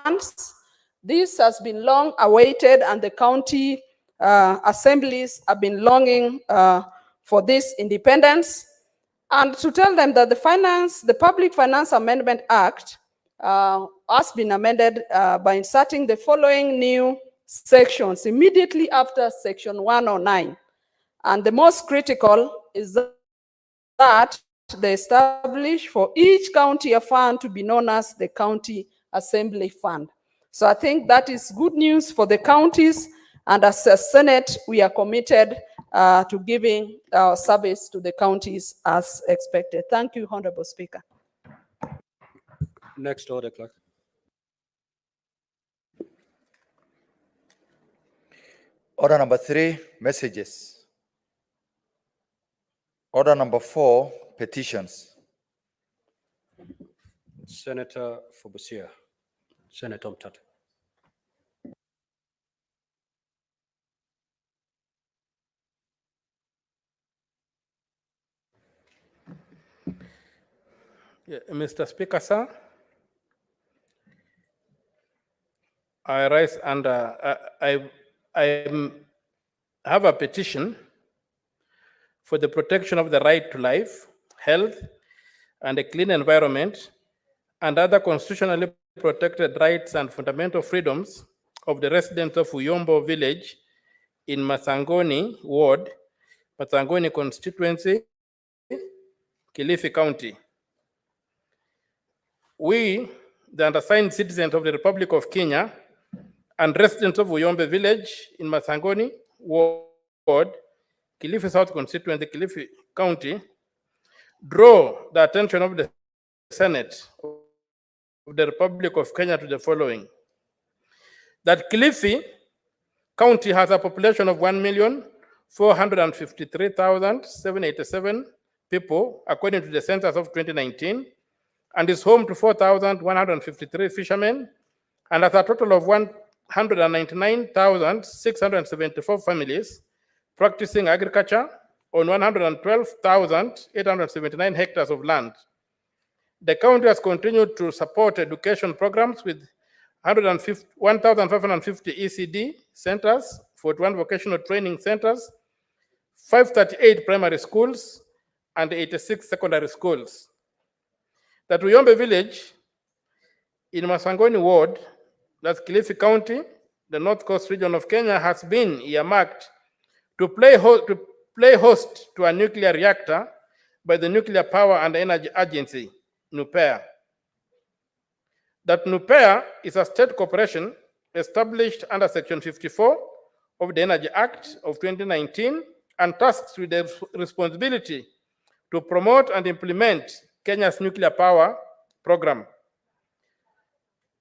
funds. This has been long awaited, and the county assemblies have been longing for this independence. And to tell them that the Public Finance Amendment Act has been amended by inserting the following new sections immediately after Section 109. And the most critical is that they establish for each county a fund to be known as the County Assembly Fund. So I think that is good news for the counties, and as a Senate, we are committed to giving our service to the counties as expected. Thank you, Honorable Speaker. Next order, clerk. Order number 3, messages. Order number 4, petitions. Senator Fobusia. Senator Mtata. Yeah, Mr. Speaker, sir, I rise under, I have a petition for the protection of the right to life, health, and a clean environment, and other constitutionally protected rights and fundamental freedoms of the residents of Uyombo village in Masangoni ward, Masangoni constituency, Kilifi County. We, the undersigned citizens of the Republic of Kenya and residents of Uyombe village in Masangoni ward, Kilifi South constituency, Kilifi County, draw the attention of the Senate of the Republic of Kenya to the following. That Kilifi County has a population of 1,453,787 people, according to the census of 2019, and is home to 4,153 fishermen, and has a total of 199,674 families practicing agriculture on 112,879 hectares of land. The county has continued to support education programs with 1,550 ECD centers, 41 vocational training centers, 538 primary schools, and 86 secondary schools. That Uyombe village in Masangoni ward, that's Kilifi County, the North Coast region of Kenya, has been earmarked to play host to a nuclear reactor by the Nuclear Power and Energy Agency, NUPEA. That NUPEA is a state corporation established under Section 54 of the Energy Act of 2019 and tasked with the responsibility to promote and implement Kenya's nuclear power program.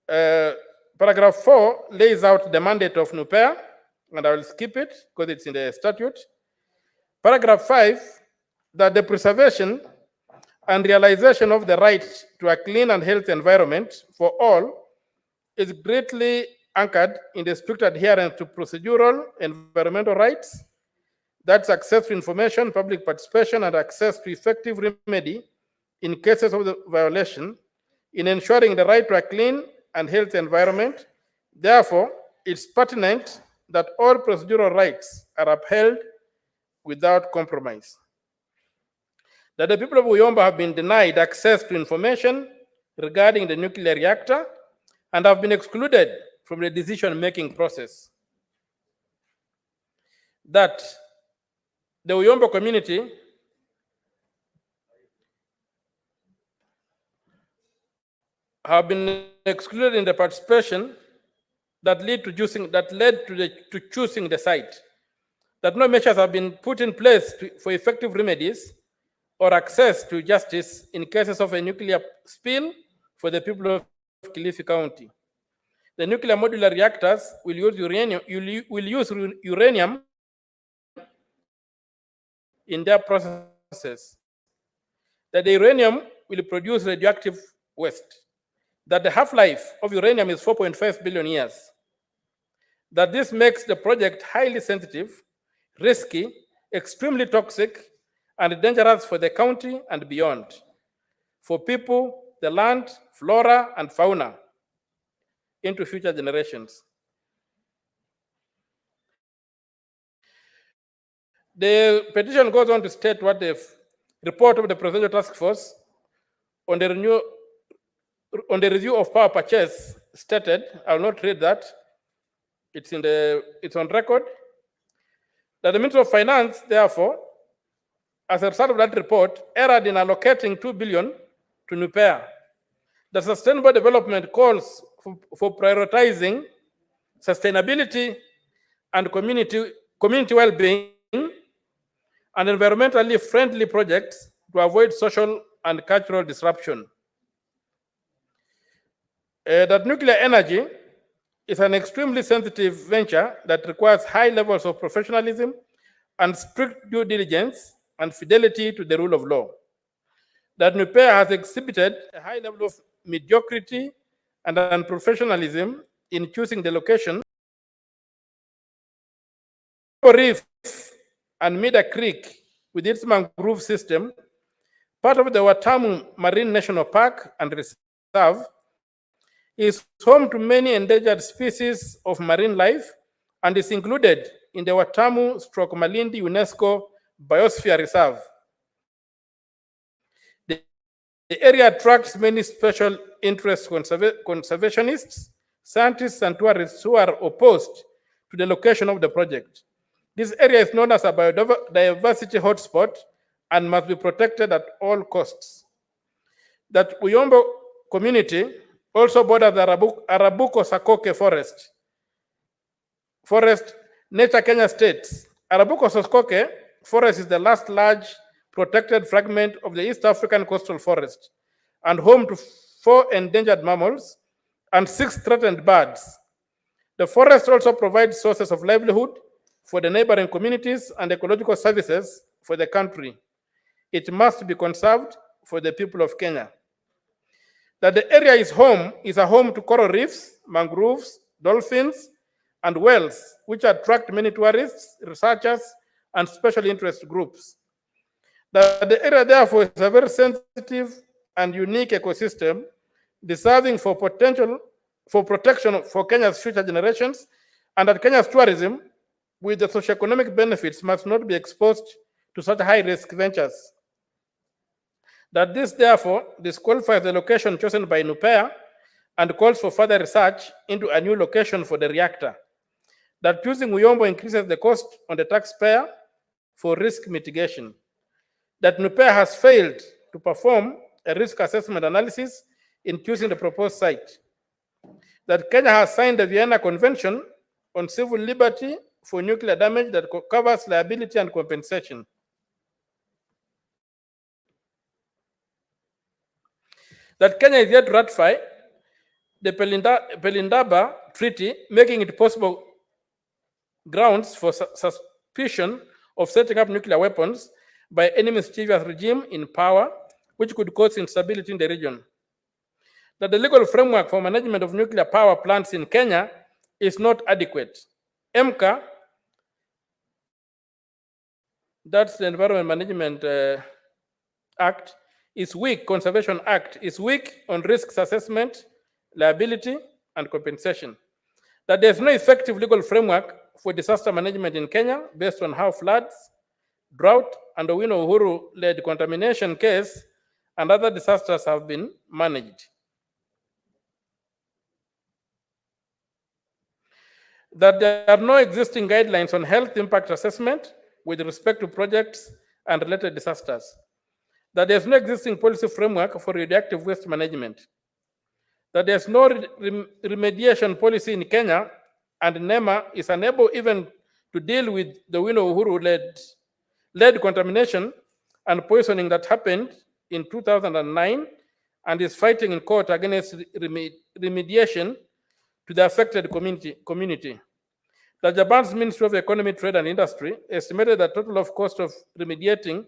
Paragraph 4 lays out the mandate of NUPEA, and I will skip it because it's in the statute. Paragraph 5, that the preservation and realization of the right to a clean and healthy environment for all is greatly anchored in the strict adherence to procedural environmental rights, that's access to information, public participation, and access to effective remedy in cases of the violation, in ensuring the right to a clean and healthy environment. Therefore, it's pertinent that all procedural rights are upheld without compromise. That the people of Uyomba have been denied access to information regarding the nuclear reactor and have been excluded from the decision-making process. That the Uyomba community have been excluded in the participation that led to choosing the site. That no measures have been put in place for effective remedies or access to justice in cases of a nuclear spill for the people of Kilifi County. The nuclear modular reactors will use uranium in their processes. That the uranium will produce radioactive waste. That the half-life of uranium is 4.5 billion years. That this makes the project highly sensitive, risky, extremely toxic, and dangerous for the county and beyond, for people, the land, flora, and fauna. into future generations. The petition goes on to state what the report of the Presidential Task Force on the review of power purchase stated. I will not read that. It's on record. That the Ministry of Finance, therefore, as a result of that report, erred in allocating 2 billion to NUPEA. The Sustainable Development calls for prioritizing sustainability and community well-being and environmentally friendly projects to avoid social and cultural disruption. That nuclear energy is an extremely sensitive venture that requires high levels of professionalism and strict due diligence and fidelity to the rule of law. That NUPEA has exhibited a high level of mediocrity and unprofessionalism in choosing the location Reef and Mida Creek with its mangrove system, part of the Watamu Marine National Park and Reserve, is home to many endangered species of marine life and is included in the Watamu/Malindi UNESCO Biosphere Reserve. The area attracts many special interest conservationists, scientists, and tourists who are opposed to the location of the project. This area is known as a biodiversity hotspot and must be protected at all costs. That Uyombo community also borders the Arabuko-Sakoke Forest, Nature Kenya states. Arabuko-Sakoke Forest is the last large protected fragment of the East African coastal forest and home to 4 endangered mammals and 6 threatened birds. The forest also provides sources of livelihood for the neighboring communities and ecological services for the country. It must be conserved for the people of Kenya. That the area is a home to coral reefs, mangroves, dolphins, and whales, which attract many tourists, researchers, and special interest groups. That the area, therefore, is a very sensitive and unique ecosystem, deserving for protection for Kenya's future generations, and that Kenya's tourism, with the socioeconomic benefits, must not be exposed to such high-risk ventures. That this, therefore, disqualifies the location chosen by NUPEA and calls for further research into a new location for the reactor. That choosing Uyombo increases the cost on the taxpayer for risk mitigation. That NUPEA has failed to perform a risk assessment analysis in choosing the proposed site. That Kenya has signed the Vienna Convention on Civil Liberty for nuclear damage that covers liability and compensation. That Kenya is yet to ratify the Pelindaba Treaty, making it possible grounds for suspicion of setting up nuclear weapons by any mischievous regime in power, which could cause instability in the region. That the legal framework for management of nuclear power plants in Kenya is not adequate. EMCA, that's the Environment Management Act, is weak. Conservation Act is weak on risks assessment, liability, and compensation. That there's no effective legal framework for disaster management in Kenya based on how floods, drought, and the Owino Uhuru-led contamination case and other disasters have been managed. That there are no existing guidelines on health impact assessment with respect to projects and related disasters. That there's no existing policy framework for radioactive waste management. That there's no remediation policy in Kenya, and NEMA is unable even to deal with the Owino Uhuru-led contamination and poisoning that happened in 2009 and is fighting in court against remediation to the affected community. The Japan's Ministry of Economy, Trade and Industry estimated the total of cost of remediating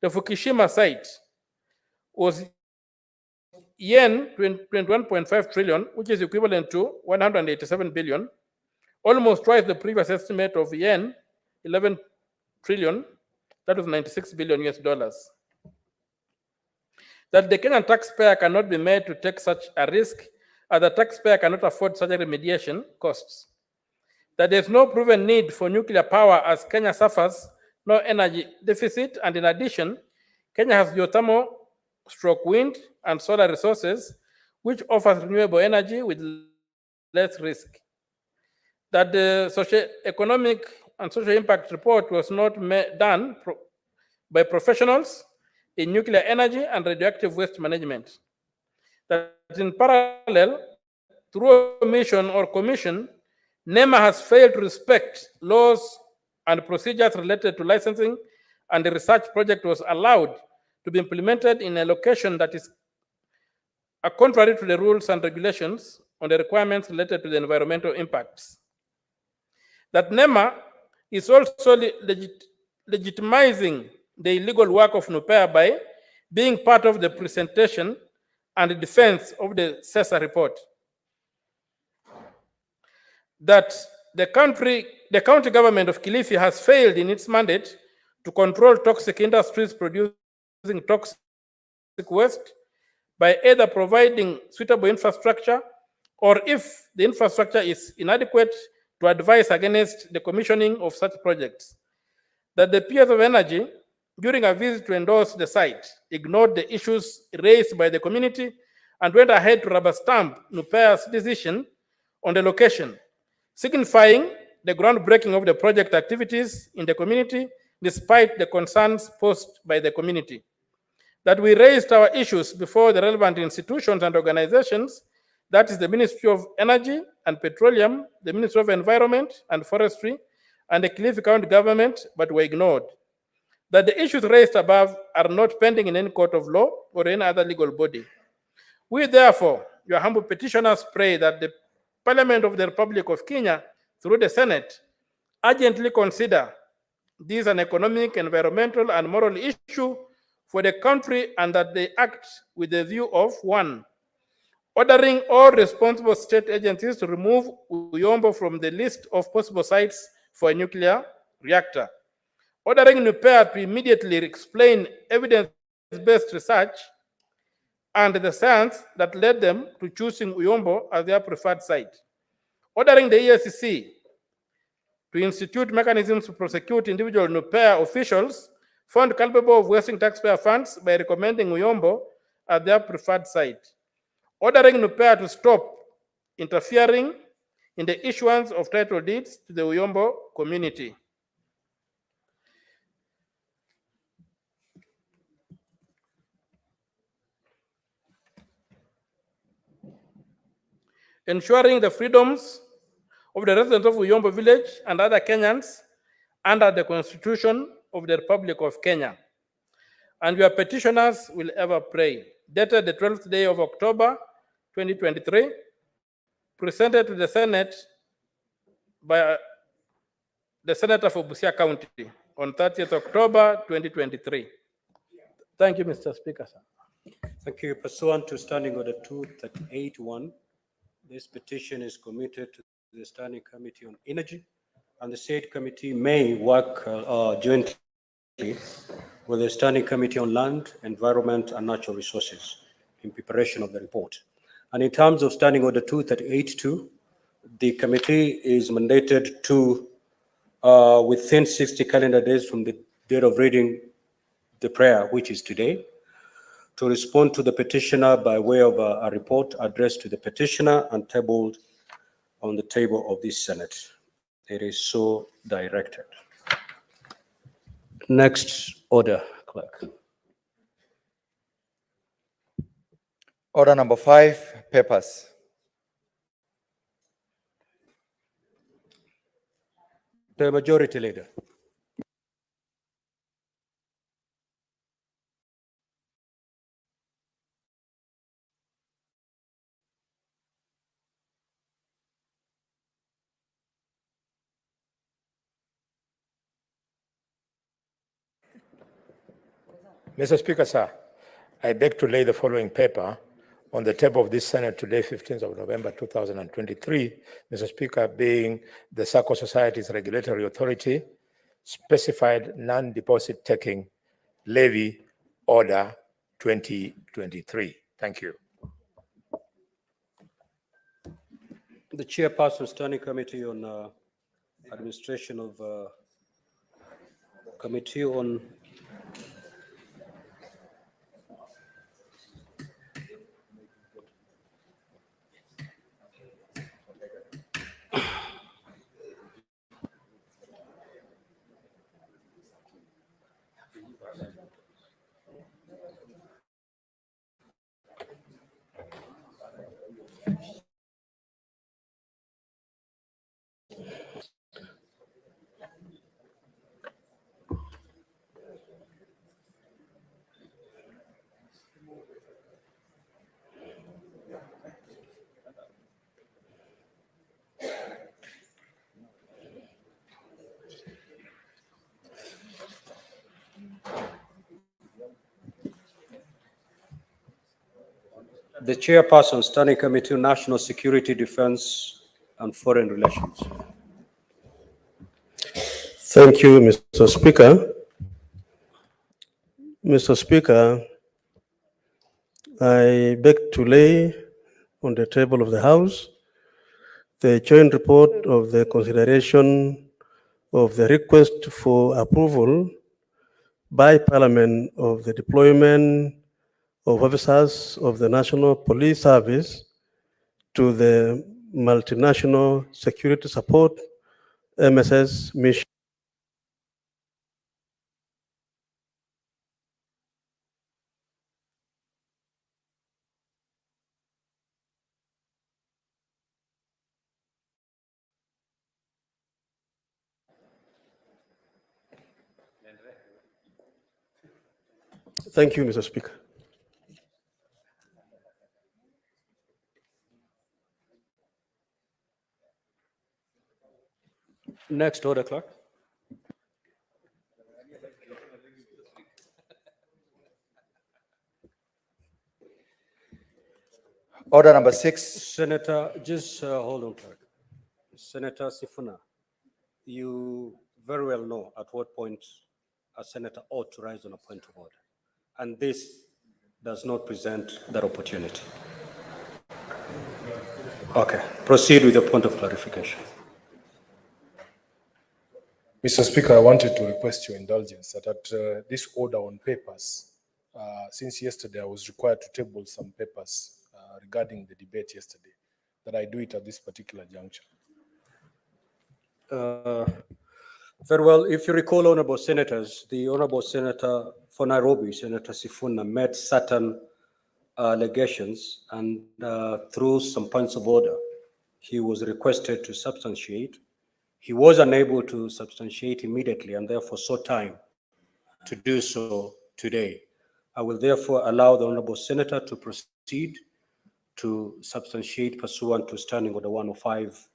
the Fukushima site was yen 21.5 trillion, which is equivalent to 187 billion, almost twice the previous estimate of yen 11 trillion, that was 96 billion US dollars. That the Kenyan taxpayer cannot be made to take such a risk as the taxpayer cannot afford such remediation costs. That there is no proven need for nuclear power as Kenya suffers no energy deficit, and in addition, Kenya has geothermal, wind, and solar resources, which offers renewable energy with less risk. That the socio-economic and social impact report was not done by professionals in nuclear energy and radioactive waste management. That in parallel, through a mission or commission, NEMA has failed to respect laws and procedures related to licensing, and the research project was allowed to be implemented in a location that is contrary to the rules and regulations on the requirements related to the environmental impacts. That NEMA is also legitimizing the illegal work of NUPEA by being part of the presentation and defense of the CESA report. That the county government of Kilifi has failed in its mandate to control toxic industries producing toxic waste by either providing suitable infrastructure, or if the infrastructure is inadequate, to advise against the commissioning of such projects. That the peers of energy, during a visit to endorse the site, ignored the issues raised by the community and went ahead to rubber stamp NUPEA's decision on the location, signifying the groundbreaking of the project activities in the community despite the concerns posed by the community. That we raised our issues before the relevant institutions and organizations, that is the Ministry of Energy and Petroleum, the Ministry of Environment and Forestry, and the Kilifi County government, but were ignored. That the issues raised above are not pending in any court of law or any other legal body. We therefore, your humble petitioners, pray that the Parliament of the Republic of Kenya, through the Senate, urgently consider this an economic, environmental, and moral issue for the country, and that they act with the view of, 1, ordering all responsible state agencies to remove Uyombo from the list of possible sites for a nuclear reactor. Ordering NUPEA to immediately explain evidence-based research and the science that led them to choosing Uyombo as their preferred site. Ordering the EACC to institute mechanisms to prosecute individual NUPEA officials found culpable of wasting taxpayer funds by recommending Uyombo as their preferred site. Ordering NUPEA to stop interfering in the issuance of title deeds to the Uyombo community. Ensuring the freedoms of the residents of Uyombo village and other Kenyans under the Constitution of the Republic of Kenya. And your petitioners will ever pray. Dated the 12th day of October, 2023, presented to the Senate by the Senator for Busia County on 30th October, 2023. Thank you, Mr. Speaker, sir. Thank you. Pursuant to Standing Order 238-1, this petition is committed to the Standing Committee on Energy, and the said committee may work jointly with the Standing Committee on Land, Environment, and Natural Resources in preparation of the report. And in terms of Standing Order 238-2, the committee is mandated to, within 60 calendar days from the date of reading the prayer, which is today, to respond to the petitioner by way of a report addressed to the petitioner and tabled on the table of this Senate. It is so directed. Next order, clerk. Order number 5, papers. The majority leader. Mr. Speaker, sir, I beg to lay the following paper on the table of this Senate today, 15th of November, 2023, Mr. Speaker, being the Circle Society's Regulatory Authority Specified Non-Deposit Taking Levy Order 2023. Thank you. The chairperson, Standing Committee on Administration of Committee on the chairperson, Standing Committee on National Security, Defense, and Foreign Relations. Thank you, Mr. Speaker. Mr. Speaker, I beg to lay on the table of the House the joint report of the consideration of the request for approval by Parliament of the deployment of officers of the National Police Service to the Multinational Security Support MSS mission. Thank you, Mr. Speaker. Next order, clerk. Order number 6. Senator, just hold on, clerk. Senator Sifuna, you very well know at what point a senator ought to rise on a point of order. And this does not present that opportunity. Okay, proceed with your point of clarification. Mr. Speaker, I wanted to request your indulgence that this order on papers, since yesterday I was required to table some papers regarding the debate yesterday, that I do it at this particular juncture. Very well. If you recall, honorable senators, the honorable senator for Nairobi, Senator Sifuna, made certain allegations, and through some points of order, he was requested to substantiate. He was unable to substantiate immediately and therefore sought time to do so today. I will therefore allow the honorable senator to proceed to substantiate pursuant to Standing Order 105-2.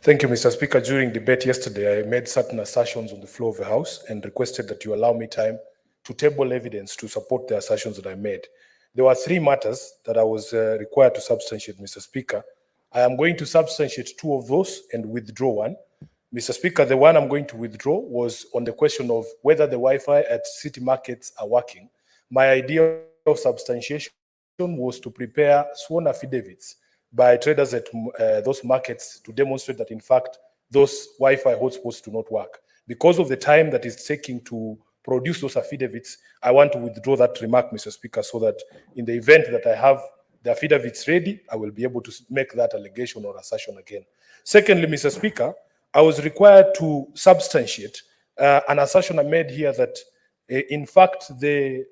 Thank you, Mr. Speaker. During debate yesterday, I made certain assertions on the floor of the House and requested that you allow me time to table evidence to support the assertions that I made. There were 3 matters that I was required to substantiate, Mr. Speaker. I am going to substantiate 2 of those and withdraw 1. Mr. Speaker, the one I'm going to withdraw was on the question of whether the Wi-Fi at city markets are working. My idea of substantiation was to prepare sworn affidavits by traders at those markets to demonstrate that, in fact, those Wi-Fi hotspots do not work. Because of the time that it's taking to produce those affidavits, I want to withdraw that remark, Mr. Speaker, so that in the event that I have the affidavits ready, I will be able to make that allegation or assertion again. Secondly, Mr. Speaker, I was required to substantiate an assertion I made here that, in fact, the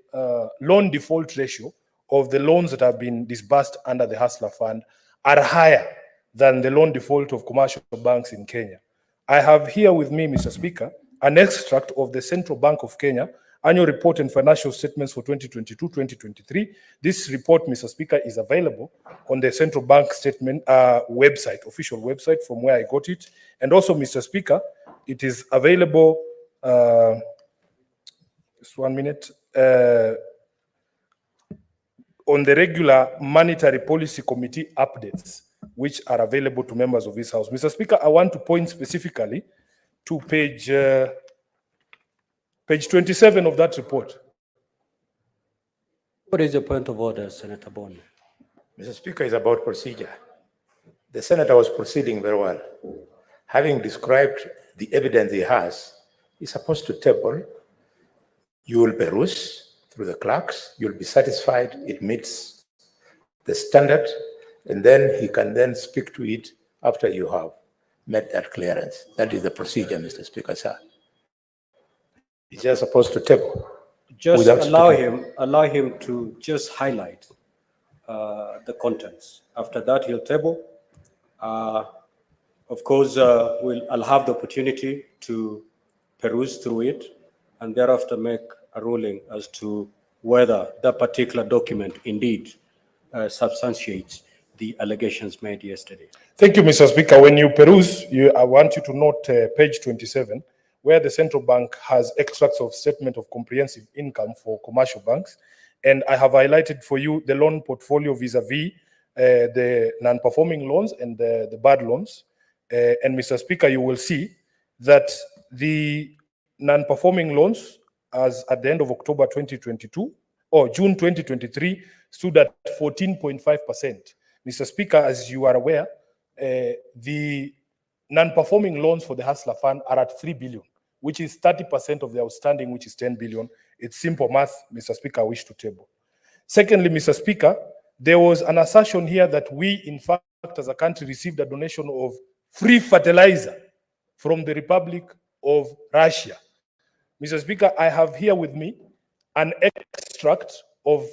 loan default ratio of the loans that have been disbursed under the Hustler Fund are higher than the loan default of commercial banks in Kenya. I have here with me, Mr. Speaker, an extract of the Central Bank of Kenya Annual Report and Financial Statements for 2022-2023. This report, Mr. Speaker, is available on the Central Bank Statement website, official website from where I got it. And also, Mr. Speaker, it is available, just 1 minute, on the regular Monetary Policy Committee updates, which are available to members of this House. Mr. Speaker, I want to point specifically to page 27 of that report. What is the point of order, Senator Bond? Mr. Speaker, is about procedure. The senator was proceeding very well. Having described the evidence he has, he's supposed to table. You will peruse through the clerks. You'll be satisfied it meets the standard, and then he can then speak to it after you have met that clearance. That is the procedure, Mr. Speaker, sir. He's just supposed to table. Just Without allow him to just highlight the contents. After that, he'll table. Of course, I'll have the opportunity to peruse through it and thereafter make a ruling as to whether that particular document indeed substantiates the allegations made yesterday. Thank you, Mr. Speaker. When you peruse, I want you to note page 27, where the central bank has extracts of statement of comprehensive income for commercial banks. And I have highlighted for you the loan portfolio vis-a-vis the non-performing loans and the bad loans. And Mr. Speaker, you will see that the non-performing loans as at the end of October 2022 or June 2023 stood at 14.5%. Mr. Speaker, as you are aware, the non-performing loans for the Hustler Fund are at 3 billion, which is 30% of the outstanding, which is 10 billion. It's simple math, Mr. Speaker, I wish to table. Secondly, Mr. Speaker, there was an assertion here that we, in fact, as a country, received a donation of free fertilizer from the Republic of Russia. Mr. Speaker, I have here with me an extract of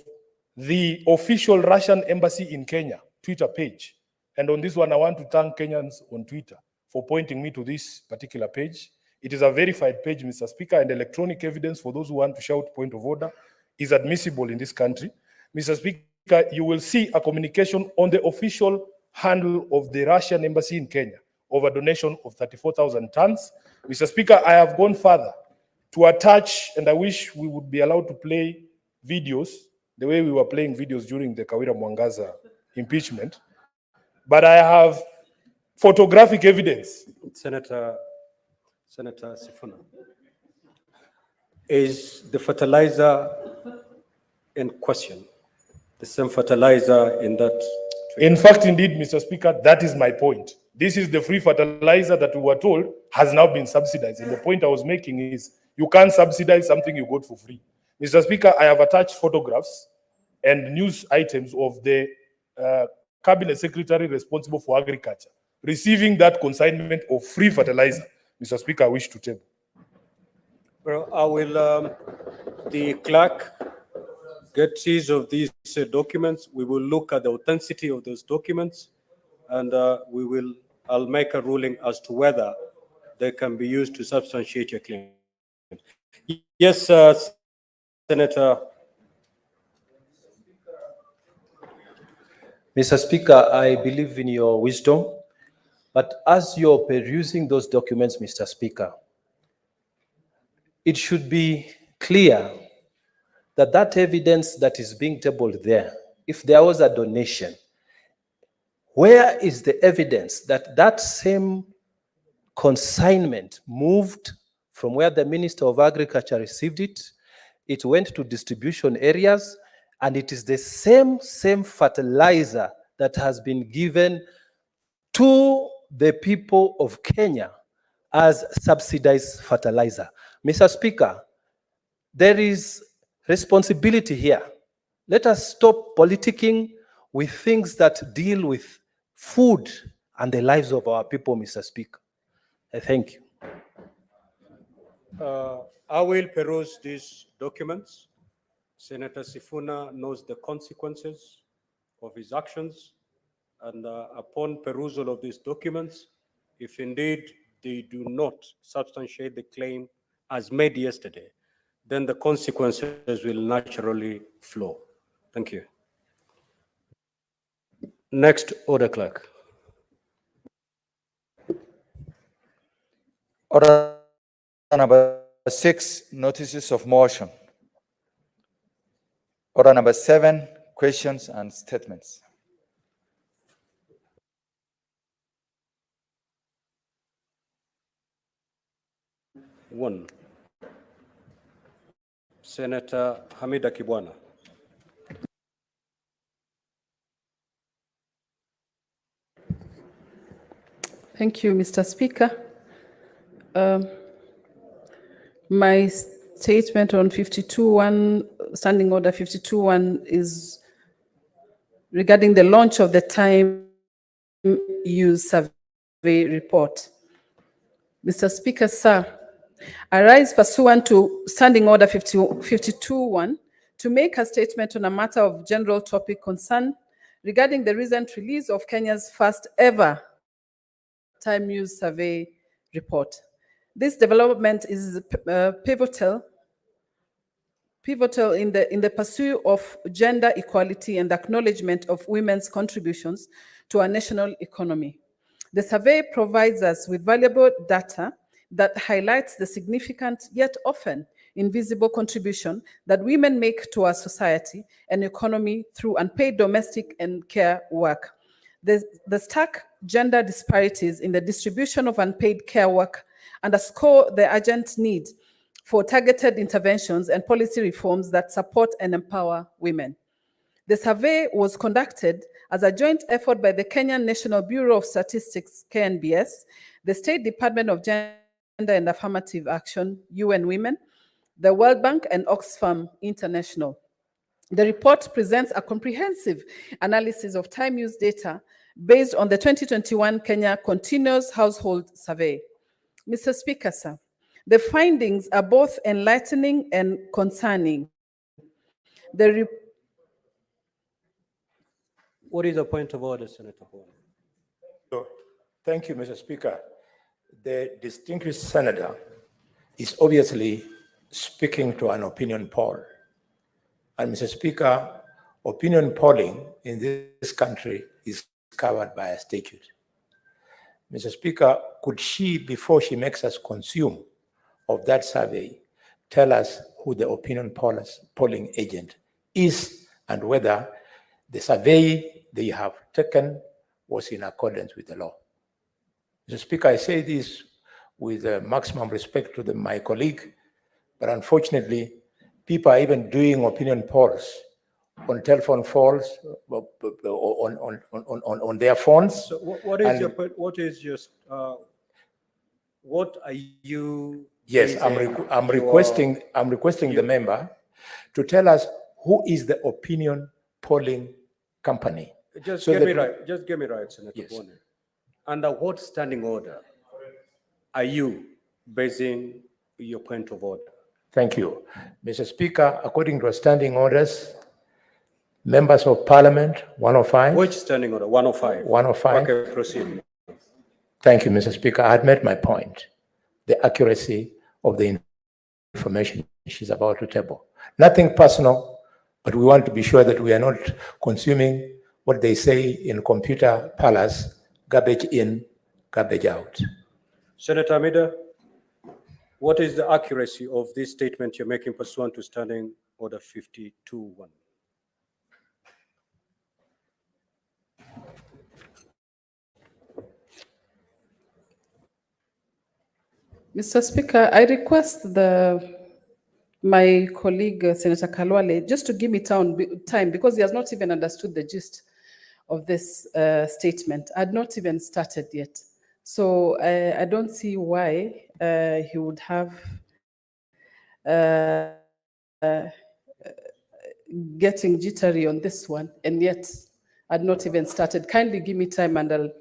the official Russian embassy in Kenya Twitter page. And on this one, I want to thank Kenyans on Twitter for pointing me to this particular page. It is a verified page, Mr. Speaker, and electronic evidence for those who want to shout point of order is admissible in this country. Mr. Speaker, you will see a communication on the official handle of the Russian embassy in Kenya of a donation of 34,000 tons. Mr. Speaker, I have gone further to attach, and I wish we would be allowed to play videos the way we were playing videos during the Kawira Mwangaza impeachment. But I have photographic evidence. Senator Sifuna, is the fertilizer in question the same fertilizer in that? In fact, indeed, Mr. Speaker, that is my point. This is the free fertilizer that we were told has now been subsidized. And the point I was making is you can't subsidize something you got for free. Mr. Speaker, I have attached photographs and news items of the Cabinet Secretary responsible for agriculture receiving that consignment of free fertilizer. Mr. Speaker, I wish to table. Well, I will, the clerk get seized of these documents. We will look at the authenticity of those documents, and I'll make a ruling as to whether they can be used to substantiate your claim. Yes, Senator. Mr. Speaker, I believe in your wisdom, but as you're perusing those documents, Mr. Speaker, it should be clear that that evidence that is being tabled there, if there was a donation, where is the evidence that that same consignment moved from where the Minister of Agriculture received it, it went to distribution areas, and it is the same fertilizer that has been given to the people of Kenya as subsidized fertilizer? Mr. Speaker, there is responsibility here. Let us stop politicking with things that deal with food and the lives of our people, Mr. Speaker. I thank you. I will peruse these documents. Senator Sifuna knows the consequences of his actions, and upon perusal of these documents, if indeed they do not substantiate the claim as made yesterday, then the consequences will naturally flow. Thank you. Next, order clerk. Order number 6, notices of motion. Order number 7, questions and statements. One, Senator Hamida Kibwana. Thank you, Mr. Speaker. My statement on 52.1, Standing Order 52.1 is regarding the launch of the time use survey report. Mr. Speaker, sir, I rise pursuant to Standing Order 52.1 to make a statement on a matter of general topic concern regarding the recent release of Kenya's first ever time use survey report. This development is pivotal in the pursuit of gender equality and acknowledgement of women's contributions to our national economy. The survey provides us with valuable data that highlights the significant yet often invisible contribution that women make to our society and economy through unpaid domestic and care work. The stark gender disparities in the distribution of unpaid care work underscore the urgent need for targeted interventions and policy reforms that support and empower women. The survey was conducted as a joint effort by the Kenyan National Bureau of Statistics, KNBS, the State Department of Gender and Affirmative Action, UN Women, the World Bank, and Oxfam International. The report presents a comprehensive analysis of time use data based on the 2021 Kenya Continuous Household Survey. Mr. Speaker, sir, the findings are both enlightening and concerning. What is the point of order, Senator Paul? So, thank you, Mr. Speaker. The distinguished senator is obviously speaking to an opinion poll. And Mr. Speaker, opinion polling in this country is covered by a statute. Mr. Speaker, could she, before she makes us consume of that survey, tell us who the opinion polling agent is and whether the survey they have taken was in accordance with the law? Mr. Speaker, I say this with maximum respect to my colleague, but unfortunately, people are even doing opinion polls on telephone phones, on their phones. So what is your point? What are you? Yes, I'm requesting the member to tell us who is the opinion polling company. Just get me right, Senator Yes. Bone. Under what standing order are you basing your point of order? Thank you. Mr. Speaker, according to our standing orders, members of parliament, 105. Which standing order? 105. 105. Okay, proceed. Thank you, Mr. Speaker. I had made my point. The accuracy of the information she's about to table. Nothing personal, but we want to be sure that we are not consuming what they say in computer palace, garbage in, garbage out. Senator Amida, what is the accuracy of this statement you're making pursuant to Standing Order 52.1? Mr. Speaker, I request my colleague, Senator Kalwale, just to give me time because he has not even understood the gist of this statement. I had not even started yet. So I don't see why he would have getting jittery on this one, and yet I'd not even started. Kindly give me time, and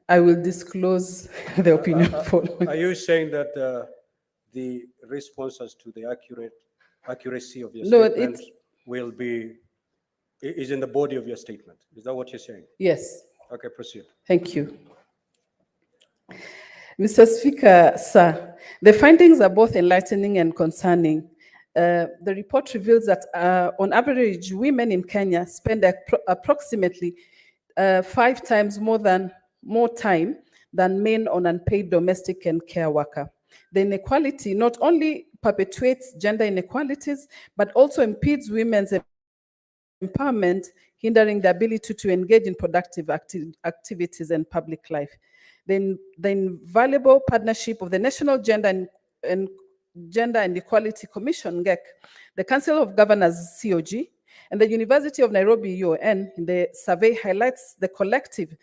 I will disclose the opinion following. Are you saying that the responses to the accuracy of your No, statement is in the body of your statement? Is that what you're saying? Yes. Okay, proceed. Thank you. Mr. Speaker, sir, the findings are both enlightening and concerning. The report reveals that on average, women in Kenya spend approximately 5 times more time than men on unpaid domestic and care worker. The inequality not only perpetuates gender inequalities, but also impedes women's empowerment, hindering the ability to engage in productive activities and public life. The invaluable partnership of the National Gender and Equality Commission, GEC, the Council of Governors, COG, And the University of Nairobi, UON, in the survey highlights the collective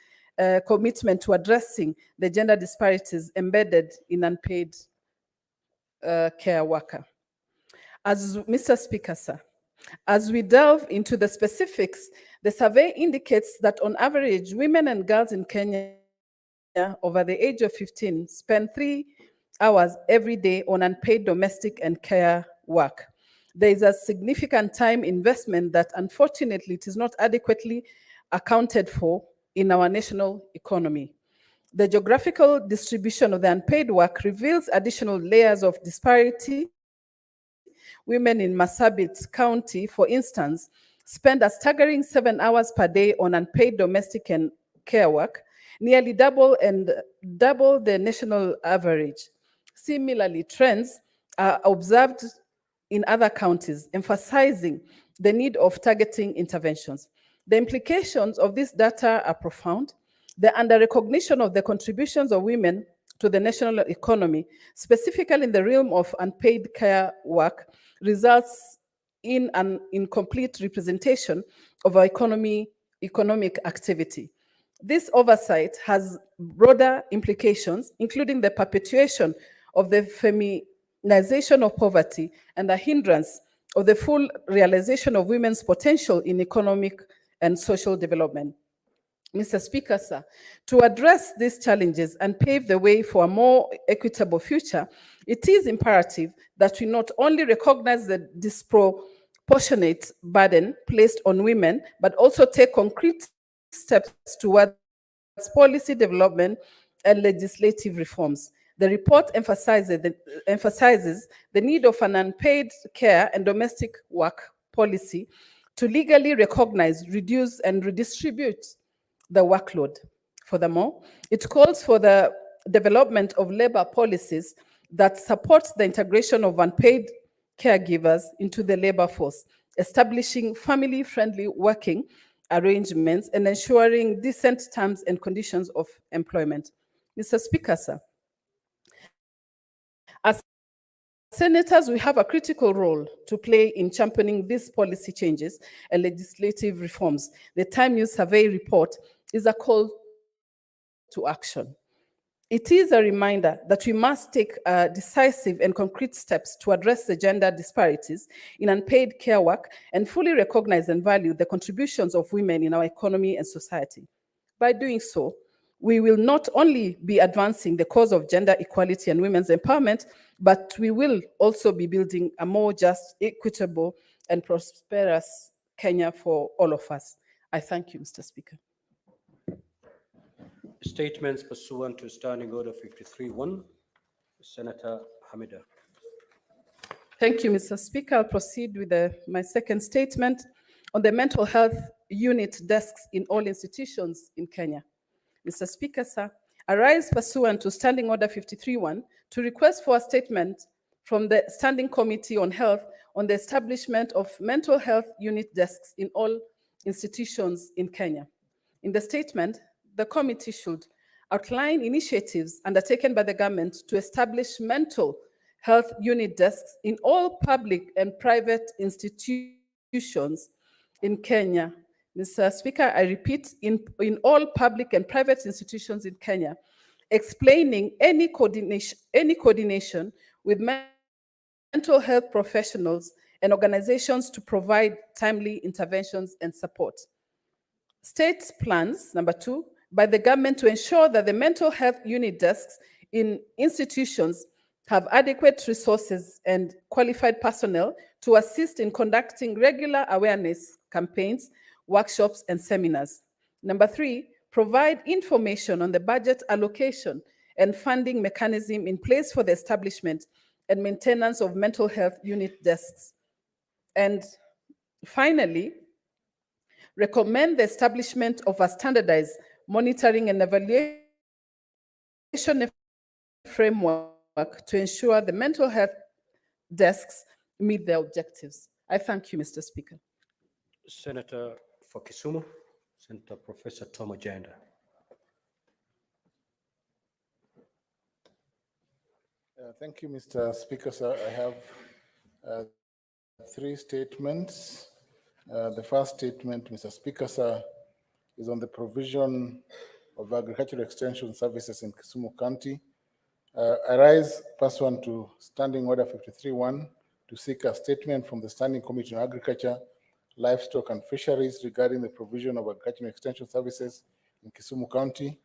commitment to addressing the gender disparities embedded in unpaid care worker. As Mr. Speaker, sir, as we delve into the specifics, the survey indicates that on average, women and girls in Kenya over the age of 15 spend 3 hours every day on unpaid domestic and care work. There is a significant time investment that unfortunately it is not adequately accounted for in our national economy. The geographical distribution of the unpaid work reveals additional layers of disparity. Women in Marsabit County, for instance, spend a staggering 7 hours per day on unpaid domestic and care work, nearly double the national average. Similarly, trends are observed in other counties, emphasizing the need of targeting interventions. The implications of this data are profound. The under-recognition of the contributions of women to the national economy, specifically in the realm of unpaid care work, results in an incomplete representation of our economic activity. This oversight has broader implications, including the perpetuation of the feminization of poverty and a hindrance of the full realization of women's potential in economic and social development. Mr. Speaker, sir, to address these challenges and pave the way for a more equitable future, it is imperative that we not only recognize the disproportionate burden placed on women, but also take concrete steps towards policy development and legislative reforms. The report emphasizes the need of an unpaid care and domestic work policy to legally recognize, reduce, and redistribute the workload. Furthermore, it calls for the development of labor policies that support the integration of unpaid caregivers into the labor force, establishing family-friendly working arrangements and ensuring decent terms and conditions of employment. Mr. Speaker, sir, as senators, we have a critical role to play in championing these policy changes and legislative reforms. The Time News Survey report is a call to action. It is a reminder that we must take decisive and concrete steps to address the gender disparities in unpaid care work and fully recognize and value the contributions of women in our economy and society. By doing so, we will not only be advancing the cause of gender equality and women's empowerment, but we will also be building a more just, equitable, and prosperous Kenya for all of us. I thank you, Mr. Speaker. Statements pursuant to Standing Order 53-1. Senator Hamida. Thank you, Mr. Speaker. I'll proceed with my second statement on the mental health unit desks in all institutions in Kenya. Mr. Speaker, sir, I rise pursuant to Standing Order 53-1 to request for a statement from the Standing Committee on Health on the establishment of mental health unit desks in all institutions in Kenya. In the statement, the committee should outline initiatives undertaken by the government to establish mental health unit desks in all public and private institutions in Kenya. Mr. Speaker, I repeat, in all public and private institutions in Kenya, explaining any coordination with mental health professionals and organizations to provide timely interventions and support. State plans, number 2, by the government to ensure that the mental health unit desks in institutions have adequate resources and qualified personnel to assist in conducting regular awareness campaigns, workshops, and seminars. Number 3, provide information on the budget allocation and funding mechanism in place for the establishment and maintenance of mental health unit desks. And finally, recommend the establishment of a standardized monitoring and evaluation framework to ensure the mental health desks meet their objectives. I thank you, Mr. Speaker. Senator for Kisumu, Senator Professor Tom Ojenda. Thank you, Mr. Speaker, sir. I have 3 statements. The first statement, Mr. Speaker, sir, is on the provision of agricultural extension services in Kisumu County. I rise pursuant to Standing Order 53-1 to seek a statement from the Standing Committee on Agriculture, Livestock and Fisheries regarding the provision of agricultural extension services in Kisumu County.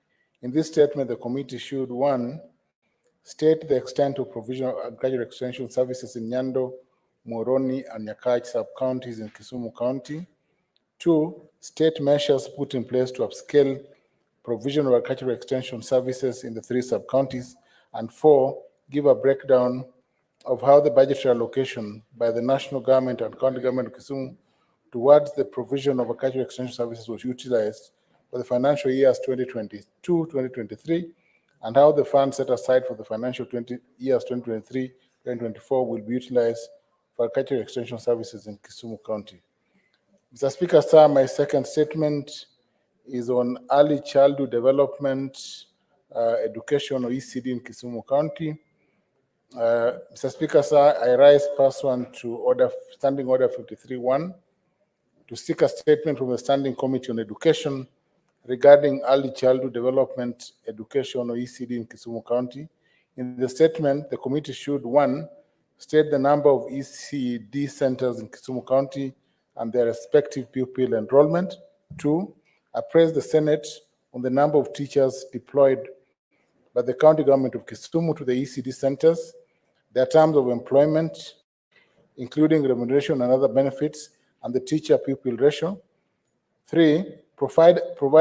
In this statement, the committee should, one, state the extent of provision of agricultural extension services in Nyando, Moroni, and Nyakach sub-counties in Kisumu County. Two, state measures put in place to upscale provision of agricultural extension services in the 3 sub-counties. And 4, give a breakdown of how the budgetary allocation by the national government and county government of Kisumu towards the provision of agricultural extension services was utilized for the financial years 2022-2023, and how the funds set aside for the financial years 2023-2024 will be utilized for agricultural extension services in Kisumu County. Mr. Speaker, sir, my second statement is on early childhood development education or ECD in Kisumu County. Mr. Speaker, sir, I rise pursuant to Standing Order 53-1 to seek a statement from the Standing Committee on Education regarding early childhood development education or ECD in Kisumu County. In the statement, the committee should, one, state the number of ECD centers in Kisumu County and their respective pupil enrollment. Two, appraise the Senate on the number of teachers deployed by the county government of Kisumu to the ECD centers, their terms of employment, including remuneration and other benefits, and the teacher-pupil ratio. Three, provide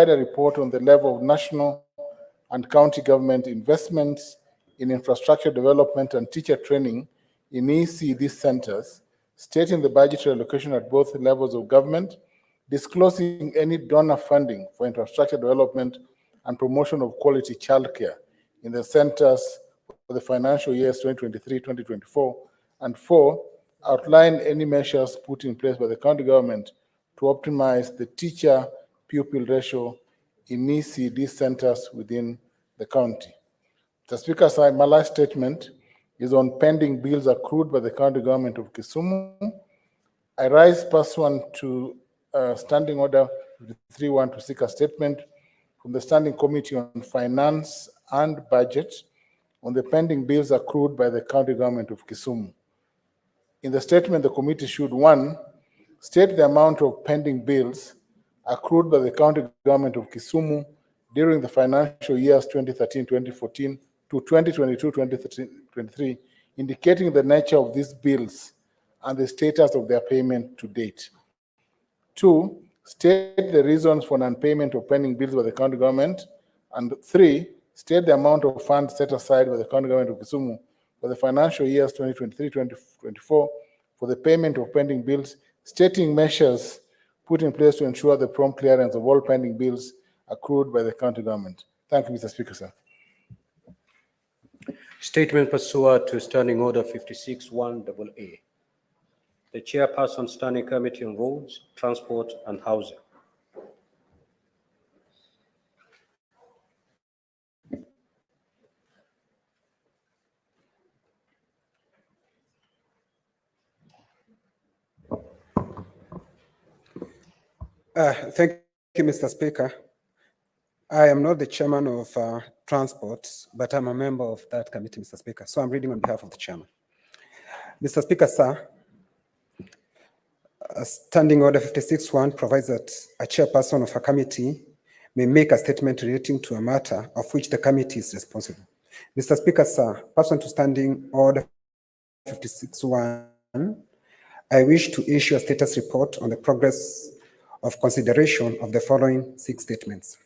a report on the level of national and county government investments in infrastructure development and teacher training in ECD centers, stating the budgetary allocation at both levels of government, disclosing any donor funding for infrastructure development and promotion of quality childcare in the centers for the financial years 2023-2024, and 4, outline any measures put in place by the county government to optimize the teacher-pupil ratio in ECD centers within the county. Mr. Speaker, sir, my last statement is on pending bills accrued by the county government of Kisumu. I rise pursuant to Standing Order 53-1 to seek a statement from the Standing Committee on Finance and Budget on the pending bills accrued by the county government of Kisumu. In the statement, the committee should, one, state the amount of pending bills accrued by the county government of Kisumu during the financial years 2013-2014 to 2022-2023, indicating the nature of these bills and the status of their payment to date. Two, state the reasons for non-payment of pending bills by the county government. And three, state the amount of funds set aside by the county government of Kisumu for the financial years 2023-2024 for the payment of pending bills, stating measures put in place to ensure the prompt clearance of all pending bills accrued by the county government. Thank you, Mr. Speaker, sir. Statement pursuant to Standing Order 56-1AA. The Chairperson, Standing Committee on Roads, Transport and Housing. Thank you, Mr. Speaker. I am not the chairman of Transport, but I'm a member of that committee, Mr. Speaker. So I'm reading on behalf of the chairman. Mr. Speaker, sir, Standing Order 56-1 provides that a chairperson of a committee may make a statement relating to a matter of which the committee is responsible. Mr. Speaker, sir, pursuant to Standing Order 56-1, I wish to issue a status report on the progress of consideration of the following 6 statements.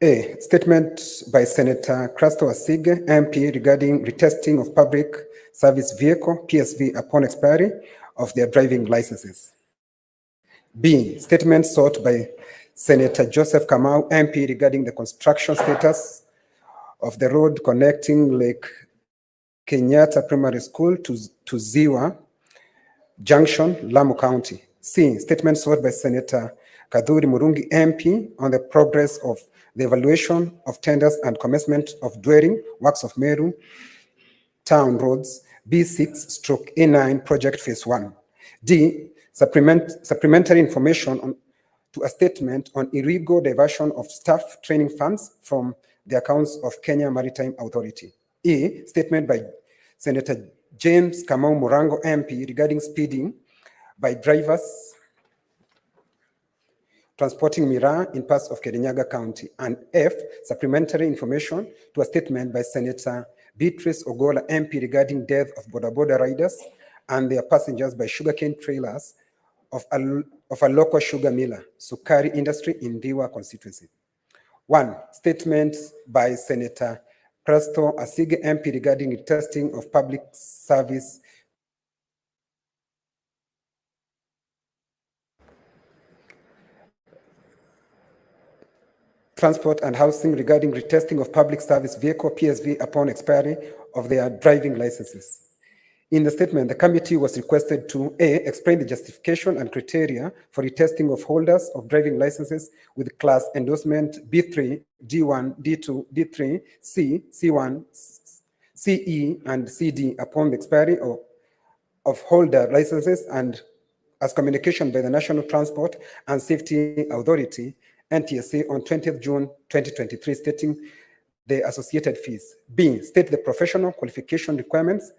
A. Statement by Senator Crasto Asige, MP, regarding retesting of public service vehicle, PSV, upon expiry of their driving licenses. B. Statement sought by Senator Joseph Kamau, MP, regarding the construction status of the road connecting Lake Kenyatta Primary School to Ziwa Junction, Lamu County. C. Statement sought by Senator Kadhuri Murungi, MP, on the progress of the evaluation of tenders and commencement of dwelling works of Meru Town Roads B6/A9 project phase 1. D. Supplementary information to a statement on illegal diversion of staff training funds from the accounts of Kenya Maritime Authority. E, statement by Senator James Kamau Murango MP regarding speeding by drivers transporting miraa in parts of Kirinyaga County. And F, supplementary information to a statement by Senator Beatrice Ogola MP regarding death of border riders and their passengers by sugarcane trailers of a local sugar miller, Sukari Industry in Diwa constituency. 1, statement by Senator Prasto Asige MP regarding testing of public service Transport and Housing regarding retesting of public service vehicle PSV upon expiry of their driving licenses. In the statement, the committee was requested to A, explain the justification and criteria for retesting of holders of driving licenses with class endorsement B3, D1, D2, D3, C, C1, CE, and CD upon the expiry of holder licenses and as communication by the National Transport and Safety Authority, NTSA, on 20th June 2023, stating the associated fees. B, state the professional qualification requirements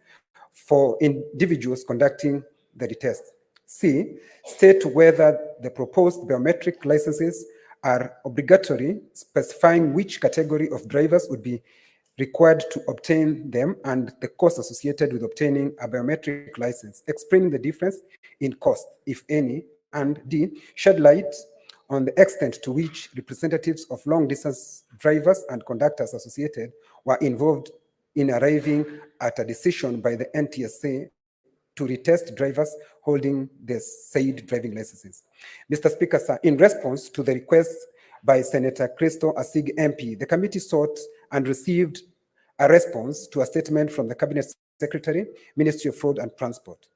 for individuals conducting the retest. C, state whether the proposed biometric licenses are obligatory, specifying which category of drivers would be required to obtain them and the cost associated with obtaining a biometric license, explaining the difference in cost, if any, and D, shed light on the extent to which representatives of long-distance drivers and conductors associated were involved in arriving at a decision by the NTSA to retest drivers holding the said driving licenses. Mr. Speaker, sir, in response to the request by Senator Christo Asig MP, the committee sought and received a response to a statement from the Cabinet Secretary, Ministry of Road and Transport.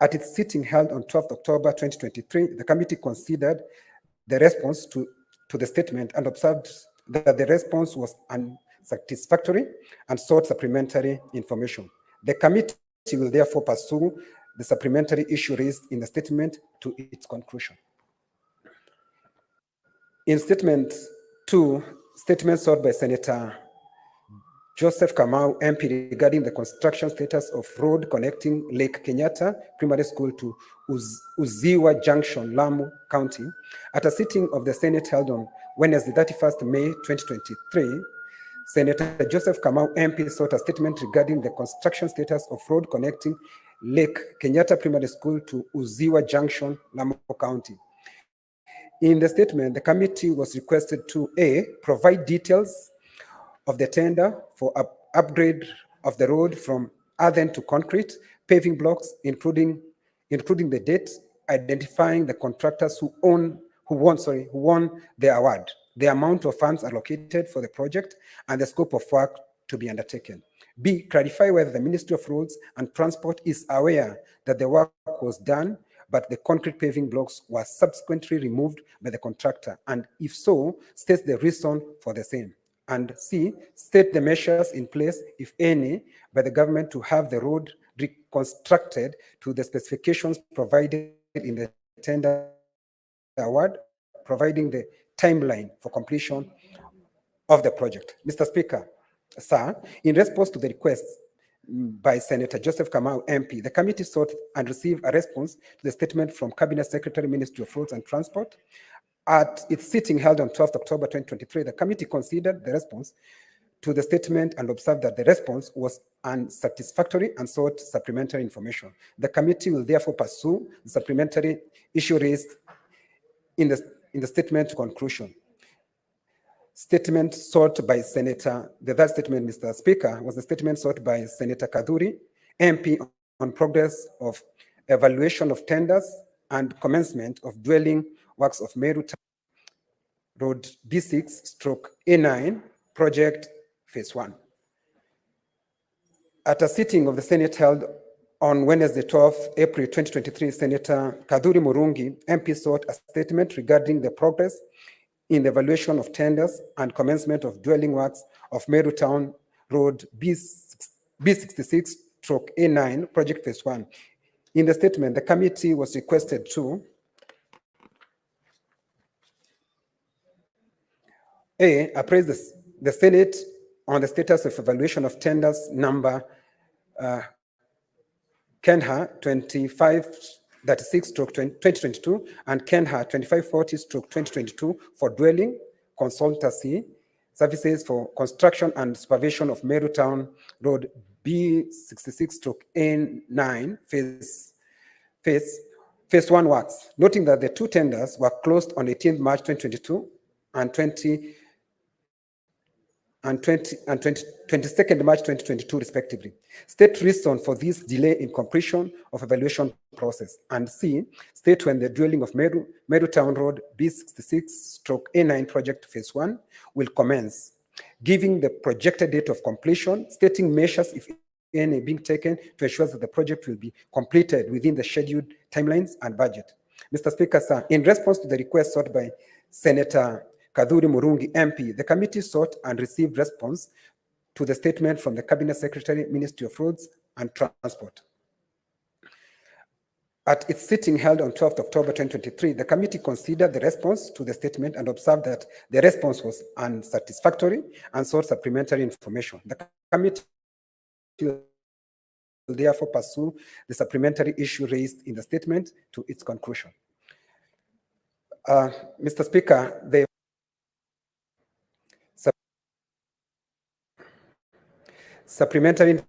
At its sitting held on 12th October 2023, the committee considered the response to the statement and observed that the response was unsatisfactory and sought supplementary information. The committee will therefore pursue the supplementary issue raised in the statement to its conclusion. In statement 2, statement sought by Senator Joseph Kamau MP regarding the construction status of road connecting Lake Kenyatta Primary School to Uziwa Junction, Lamu County. At a sitting of the Senate held on Wednesday, 31st May 2023, Senator Joseph Kamau MP sought a statement regarding the construction status of road connecting Lake Kenyatta Primary School to Uziwa Junction, Lamu County. In the statement, the committee was requested to A, provide details of the tender for upgrade of the road from earthen to concrete, paving blocks, including the date, identifying the contractors who won the award, the amount of funds allocated for the project, and the scope of work to be undertaken. B, clarify whether the Ministry of Roads and Transport is aware that the work was done, but the concrete paving blocks were subsequently removed by the contractor, and if so, states the reason for the same. And C, state the measures in place, if any, by the government to have the road reconstructed to the specifications provided in the tender award, providing the timeline for completion of the project. Mr. Speaker, sir, in response to the request by Senator Joseph Kamau MP, the committee sought and received a response to the statement from Cabinet Secretary, Ministry of Roads and Transport. At its sitting held on 12th October 2023, the committee considered the response to the statement and observed that the response was unsatisfactory and sought supplementary information. The committee will therefore pursue the supplementary issue raised in the statement to conclusion. Statement sought by Senator, the third statement, Mr. Speaker, was the statement sought by Senator Kaduri, MP, on progress of evaluation of tenders and commencement of dwelling works of Meru Road B6/A9 project phase 1. At a sitting of the Senate held on Wednesday, 12th April 2023, Senator Kaduri Murungi, MP, sought a statement regarding the progress in the evaluation of tenders and commencement of dwelling works of Meru Town Road B66/A9 project phase 1. In the statement, the committee was requested to A, appraise the Senate on the status of evaluation of tenders number Kenha 2536/2022 and Kenha 2540/2022 for dwelling consultancy services for construction and supervision of Meru Town Road B66/N9 phase 1 works, noting that the two tenders were closed on 18th March 2022 and 22nd March 2022, respectively. State reason for this delay in completion of evaluation process. And C, state when the dwelling of Meru Town Road B66/A9 project phase 1 will commence, giving the projected date of completion, stating measures, if any, being taken to ensure that the project will be completed within the scheduled timelines and budget. Mr. Speaker, sir, in response to the request sought by Senator Kadhuri Murungi, MP, the committee sought and received response to the statement from the Cabinet Secretary, Ministry of Roads and Transport. At its sitting held on 12th October 2023, the committee considered the response to the statement and observed that the response was unsatisfactory and sought supplementary information. The committee will therefore pursue the supplementary issue raised in the statement to its conclusion. Mr. Speaker, the supplementary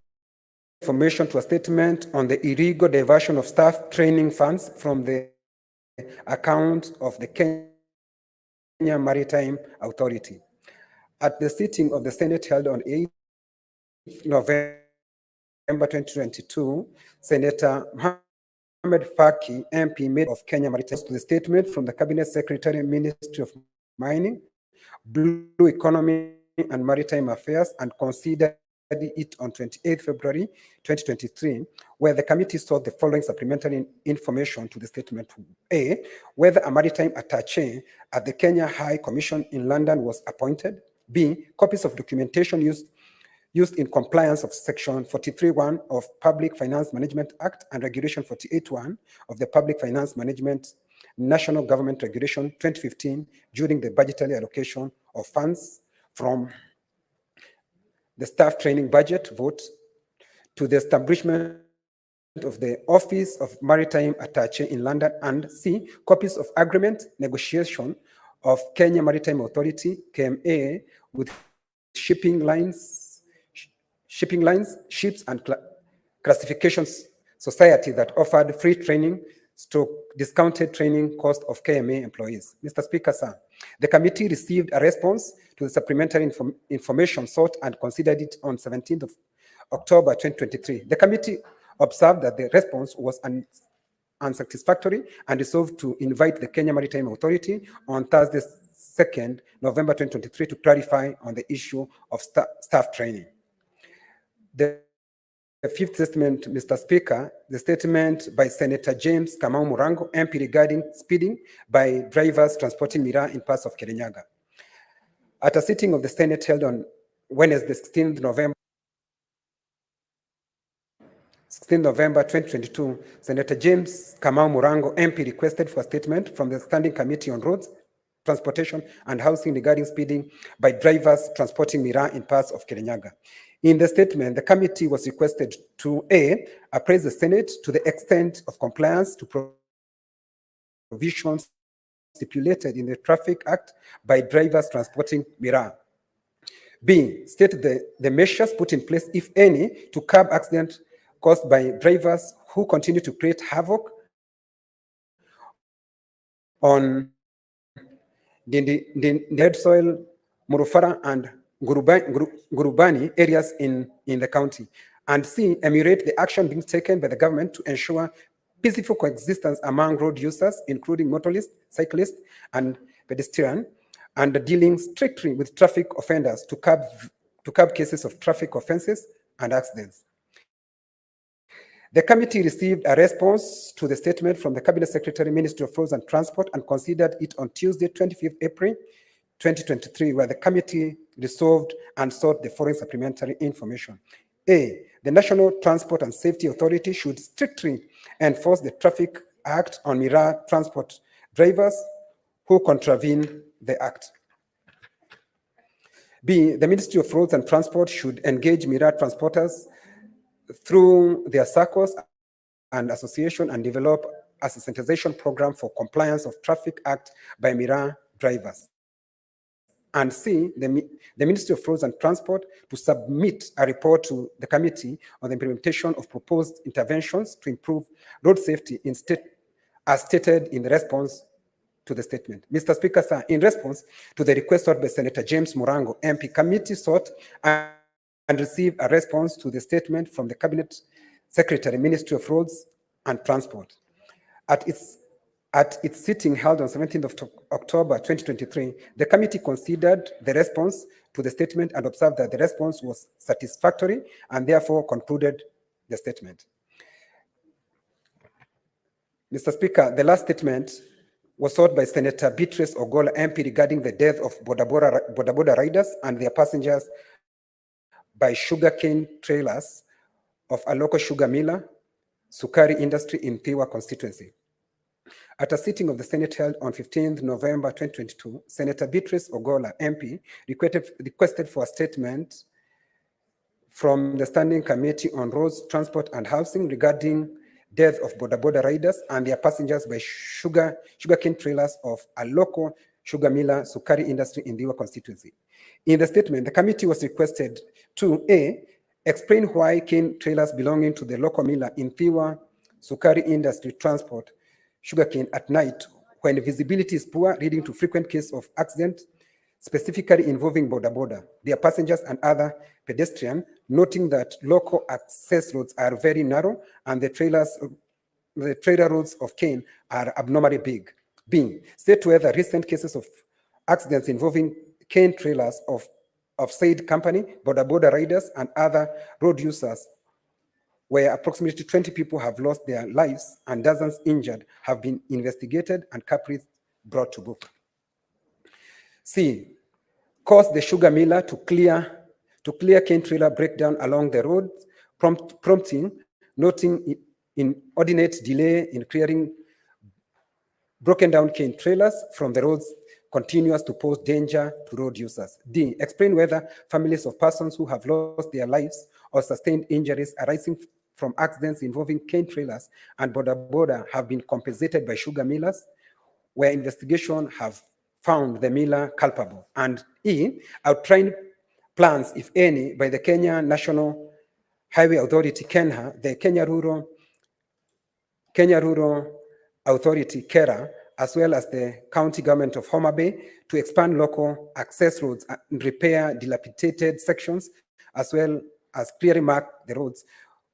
information to a statement on the illegal diversion of staff training funds from the account of the Kenya Maritime Authority. At the sitting of the Senate held on 8th November 2022, Senator Mohamed Faki, MP, made of Kenya Maritime to the statement from the Cabinet Secretary, Ministry of Mining, Blue Economy and Maritime Affairs, and considered it on 28th February 2023, where the committee sought the following supplementary information to the statement. A, whether a maritime attaché at the Kenya High Commission in London was appointed. B, copies of documentation used in compliance of Section 43(1) of Public Finance Management Act and Regulation 48(1) of the Public Finance Management National Government Regulation 2015 during the budgetary allocation of funds from the staff training budget vote to the establishment of the Office of Maritime Attaché in London, and C, copies of agreement negotiation of Kenya Maritime Authority, KMA, with shipping lines, ships and classifications society that offered free training stroke discounted training cost of KMA employees. Mr. Speaker, sir, the committee received a response to the supplementary information sought and considered it on 17th of October 2023. The committee observed that the response was unsatisfactory and resolved to invite the Kenya Maritime Authority on Thursday, 2nd November 2023, to clarify on the issue of staff training. The fifth statement, Mr. Speaker, the statement by Senator James Kamau Murango, MP, regarding speeding by drivers transporting miraa in parts of Kirinyaga. At a sitting of the Senate held on Wednesday, 16th November 2022, Senator James Kamau Murango, MP, requested for a statement from the Standing Committee on Roads, Transportation and Housing regarding speeding by drivers transporting miraa in parts of Kirinyaga. In the statement, the committee was requested to A, appraise the Senate to the extent of compliance to provisions stipulated in the Traffic Act by drivers transporting miraa. B, state the measures put in place, if any, to curb accidents caused by drivers who continue to create havoc on the red soil, Murufara and Gurubani areas in the county. And C, emulate the action being taken by the government to ensure peaceful coexistence among road users, including motorists, cyclists, and pedestrians, and dealing strictly with traffic offenders to curb cases of traffic offenses and accidents. The committee received a response to the statement from the Cabinet Secretary, Ministry of Roads and Transport, and considered it on Tuesday, 25th April 2023, where the committee resolved and sought the following supplementary information. A, the National Transport and Safety Authority should strictly enforce the Traffic Act on Miraa transport drivers who contravene the Act. B, the Ministry of Roads and Transport should engage Miraa transporters through their SACCOs and association and develop a sensitization program for compliance of Traffic Act by Miraa drivers. And C, the Ministry of Roads and Transport to submit a report to the committee on the implementation of proposed interventions to improve road safety as stated in the response to the statement. Mr. Speaker, sir, in response to the request sought by Senator James Murango, MP, committee sought and received a response to the statement from the Cabinet Secretary, Ministry of Roads and Transport. At its sitting held on 17th of October 2023, the committee considered the response to the statement and observed that the response was satisfactory and therefore concluded the statement. Mr. Speaker, the last statement was sought by Senator Beatrice Ogola, MP, regarding the death of boda riders and their passengers by sugarcane trailers of a local sugar miller, Sukari Industry in Thiwa constituency. At a sitting of the Senate held on 15th November 2022, Senator Beatrice Ogola, MP, requested for a statement from the Standing Committee on Roads, Transport and Housing regarding death of boda riders and their passengers by sugarcane trailers of a local sugar miller, Sukari Industry in Thiwa constituency. In the statement, the committee was requested to A, explain why cane trailers belonging to the local miller in Thiwa, Sukari Industry transport sugarcane at night when visibility is poor, leading to frequent cases of accident, specifically involving their passengers and other pedestrians, noting that local access roads are very narrow and the trailer roads of cane are abnormally big. B, state whether recent cases of accidents involving cane trailers of said company, boda riders and other road users, where approximately 20 people have lost their lives and dozens injured, have been investigated and culprits brought to book. C, cause the sugar miller to clear cane trailer breakdown along the road, prompting, noting inordinate delay in clearing broken down cane trailers from the roads continues to pose danger to road users. D, explain whether families of persons who have lost their lives or sustained injuries arising from accidents involving cane trailers and boda have been compensated by sugar millers, where investigation have found the miller culpable. And E, outline plans, if any, by the Kenya National Highway Authority, KENHA, the Kenya Rural Authority, KERA, as well as the county government of Homa Bay, to expand local access roads and repair dilapidated sections, as well as clearly mark the roads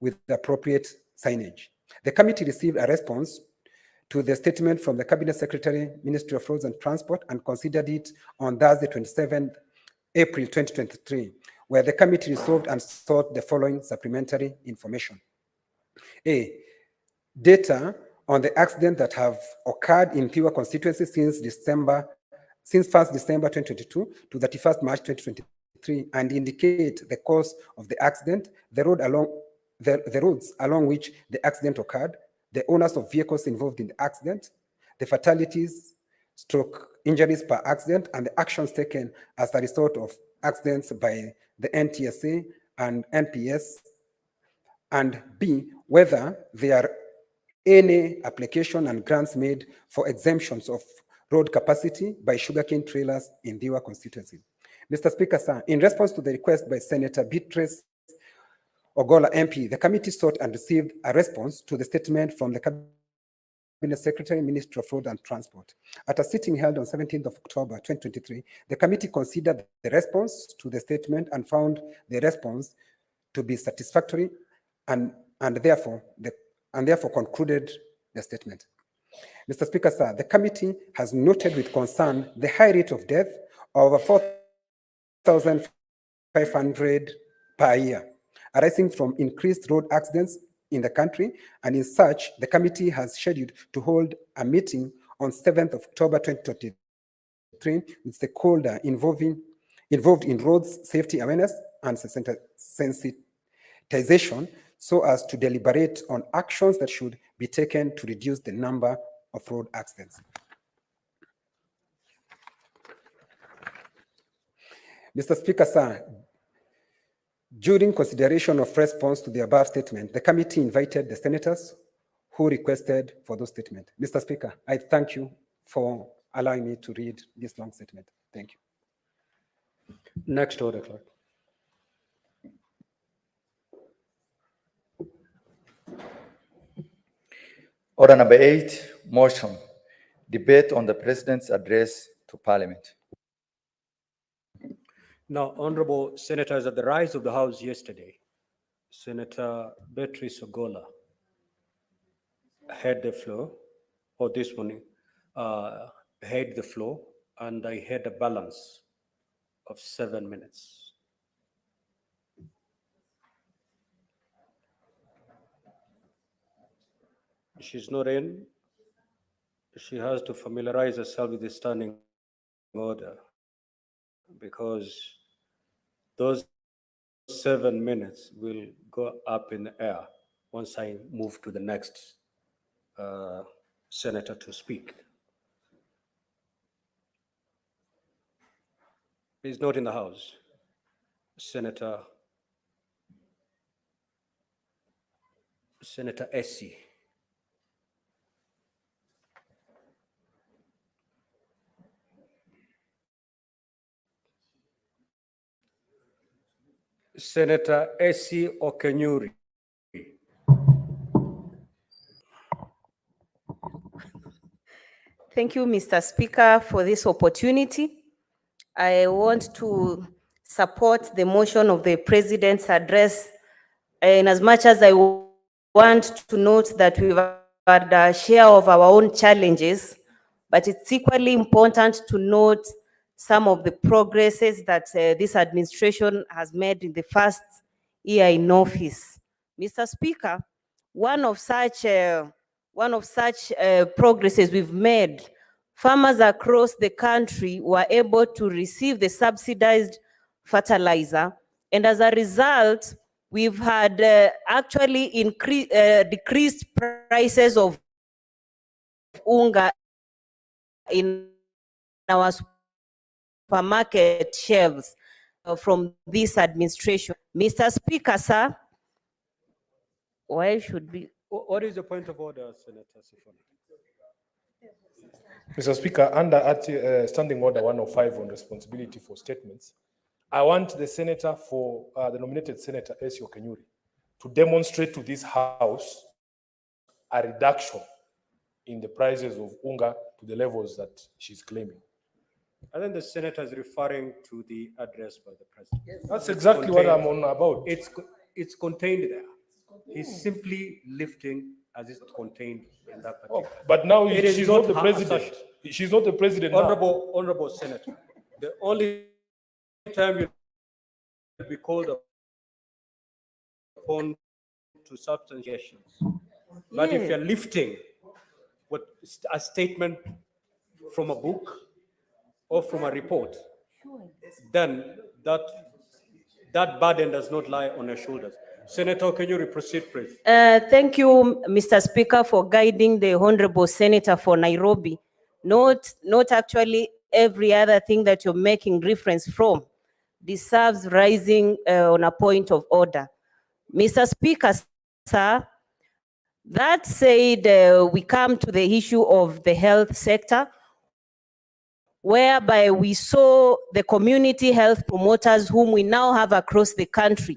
with the appropriate signage. The committee received a response to the statement from the Cabinet Secretary, Ministry of Roads and Transport, and considered it on Thursday, 27th April 2023, where the committee resolved and sought the following supplementary information. A, data on the accidents that have occurred in Thiwa constituency since 1st December 2022 to 31st March 2023, and indicate the cause of the accident, the roads along which the accident occurred, the owners of vehicles involved in the accident, the fatalities, injuries per accident, and the actions taken as a result of accidents by the NTSA and NPS, and B, whether there are any application and grants made for exemptions of road capacity by sugarcane trailers in Thiwa constituency. Mr. Speaker, sir, in response to the request by Senator Beatrice Ogola, MP, the committee sought and received a response to the statement from the Cabinet Secretary, Ministry of Road and Transport. At a sitting held on 17th of October 2023, the committee considered the response to the statement and found the response to be satisfactory and therefore concluded the statement. Mr. Speaker, sir, the committee has noted with concern the high rate of death of over 4,500 per year, arising from increased road accidents in the country, and in such, the committee has scheduled to hold a meeting on 7th of October 2023 with stakeholders involved in roads safety awareness and sensitization prioritization so as to deliberate on actions that should be taken to reduce the number of road accidents. Mr. Speaker, sir, during consideration of response to the above statement, the committee invited the senators who requested for those statements. Mr. Speaker, I thank you for allowing me to read this long statement. Thank you. Next order, clerk. Order number 8, motion. Debate on the President's address to Parliament. Now, honorable senators, at the rise of the House yesterday, Senator Beatrice Ogola had the floor, or this morning, had the floor, and I had a balance of 7 minutes. She's not in. She has to familiarize herself with the standing order, because those 7 minutes will go up in the air once I move to the next senator to speak. He's not in the House. Senator Essie. Senator Essie Okenyuri. Thank you, Mr. Speaker, for this opportunity. I want to support the motion of the President's address, in as much as I want to note that we've had a share of our own challenges, but it's equally important to note some of the progresses that this administration has made in the first year in office. Mr. Speaker, one of such progresses we've made, farmers across the country were able to receive the subsidized fertilizer, and as a result, we've had actually decreased prices of unga in our supermarket shelves from this administration. Mr. Speaker, sir, why should we? What is the point of order, Senator Sifuna? Mr. Speaker, under Standing Order 105 on responsibility for statements, I want the senator for the nominated Senator Essie Okenyuri to demonstrate to this House a reduction in the prices of unga to the levels that she's claiming. I think the senator is referring to the address by the president. That's exactly what I'm on about. It's contained there. He's simply lifting as it's contained in that particular. But now It is she's not not the her president. assertion. She's not the president now. Honorable Senator, the only time you'll be called upon to substantiations. But if you're lifting a statement from a book or from a report, then that burden does not lie on your shoulders. Senator, can you proceed, please? Thank you, Mr. Speaker, for guiding the Honorable Senator for Nairobi. Not actually every other thing that you're making reference from deserves rising on a point of order. Mr. Speaker, sir, that said, we come to the issue of the health sector, whereby we saw the community health promoters whom we now have across the country.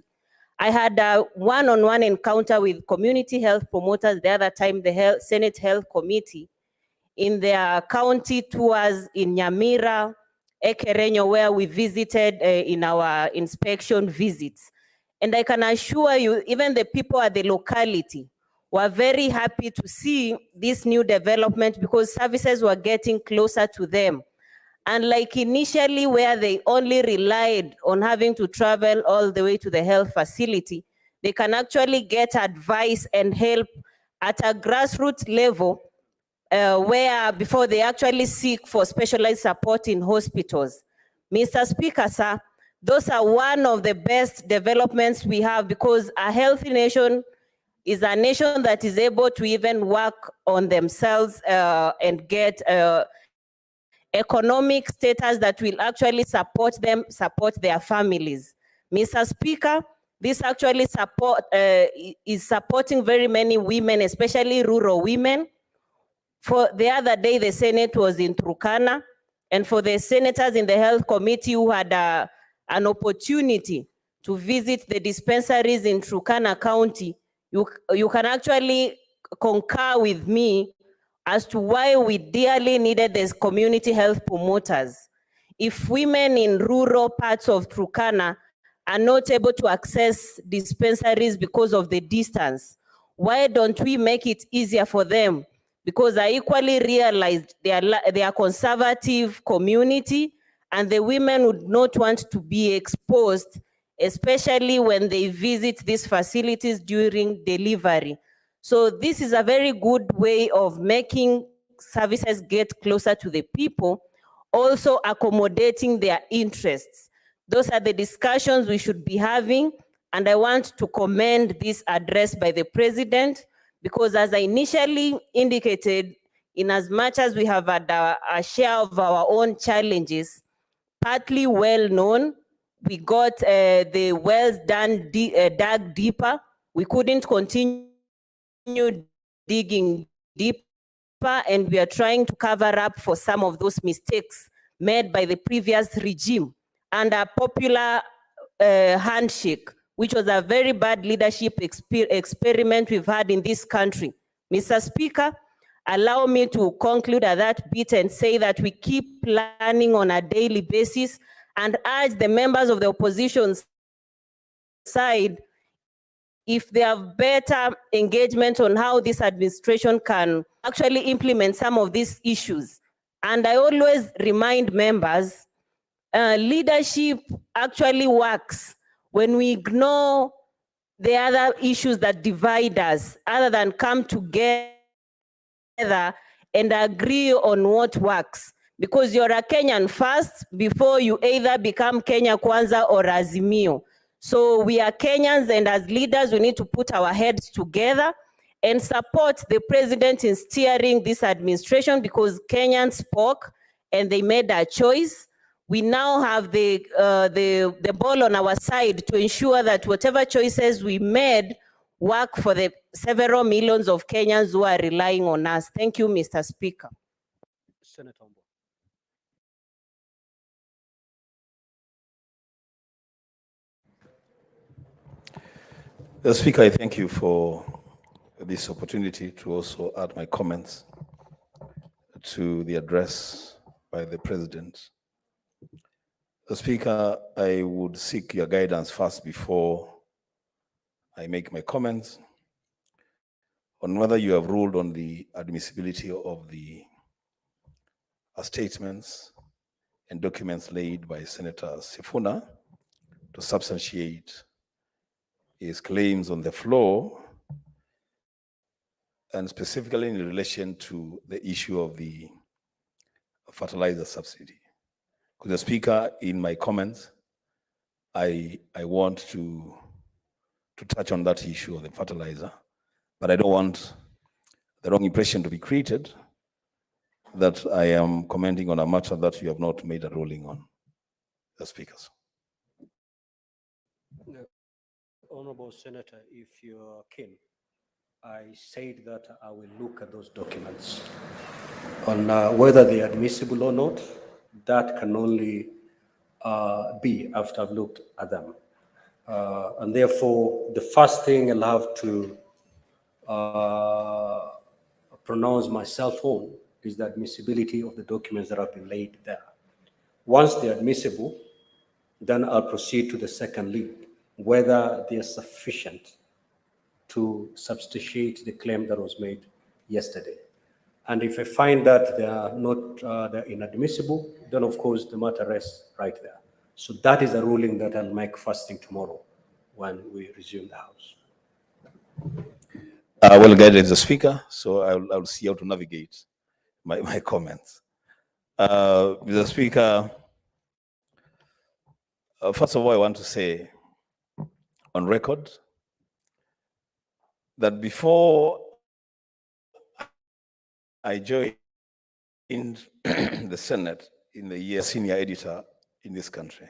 I had a one-on-one encounter with community health promoters the other time, the Senate Health Committee, in their county tours in Nyamira, Ekerenyo, where we visited in our inspection visits. And I can assure you, even the people at the locality were very happy to see this new development because services were getting closer to them. And like initially where they only relied on having to travel all the way to the health facility, they can actually get advice and help at a grassroots level where before they actually seek for specialized support in hospitals. Mr. Speaker, sir, Those are one of the best developments we have, because a healthy nation is a nation that is able to even work on themselves and get economic status that will actually support them, support their families. Mr. Speaker, this actually is supporting very many women, especially rural women. For the other day, the Senate was in Turkana, and for the senators in the Health Committee who had an opportunity to visit the dispensaries in Turkana County, you can actually concur with me as to why we dearly needed these community health promoters. If women in rural parts of Turkana are not able to access dispensaries because of the distance, why don't we make it easier for them? Because I equally realized they are conservative community, and the women would not want to be exposed, especially when they visit these facilities during delivery. So this is a very good way of making services get closer to the people, also accommodating their interests. Those are the discussions we should be having, and I want to commend this address by the president, because as I initially indicated, in as much as we have had a share of our own challenges, partly well known, we got the wells dug deeper. We couldn't continue digging deeper, and we are trying to cover up for some of those mistakes made by the previous regime. And a popular handshake, which was a very bad leadership experiment we've had in this country. Mr. Speaker, allow me to conclude at that bit and say that we keep planning on a daily basis, and urge the members of the opposition side, if they have better engagement on how this administration can actually implement some of these issues. And I always remind members, leadership actually works when we ignore the other issues that divide us, other than come together and agree on what works. Because you're a Kenyan first before you either become Kenya Kwanza or Azimio. So we are Kenyans, and as leaders, we need to put our heads together and support the president in steering this administration, because Kenyans spoke and they made a choice. We now have the ball on our side to ensure that whatever choices we made work for the several millions of Kenyans who are relying on us. Thank you, Mr. Speaker. Senator Ombo. Speaker, I thank you for this opportunity to also add my comments to the address by the President. Speaker, I would seek your guidance first before I make my comments on whether you have ruled on the admissibility of the statements and documents laid by Senator Sifuna to substantiate his claims on the floor, and specifically in relation to the issue of the fertilizer subsidy. Because the Speaker, in my comments, I want to touch on that issue of the fertilizer, but I don't want the wrong impression to be created that I am commenting on a matter that you have not made a ruling on, the Speakers. Honorable Senator, if you're keen, I said that I will look at those documents on whether they're admissible or not. That can only be after I've looked at them. And therefore, the first thing I'll have to pronounce myself on is the admissibility of the documents that have been laid there. Once they're admissible, then I'll proceed to the second lead, whether they're sufficient to substantiate the claim that was made yesterday. And if I find that they are not, they're inadmissible, then of course the matter rests right there. So that is a ruling that I'll make first thing tomorrow when we resume the House. Well guided, the Speaker, so I'll see how to navigate my comments. Mr. Speaker, First of all, I want to say on record that before I joined the Senate in the year senior editor in this country,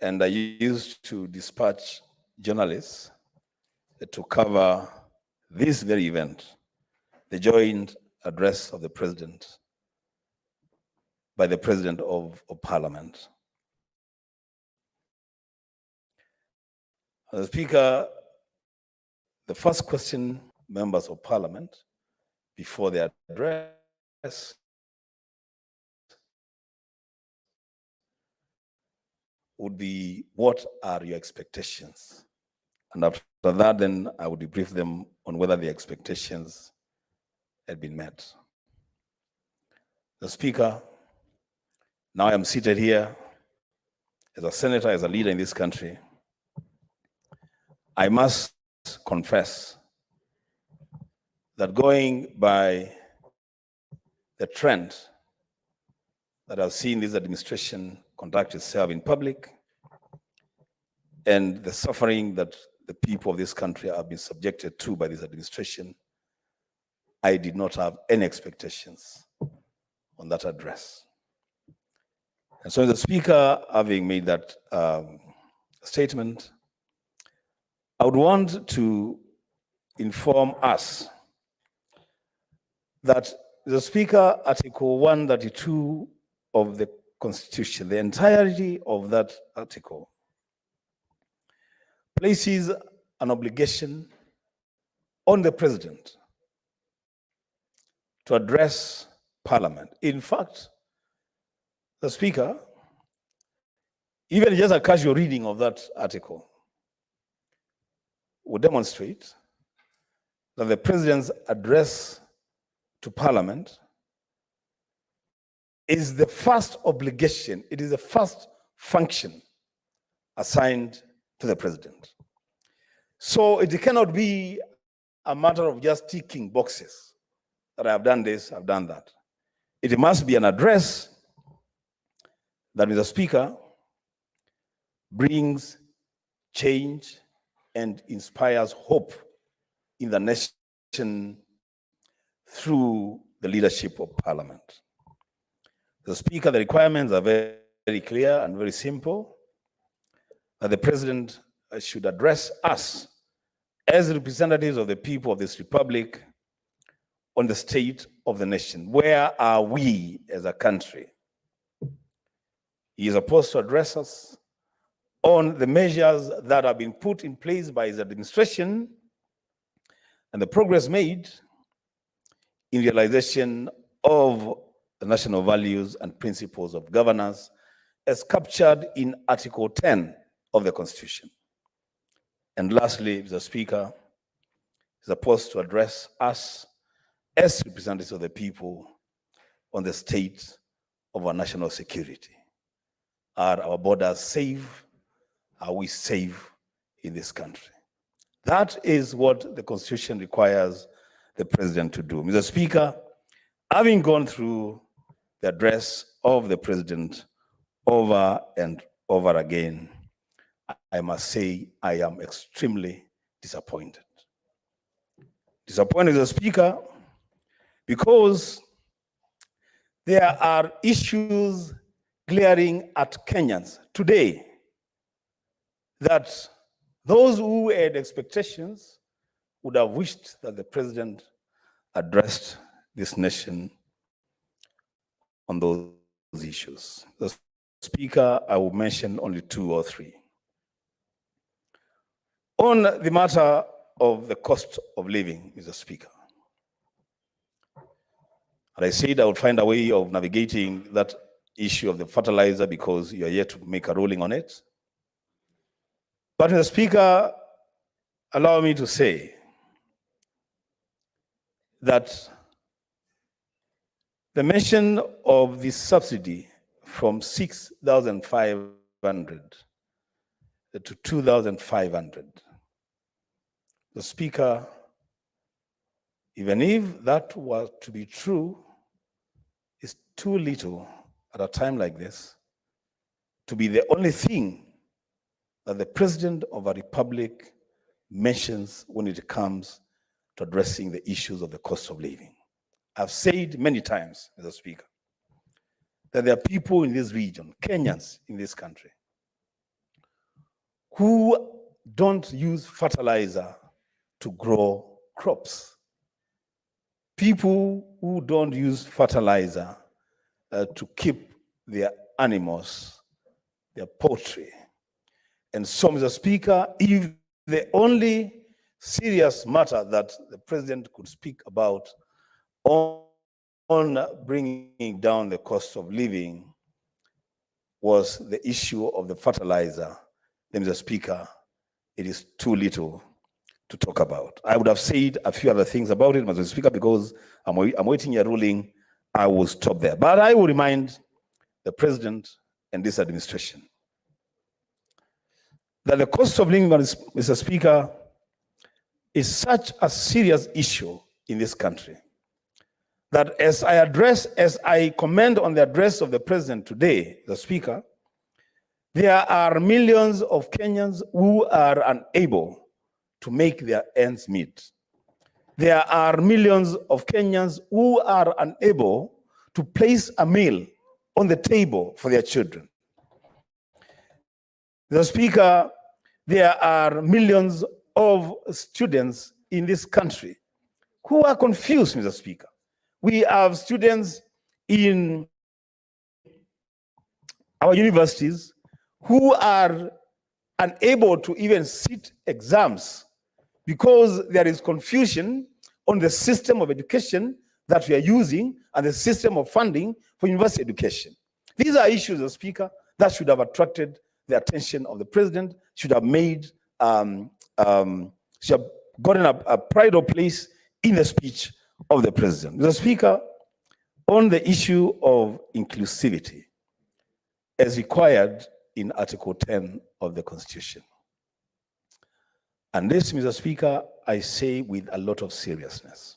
and I used to dispatch journalists to cover this very event, the joint address of the president by the president of Parliament. As Speaker, the first question members of Parliament before the address would be, what are your expectations? And after that, then I would debrief them on whether the expectations had been met. The Speaker, now I'm seated here as a senator, as a leader in this country. I must confess that going by the trend that I've seen this administration conduct itself in public and the suffering that the people of this country have been subjected to by this administration, I did not have any expectations on that address. And so the Speaker, having made that statement, I would want to inform us that the Speaker, Article 132 of the Constitution, the entirety of that article, places an obligation on the President to address Parliament. In fact, the Speaker, even just a casual reading of that article would demonstrate that the President's address to Parliament is the first obligation, it is the first function assigned to the President. So it cannot be a matter of just ticking boxes that I have done this, I've done that. It must be an address that, Mr. Speaker, brings change and inspires hope in the nation through the leadership of Parliament. The Speaker, the requirements are very, very clear and very simple, that the President should address us as representatives of the people of this Republic on the state of the nation. Where are we as a country? He is supposed to address us on the measures that have been put in place by his administration and the progress made in realization of the national values and principles of governance as captured in Article 10 of the Constitution. And lastly, Mr. Speaker, is supposed to address us as representatives of the people on the state of our national security. Are our borders safe? Are we safe in this country? That is what the Constitution requires the President to do. Mr. Speaker, having gone through the address of the President over and over again, I must say I am extremely disappointed. Disappointed, Mr. Speaker, because there are issues glaring at Kenyans today that those who had expectations would have wished that the President addressed this nation on those issues. The Speaker, I will mention only 2 or 3. On the matter of the cost of living, Mr. Speaker, and I said I would find a way of navigating that issue of the fertilizer because you are yet to make a ruling on it. But Mr. Speaker, allow me to say that the mention of the subsidy from 6,500 to 2,500, the Speaker, even if that were to be true, is too little at a time like this to be the only thing that the president of a republic mentions when it comes to addressing the issues of the cost of living. I've said many times, Mr. Speaker, that there are people in this region, Kenyans in this country, who don't use fertilizer to grow crops. People who don't use fertilizer to keep their animals, their poultry. And so, Mr. Speaker, if the only serious matter that the president could speak about on bringing down the cost of living was the issue of the fertilizer, then, Mr. Speaker, it is too little to talk about. I would have said a few other things about it, Mr. Speaker, because I'm waiting your ruling. I will stop there. But I will remind the president and this administration that the cost of living, Mr. Speaker, is such a serious issue in this country that as I comment on the address of the president today, the Speaker, there are millions of Kenyans who are unable to make their ends meet. There are millions of Kenyans who are unable to place a meal on the table for their children. The Speaker, there are millions of students in this country who are confused, Mr. Speaker. We have students in our universities who are unable to even sit exams because there is confusion on the system of education that we are using and the system of funding for university education. These are issues, Mr. Speaker, that should have attracted the attention of the president, should have made, should have gotten a pride of place in the speech of the president. Mr. Speaker, on the issue of inclusivity, as required in Article 10 of the Constitution. And this, Mr. Speaker, I say with a lot of seriousness.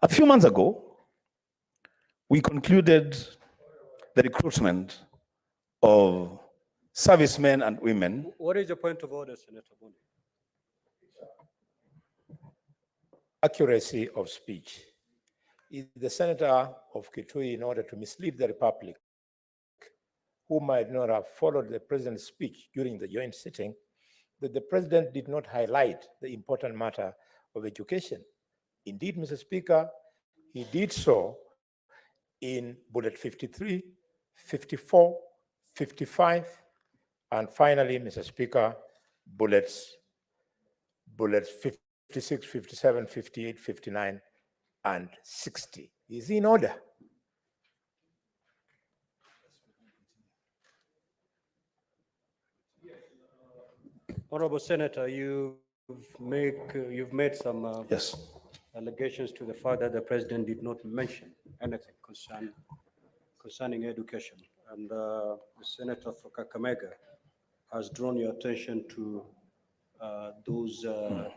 A few months ago, we concluded the recruitment of servicemen and women. What is your point of order, Senator Boni? Accuracy of speech. Is the senator of Kitui, in order to mislead the Republic, who might not have followed the president's speech during the joint sitting, that the president did not highlight the important matter of education? Indeed, Mr. Speaker, he did so in bullet 53, 54, 55, and finally, Mr. Speaker, bullets 56, 57, 58, 59, and 60. Is he in order? Honorable Senator, you've made some Yes. allegations to the fact that the president did not mention anything concerning education. And the Senator for Kakamega has drawn your attention to those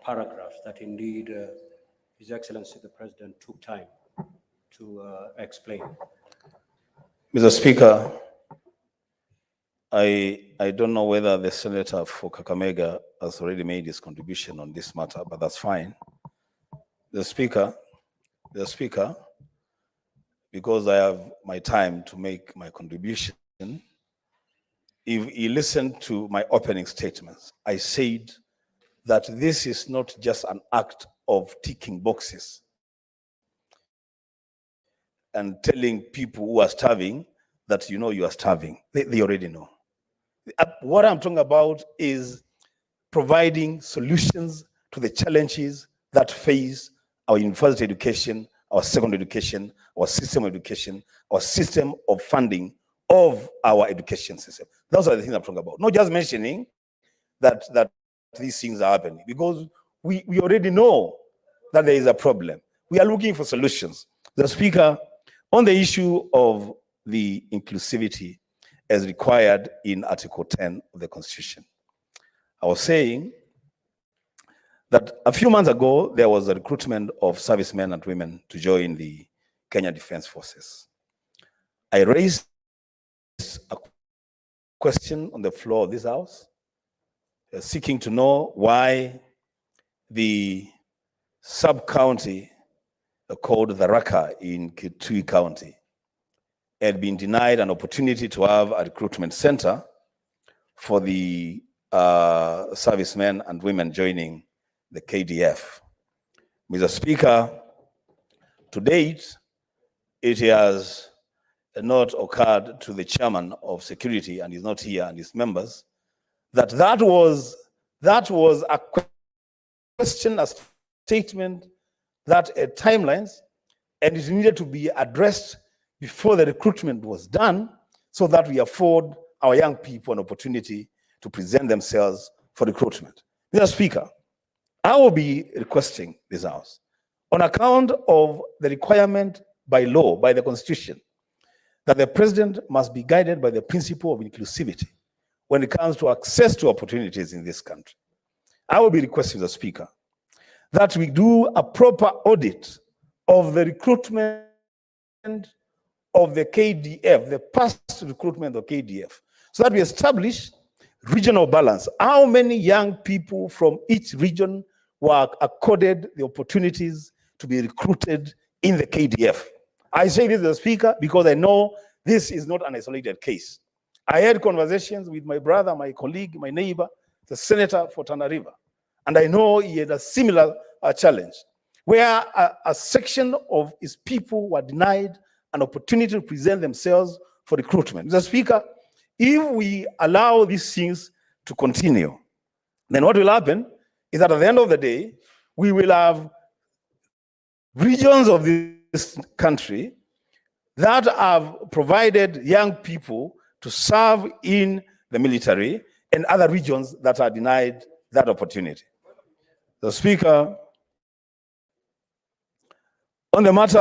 paragraphs that indeed His Excellency the President took time to explain. Mr. Speaker, I don't know whether the senator for Kakamega has already made his contribution on this matter, but that's fine. The Speaker, because I have my time to make my contribution, if he listened to my opening statements, I said that this is not just an act of ticking boxes and telling people who are starving that you are starving. They already know. What I'm talking about is providing solutions to the challenges that face our university education, our secondary education, our system of education, our system of funding of our education system. Those are the things I'm talking about. Not just mentioning that these things are happening, because we already know that there is a problem. We are looking for solutions. The Speaker, on the issue of the inclusivity as required in Article 10 of the Constitution, I was saying that a few months ago, there was a recruitment of servicemen and women to join the Kenya Defense Forces. I raised a question on the floor of this House, seeking to know why the sub-county called Tharaka in Kitui County had been denied an opportunity to have a recruitment center for the servicemen and women joining the KDF. Mr. Speaker, to date, it has not occurred to the chairman of security, and he's not here, and his members, that was a question, a statement, that timelines, and it needed to be addressed before the recruitment was done, so that we afford our young people an opportunity to present themselves for recruitment. Mr. Speaker, I will be requesting this House, on account of the requirement by law, by the Constitution, that the president must be guided by the principle of inclusivity when it comes to access to opportunities in this country. I will be requesting the Speaker that we do a proper audit of the recruitment of the KDF, the past recruitment of KDF, so that we establish regional balance. How many young people from each region were accorded the opportunities to be recruited in the KDF? I say this as a Speaker because I know this is not an isolated case. I had conversations with my brother, my colleague, my neighbor, the senator for Tana River, and I know he had a similar challenge, where a section of his people were denied an opportunity to present themselves for recruitment. Mr. Speaker, if we allow these things to continue, then what will happen is that at the end of the day, we will have regions of this country that have provided young people to serve in the military, and other regions that are denied that opportunity. The Speaker, on the matter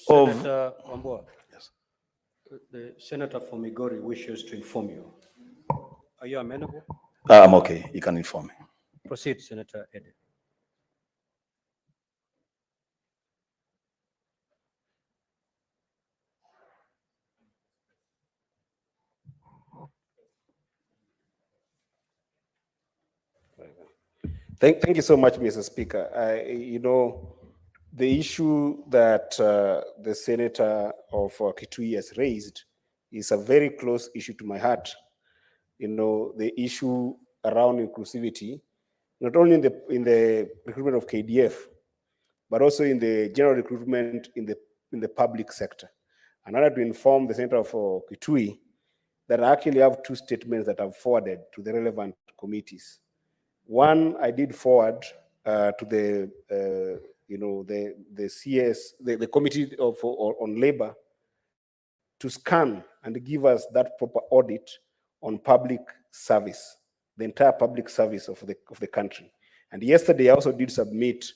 of... Senator Wambua, yes. The senator from Migori wishes to inform you. Are you amenable? I'm okay, you can inform me. Proceed, Senator Eddie. Thank you so much, Mr. Speaker. The issue that the senator of Kitui has raised is a very close issue to my heart. The issue around inclusivity, not only in the recruitment of KDF, but also in the general recruitment in the public sector. And I wanted to inform the senator of Kitui that I actually have two statements that I've forwarded to the relevant committees. One I did forward to the CS, the Committee on Labor, to scan and give us that proper audit on public service, the entire public service of the country. And yesterday I also did submit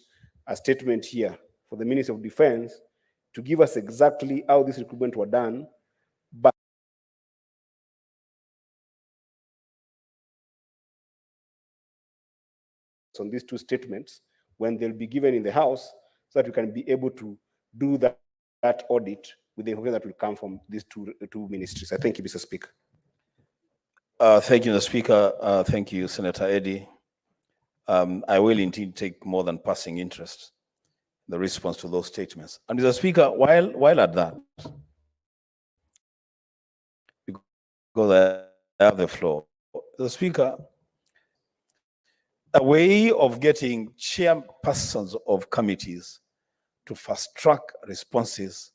a statement here for the Ministry of Defense to give us exactly how this recruitment were done, but on these two statements when they'll be given in the House, so that we can be able to do that audit with the information that will come from these two ministries. I thank you, Mr. Speaker. Thank you, Mr. Speaker. Thank you, Senator Eddie. I will indeed take more than passing interest in the response to those statements. And Mr. Speaker, while at that, because I have the floor, the Speaker, a way of getting chairpersons of committees to fast-track responses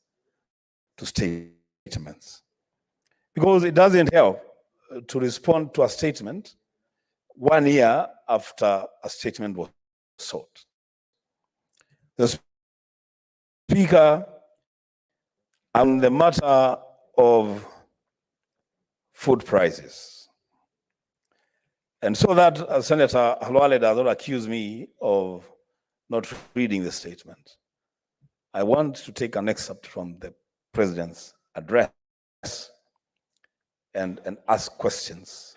to statements. Because it doesn't help to respond to a statement 1 year after a statement was sought. The Speaker, on the matter of food prices, and so that Senator Halwale does not accuse me of not reading the statement, I want to take an excerpt from the President's address and ask questions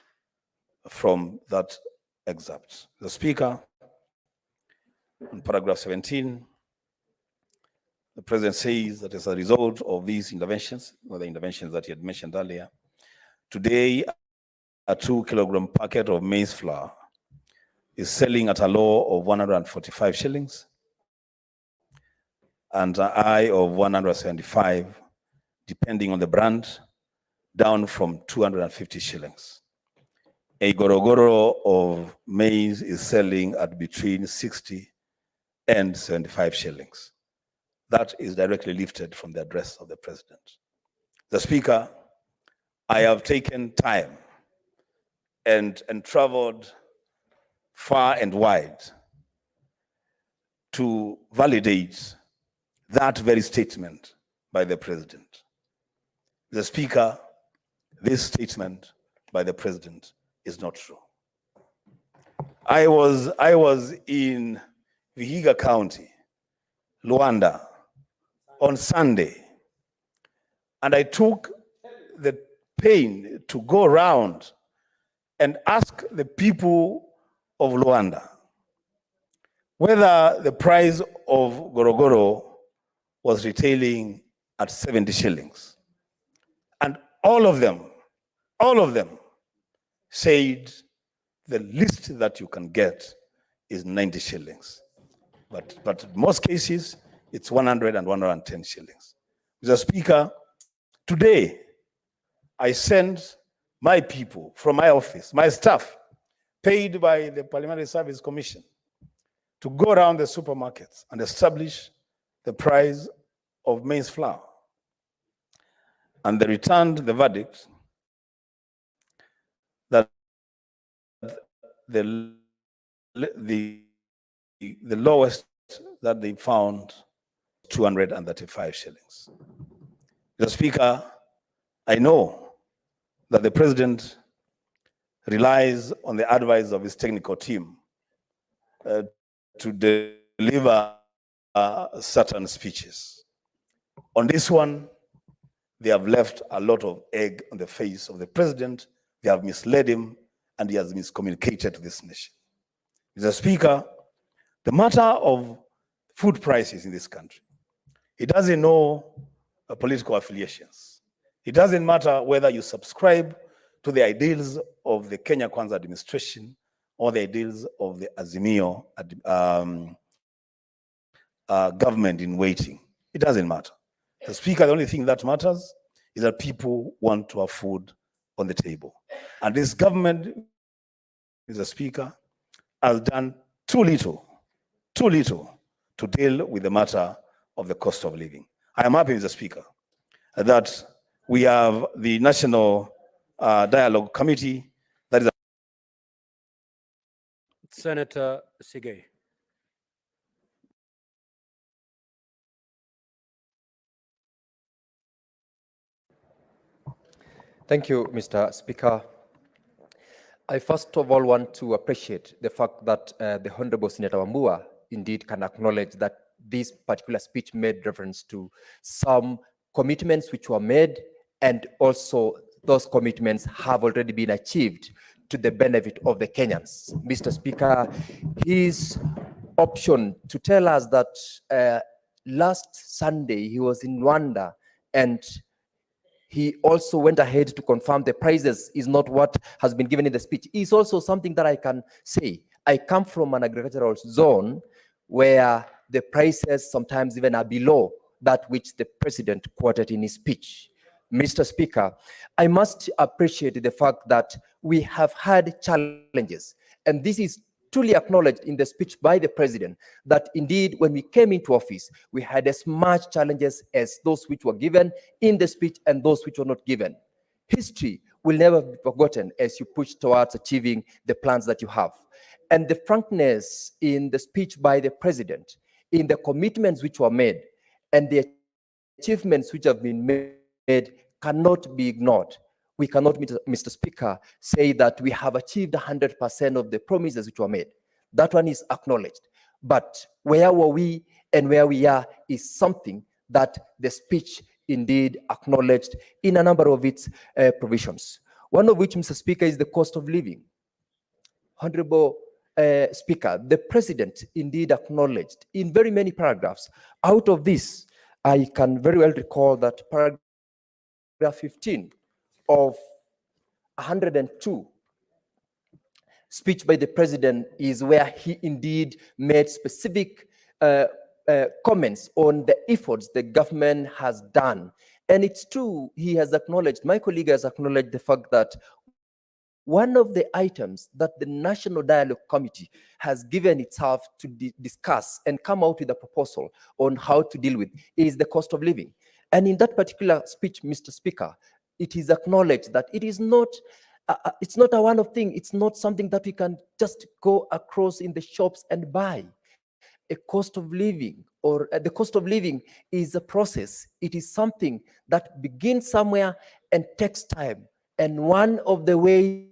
from that excerpt. The Speaker, in paragraph 17, the President says that as a result of these interventions, or the interventions that he had mentioned earlier, today a 2-kilogram packet of maize flour is selling at a low of 145 shillings and a high of 175, depending on the brand, down from 250 shillings. A gorogoro of maize is selling at between 60 and 75 shillings. That is directly lifted from the address of the president. The Speaker, I have taken time and traveled far and wide to validate that very statement by the president. The Speaker, this statement by the president is not true. I was in Vihiga County, Luanda, on Sunday, and I took the pain to go around and ask the people of Luanda whether the price of gorogoro was retailing at 70 shillings. And all of them said the least that you can get is 90 shillings. But in most cases, it's 100 and 110 shillings. Mr. Speaker, today, I send my people from my office, my staff, paid by the Parliamentary Service Commission, to go around the supermarkets and establish the price of maize flour. And they returned the verdict that the lowest that they found 235 shillings. Mr. Speaker, I know that the president relies on the advice of his technical team to deliver certain speeches. On this one, they have left a lot of egg on the face of the president. They have misled him, and he has miscommunicated to this nation. Mr. Speaker, the matter of food prices in this country, it doesn't know political affiliations. It doesn't matter whether you subscribe to the ideals of the Kenya Kwanza administration or the ideals of the Azimio government in waiting. It doesn't matter. The Speaker, the only thing that matters is that people want to have food on the table. And this government, Mr. Speaker, has done too little to deal with the matter of the cost of living. I am happy, Mr. Speaker, that we have the National Dialogue Committee that is. Senator Sige. Thank you, Mr. Speaker. I first of all want to appreciate the fact that the Honorable Senator Wambua indeed can acknowledge that this particular speech made reference to some commitments which were made, and also those commitments have already been achieved to the benefit of the Kenyans. Mr. Speaker, his option to tell us that last Sunday he was in Rwanda and he also went ahead to confirm the prices is not what has been given in the speech is also something that I can say. I come from an agricultural zone where the prices sometimes even are below that which the president quoted in his speech. Mr. Speaker, I must appreciate the fact that we have had challenges, and this is truly acknowledged in the speech by the president, that indeed when we came into office, we had as much challenges as those which were given in the speech and those which were not given. History will never be forgotten as you push towards achieving the plans that you have. And the frankness in the speech by the president, in the commitments which were made, and the achievements which have been made cannot be ignored. We cannot, Mr. Speaker, say that we have achieved 100% of the promises which were made. That one is acknowledged. But where were we and where we are is something that the speech indeed acknowledged in a number of its provisions. One of which, Mr. Speaker, is the cost of living. Honorable Speaker, the president indeed acknowledged in very many paragraphs. Out of this, I can very well recall that paragraph 15 of 102 speech by the president is where he indeed made specific comments on the efforts the government has done. And it's true, he has acknowledged, my colleague has acknowledged the fact that one of the items that the National Dialogue Committee has given itself to discuss and come out with a proposal on how to deal with is the cost of living. And in that particular speech, Mr. Speaker, it is acknowledged that it is not it's not a one-off thing. It's not something that we can just go across in the shops and buy. A cost of living, or the cost of living, is a process. It is something that begins somewhere and takes time. And one of the ways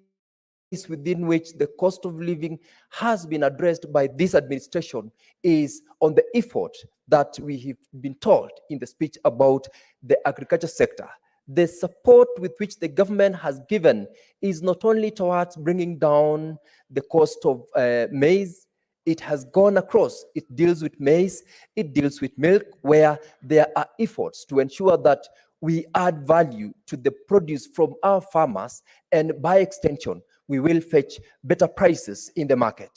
within which the cost of living has been addressed by this administration is on the effort that we have been told in the speech about the agriculture sector. The support with which the government has given is not only towards bringing down the cost of maize. It has gone across. It deals with maize, it deals with milk, where there are efforts to ensure that we add value to the produce from our farmers, and by extension, we will fetch better prices in the market.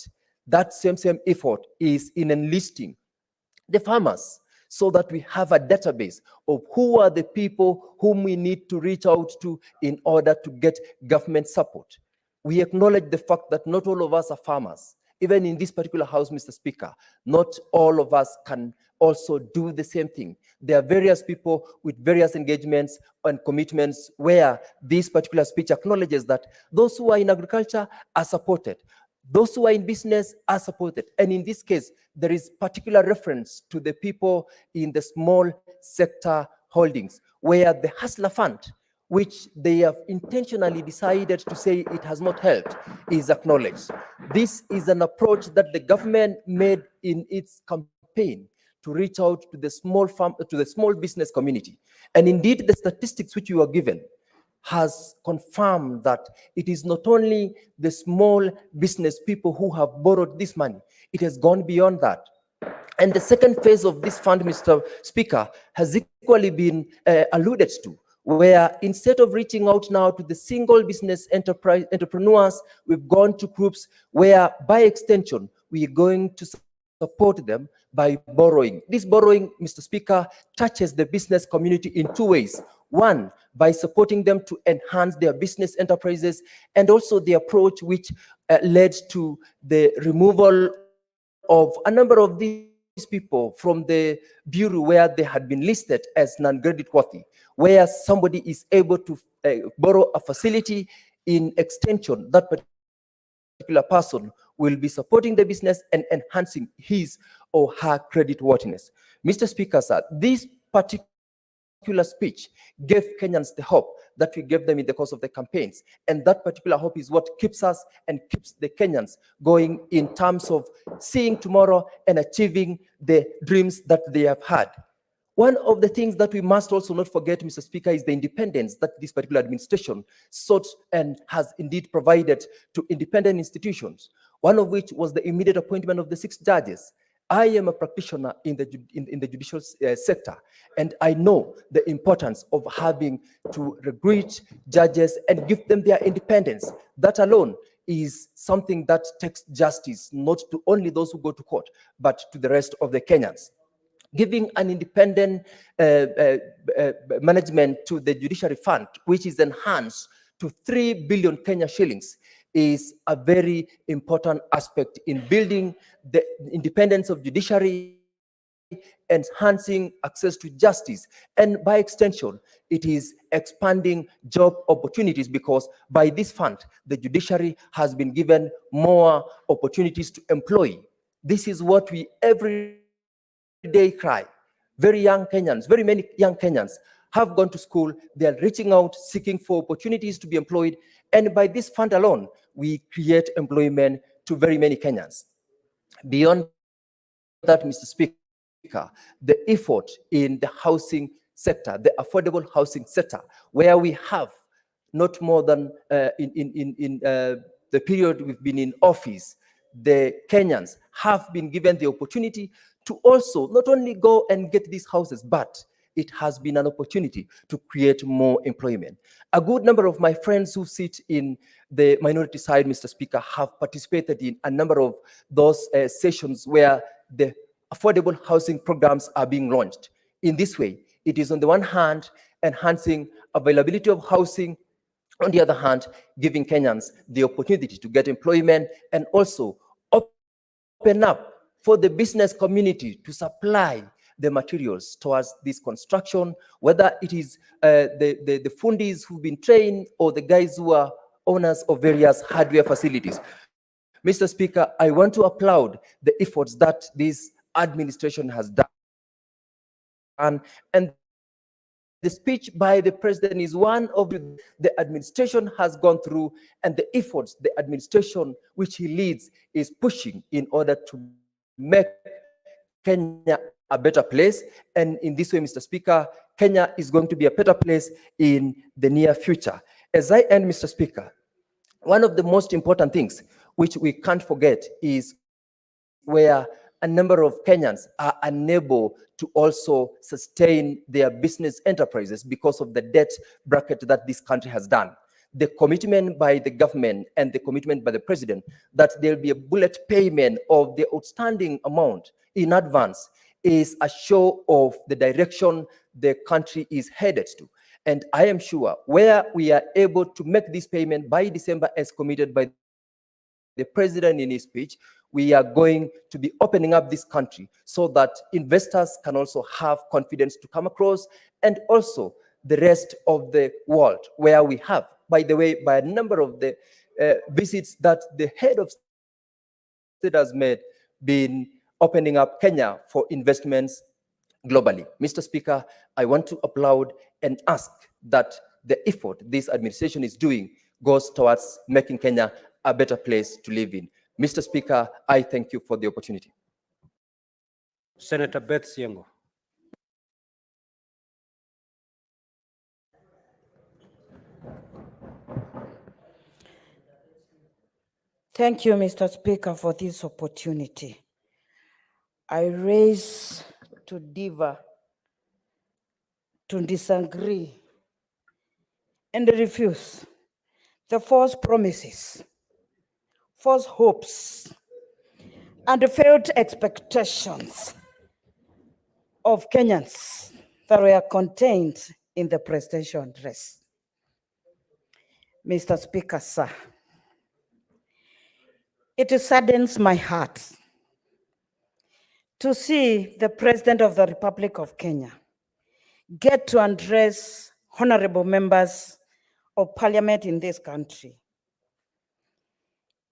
That same effort is in enlisting the farmers, so that we have a database of who are the people whom we need to reach out to in order to get government support. We acknowledge the fact that not all of us are farmers. Even in this particular house, Mr. Speaker, not all of us can also do the same thing. There are various people with various engagements and commitments where this particular speech acknowledges that those who are in agriculture are supported. Those who are in business are supported. And in this case, there is particular reference to the people in the small sector holdings, where the Hustler Fund, which they have intentionally decided to say it has not helped, is acknowledged. This is an approach that the government made in its campaign to reach out to the small business community. And indeed, the statistics which you are given has confirmed that it is not only the small business people who have borrowed this money, it has gone beyond that. And the second phase of this fund, Mr. Speaker, has equally been alluded to, where instead of reaching out now to the single business entrepreneurs, we've gone to groups where, by extension, we are going to support them by borrowing. This borrowing, Mr. Speaker, touches the business community in two ways. One, by supporting them to enhance their business enterprises, and also the approach which led to the removal of a number of these people from the bureau where they had been listed as non-credit worthy, where somebody is able to borrow a facility. In extension, that particular person will be supporting the business and enhancing his or her credit worthiness. Mr. Speaker, sir, this particular speech gave Kenyans the hope that we gave them in the course of the campaigns. And that particular hope is what keeps us and keeps the Kenyans going in terms of seeing tomorrow and achieving the dreams that they have had. One of the things that we must also not forget, Mr. Speaker, is the independence that this particular administration sought and has indeed provided to independent institutions, one of which was the immediate appointment of the 6 judges. I am a practitioner in the judicial sector, and I know the importance of having to recruit judges and give them their independence. That alone is something that takes justice not to only those who go to court, but to the rest of the Kenyans. Giving an independent management to the judiciary fund, which is enhanced to 3 billion Kenya shillings, is a very important aspect in building the independence of judiciary, enhancing access to justice, and by extension, it is expanding job opportunities, because by this fund, the judiciary has been given more opportunities to employ. This is what we every day cry. Very many young Kenyans have gone to school. They are reaching out, seeking for opportunities to be employed. And by this fund alone, we create employment to very many Kenyans. Beyond that, Mr. Speaker, the effort in the housing sector, the affordable housing sector, where we have not more than in the period we've been in office, the Kenyans have been given the opportunity to also not only go and get these houses, but it has been an opportunity to create more employment. A good number of my friends who sit in the minority side, Mr. Speaker, have participated in a number of those sessions where the affordable housing programs are being launched. In this way, it is on the one hand enhancing availability of housing, on the other hand, giving Kenyans the opportunity to get employment and also open up for the business community to supply the materials towards this construction, whether it is the fundis who've been trained or the guys who are owners of various hardware facilities. Mr. Speaker, I want to applaud the efforts that this administration has done. And the speech by the president is one of the administration has gone through, and the efforts the administration which he leads is pushing in order to make Kenya a better place. And in this way, Mr. Speaker, Kenya is going to be a better place in the near future. As I end, Mr. Speaker, one of the most important things which we can't forget is where a number of Kenyans are unable to also sustain their business enterprises because of the debt bracket that this country has done. The commitment by the government and the commitment by the president that there'll be a bullet payment of the outstanding amount in advance is a show of the direction the country is headed to. And I am sure where we are able to make this payment by December as committed by the president in his speech, we are going to be opening up this country so that investors can also have confidence to come across, and also the rest of the world, where we have, by the way, by a number of the visits that the head of state has made, been opening up Kenya for investments globally. Mr. Speaker, I want to applaud and ask that the effort this administration is doing goes towards making Kenya a better place to live in. Mr. Speaker, I thank you for the opportunity. Senator Beth Siengo. Thank you, Mr. Speaker, for this opportunity. I raise to differ, to disagree, and refuse the false promises, false hopes, and failed expectations of Kenyans that were contained in the presidential address. Mr. Speaker, sir, it saddens my heart to see the President of the Republic of Kenya get to address honorable members of parliament in this country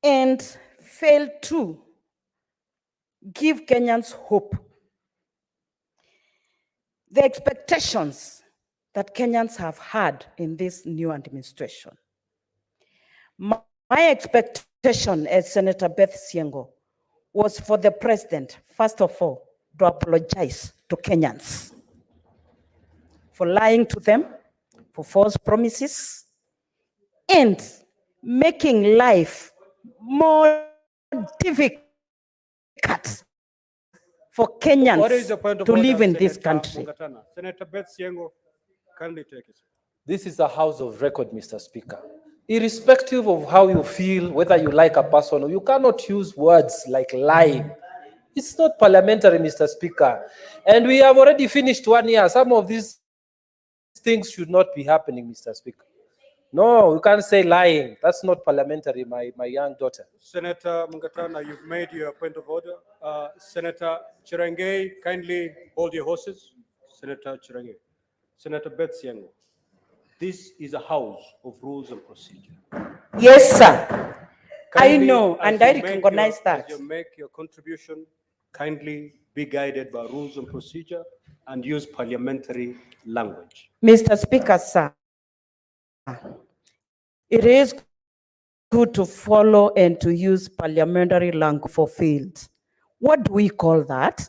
and fail to give Kenyans hope. The expectations that Kenyans have had in this new administration. My expectation as Senator Beth Siengo was for the president, first of all, to apologize to Kenyans for lying to them, for false promises, and making life more difficult for Kenyans to live in this country. Senator Beth Siengo, kindly take it. This is a house of record, Mr. Speaker. Irrespective of how you feel, whether you like a person, or you cannot use words like lying. It's not parliamentary, Mr. Speaker. And we have already finished 1 year. Some of these things should not be happening, Mr. Speaker. No, you can't say lying. That's not parliamentary, my young daughter. Senator Mungatana, you've made your point of order. Senator Chirangei, kindly hold your horses. Senator Chirangei. Senator Beth Siengo, this is a house of rules and procedure. Yes, sir. Kindly, I know, and I recognize that. As you make your contribution, kindly be guided by rules and procedure and use parliamentary language. Mr. Speaker, sir, it is good to follow and to use parliamentary language for fields. What do we call that?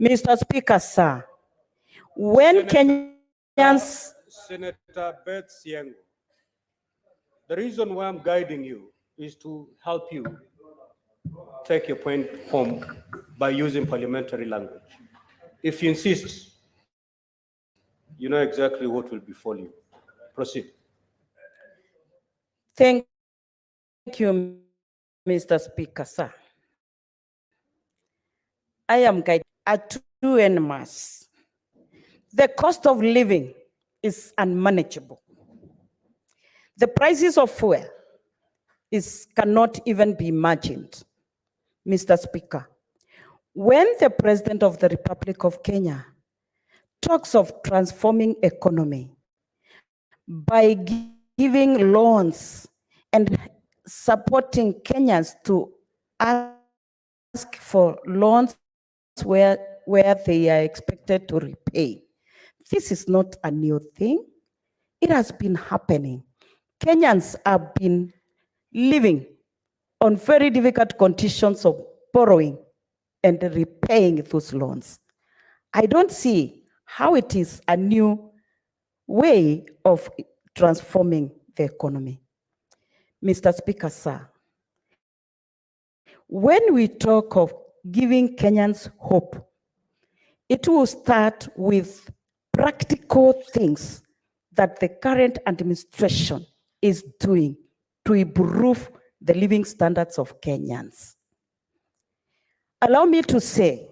Mr. Speaker, sir, when Kenyans... Senator Beth Siengo, the reason why I'm guiding you is to help you take your point home by using parliamentary language. If you insist, you know exactly what will befall you. Proceed. Thank you, Mr. Speaker, sir. I am guided at 2 NMAS. The cost of living is unmanageable. The prices of fuel cannot even be imagined. Mr. Speaker, when the President of the Republic of Kenya talks of transforming economy by giving loans and supporting Kenyans to ask for loans where they are expected to repay, this is not a new thing. It has been happening. Kenyans have been living on very difficult conditions of borrowing and repaying those loans. I don't see how it is a new way of transforming the economy. Mr. Speaker, sir, when we talk of giving Kenyans hope, it will start with practical things that the current administration is doing to improve the living standards of Kenyans. Allow me to say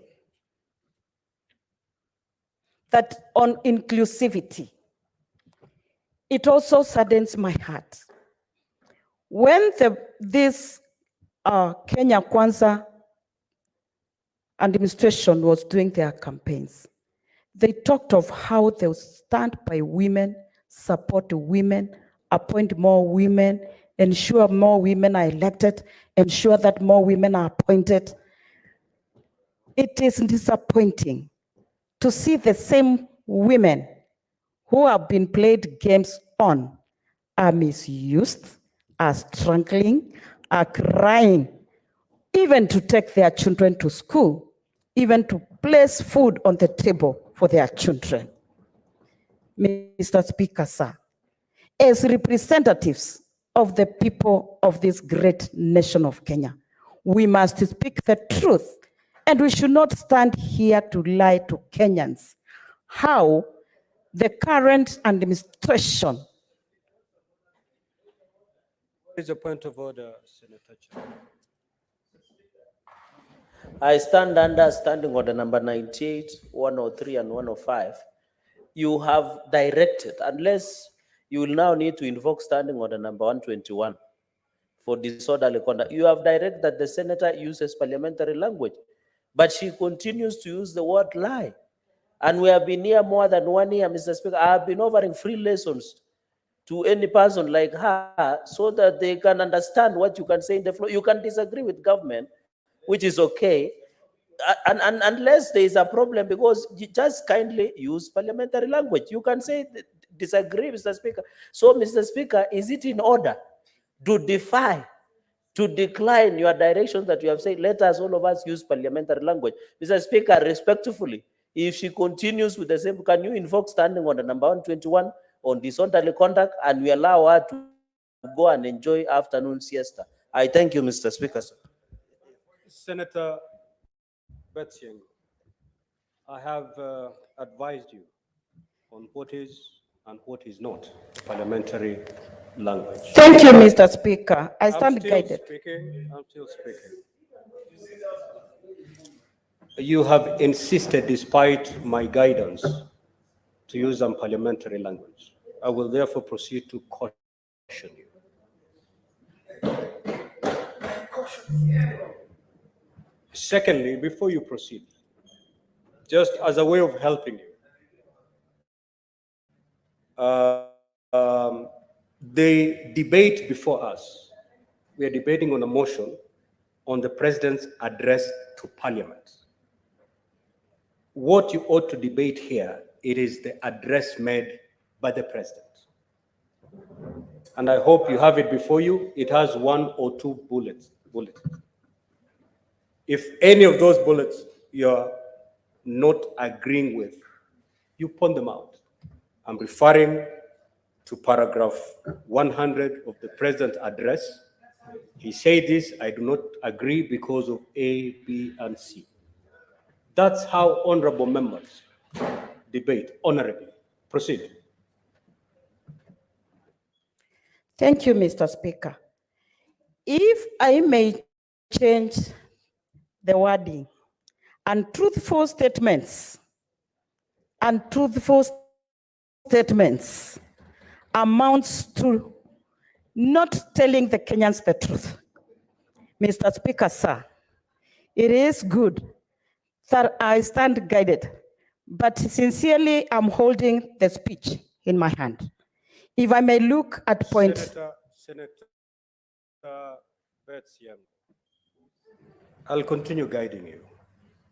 that on inclusivity, it also saddens my heart. When this Kenya Kwanza administration was doing their campaigns, they talked of how they would stand by women, support women, appoint more women, ensure more women are elected, ensure that more women are appointed. It is disappointing to see the same women who have been played games on are misused, are struggling, are crying, even to take their children to school, even to place food on the table for their children. Mr. Speaker, sir, as representatives of the people of this great nation of Kenya, we must speak the truth, and we should not stand here to lie to Kenyans. How the current administration. What is a point of order, Senator Chan? I stand under standing order number 98, 103, and 105. You have directed, unless you will now need to invoke standing order number 121 for disorderly conduct. You have directed that the senator uses parliamentary language, but she continues to use the word lie. And we have been here more than 1 year, Mr. Speaker. I have been offering free lessons to any person like her so that they can understand what you can say in the floor. You can disagree with government, which is okay, and unless there is a problem, because you just kindly use parliamentary language. You can say disagree, Mr. Speaker. So, Mr. Speaker, is it in order to defy, to decline your directions that you have said, let us, all of us, use parliamentary language? Mr. Speaker, respectfully, if she continues with the same, can you invoke standing order number 121 on disorderly conduct, and we allow her to go and enjoy afternoon siesta? I thank you, Mr. Speaker, sir. Senator Betsieng, I have advised you on what is and what is not parliamentary language. Thank you, Mr. Speaker. I stand guided. I'm still speaking. You have insisted, despite my guidance, to use unparliamentary language. I will therefore proceed to caution you. Secondly, before you proceed, just as a way of helping you, the debate before us, we are debating on a motion on the president's address to parliament. What you ought to debate here, it is the address made by the president. And I hope you have it before you. It has 1 or 2 bullets. If any of those bullets you're not agreeing with, you point them out. I'm referring to paragraph 100 of the president's address. He said this, I do not agree because of A, B, and C. That's how honorable members debate honorably. Proceed. Thank you, Mr. Speaker. If I may change the wording, untruthful statements amounts to not telling the Kenyans the truth. Mr. Speaker, sir, it is good that I stand guided, but sincerely, I'm holding the speech in my hand. If I may look at point. Senator Beth Young, I'll continue guiding you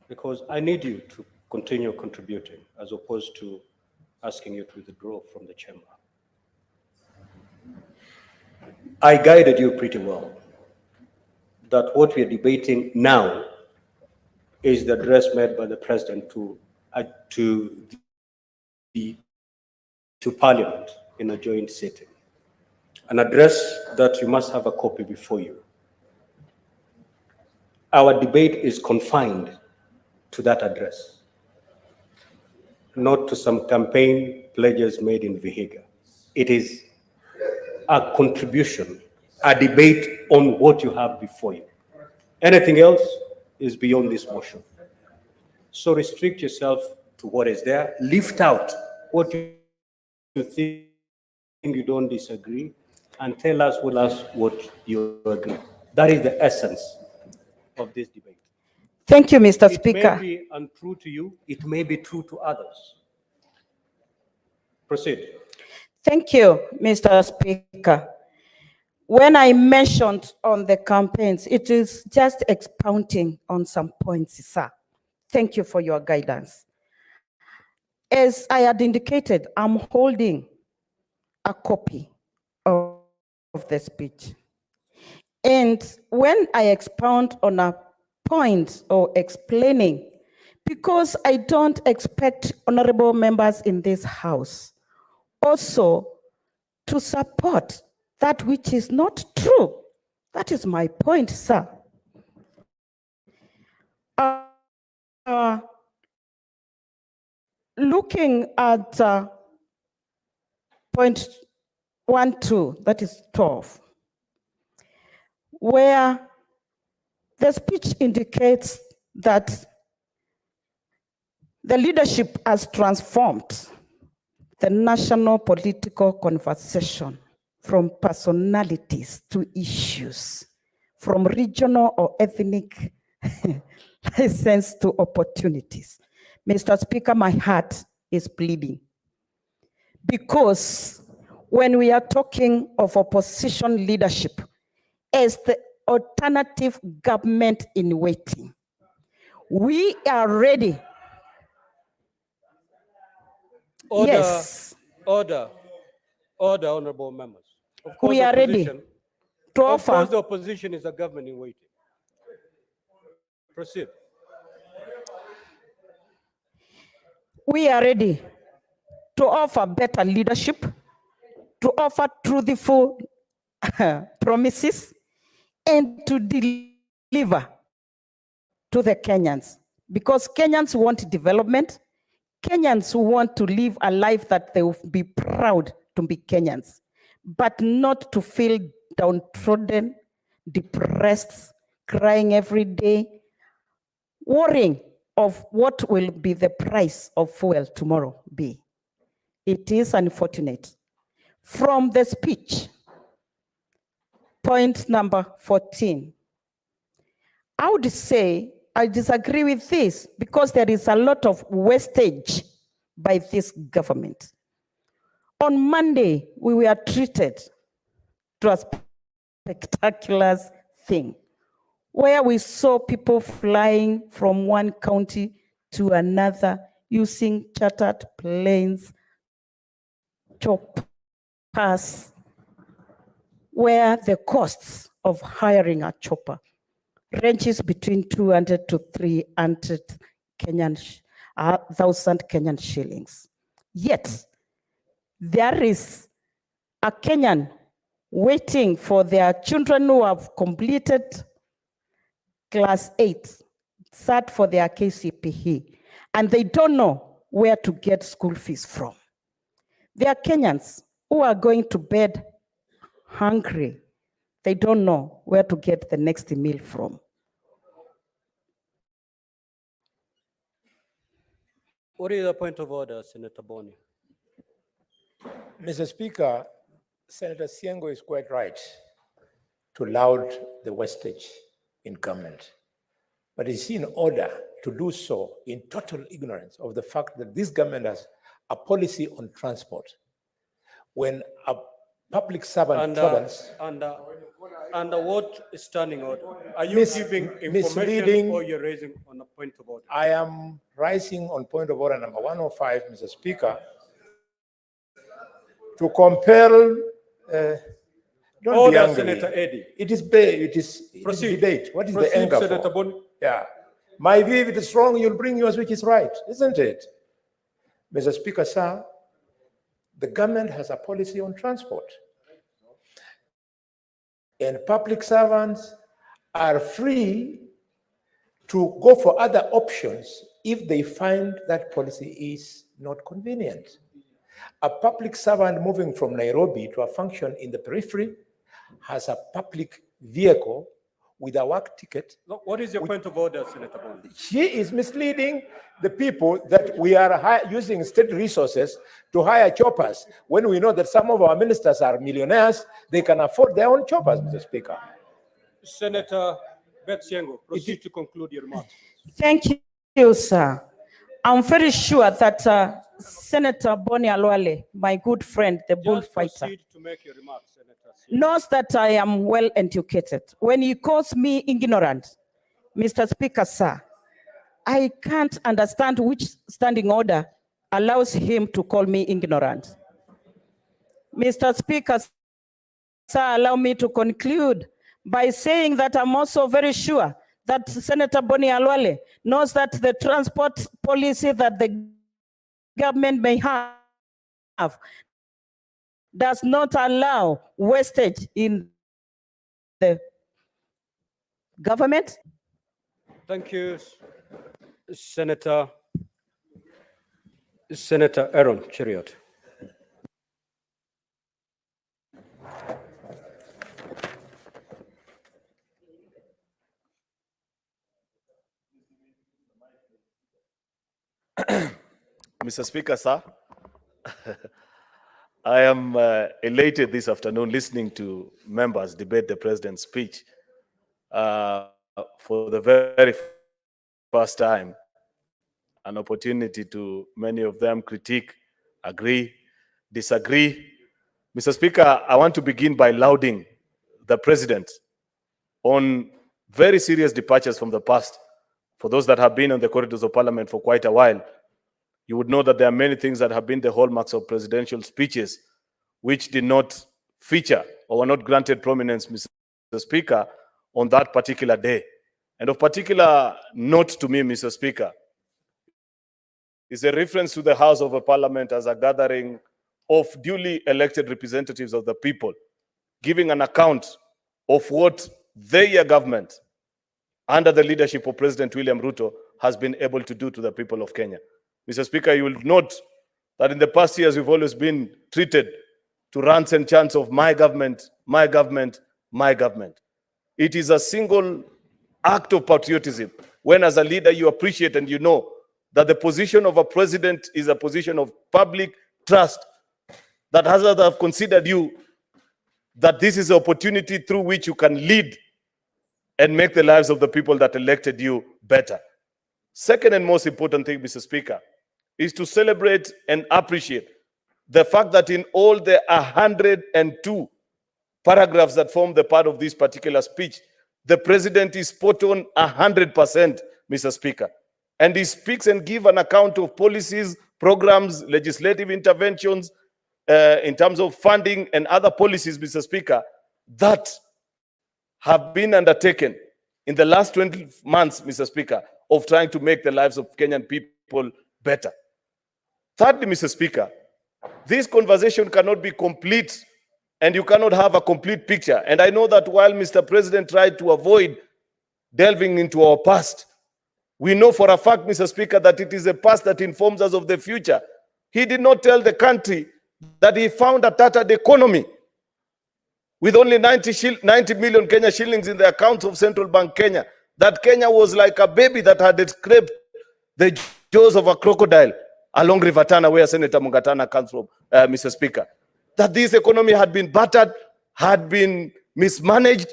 because I need you to continue contributing as opposed to asking you to withdraw from the chamber. I guided you pretty well that what we are debating now is the address made by the president to Parliament in a joint sitting. An address that you must have a copy before you. Our debate is confined to that address, not to some campaign pledges made in Vihiga. It is a contribution, a debate on what you have before you. Anything else is beyond this motion. So restrict yourself to what is there. Lift out what you think you don't disagree, and tell us what you agree. That is the essence of this debate. Thank you, Mr. Speaker. It may be untrue to you, it may be true to others. Proceed. Thank you, Mr. Speaker. When I mentioned on the campaigns, it is just expounding on some points, sir. Thank you for your guidance. As I had indicated, I'm holding a copy of the speech. And when I expound on a point or explaining, because I don't expect honorable members in this house also to support that which is not true. That is my point, sir. Looking at point 1.2, that is 12, where the speech indicates that the leadership has transformed the national political conversation from personalities to issues, from regional or ethnic license to opportunities. Mr. Speaker, my heart is bleeding because when we are talking of opposition leadership as the alternative government in waiting, we are ready. Order, yes. Order, honorable members. Of course, We are ready to offer. Of course, the opposition is a government in waiting. Proceed. We are ready to offer better leadership, to offer truthful promises, and to deliver to the Kenyans. Because Kenyans want development, Kenyans who want to live a life that they will be proud to be Kenyans, but not to feel downtrodden, depressed, crying every day, worrying of what will be the price of fuel tomorrow be. It is unfortunate. From the speech, point number 14, I would say I disagree with this because there is a lot of wastage by this government. On Monday, we were treated to a spectacular thing where we saw people flying from one county to another using chartered planes, choppers, where the costs of hiring a chopper ranges between 200 to 300 thousand Kenyan shillings. Yet, there is a Kenyan waiting for their children who have completed class 8 sat for their KCPE, and they don't know where to get school fees from. There are Kenyans who are going to bed hungry. They don't know where to get the next meal from. What is the point of order, Senator Boni? Mr. Speaker, Senator Siengo is quite right to laud the wastage in government. But is he in order to do so in total ignorance of the fact that this government has a policy on transport? When a public servant travels... Under what standing order? Are you giving information misleading, or you're raising on a point of order? I am rising on point of order number 105, Mr. Speaker, to compel... don't Order, be angry. Senator Eddy. It is debate. What is the Proceed, anger Senator for? Boni. Yeah. My view, if it is wrong, you'll bring yours, which is right, isn't it? Mr. Speaker, sir, the government has a policy on transport. And public servants are free to go for other options if they find that policy is not convenient. A public servant moving from Nairobi to a function in the periphery has a public vehicle with a work ticket. What is your point of order, Senator Boni? She is misleading the people that we are using state resources to hire choppers when we know that some of our ministers are millionaires. They can afford their own choppers, Mr. Speaker. Senator Beth Siengo, proceed to conclude your remarks. Thank you, sir. I'm very sure that Senator Boni Alwale, my good friend, the bullfighter, Proceed to make your remarks, Senator Siengo. knows that I am well educated. When he calls me ignorant, Mr. Speaker, sir, I can't understand which standing order allows him to call me ignorant. Mr. Speaker, sir, allow me to conclude by saying that I'm also very sure that Senator Boni Alwale knows that the transport policy that the government may have does not allow wastage in the government. Thank you, Senator Aaron Cheriot. Mr. Speaker, sir, I am elated this afternoon listening to members debate the president's speech. For the very first time, an opportunity to many of them critique, agree, disagree. Mr. Speaker, I want to begin by lauding the president on very serious departures from the past. For those that have been on the corridors of parliament for quite a while, you would know that there are many things that have been the hallmarks of presidential speeches which did not feature or were not granted prominence, Mr. Speaker, on that particular day. And of particular note to me, Mr. Speaker, is a reference to the House of a Parliament as a gathering of duly elected representatives of the people, giving an account of what their government, under the leadership of President William Ruto, has been able to do to the people of Kenya. Mr. Speaker, you will note that in the past years, we've always been treated to rants and chants of my government, my government, my government. It is a single act of patriotism when, as a leader, you appreciate and you know that the position of a president is a position of public trust, that others have considered you, that this is an opportunity through which you can lead and make the lives of the people that elected you better. Second and most important thing, Mr. Speaker, is to celebrate and appreciate the fact that in all the 102 paragraphs that form the part of this particular speech, the president is spot on 100%, Mr. Speaker. And he speaks and gives an account of policies, programs, legislative interventions, in terms of funding and other policies, Mr. Speaker, that have been undertaken in the last 20 months, Mr. Speaker, of trying to make the lives of Kenyan people better. Thirdly, Mr. Speaker, this conversation cannot be complete and you cannot have a complete picture. And I know that while Mr. President tried to avoid delving into our past, We know for a fact, Mr. Speaker, that it is the past that informs us of the future. He did not tell the country that he found a tattered economy with only 90 million Kenya shillings in the accounts of Central Bank Kenya. That Kenya was like a baby that had escaped the jaws of a crocodile along River Tana, where Senator Mungatana comes from, Mr. Speaker. That this economy had been battered, had been mismanaged,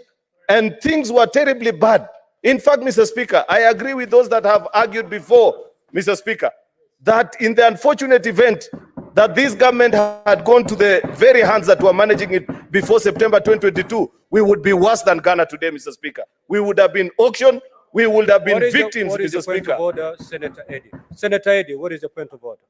and things were terribly bad. In fact, Mr. Speaker, I agree with those that have argued before, Mr. Speaker, that in the unfortunate event that this government had gone to the very hands that were managing it before September 2022, we would be worse than Ghana today, Mr. Speaker. We would have been auctioned, we would have been victims, what is Mr. the point Speaker. of order, Senator Eddy? Senator Eddy, what is the point of order?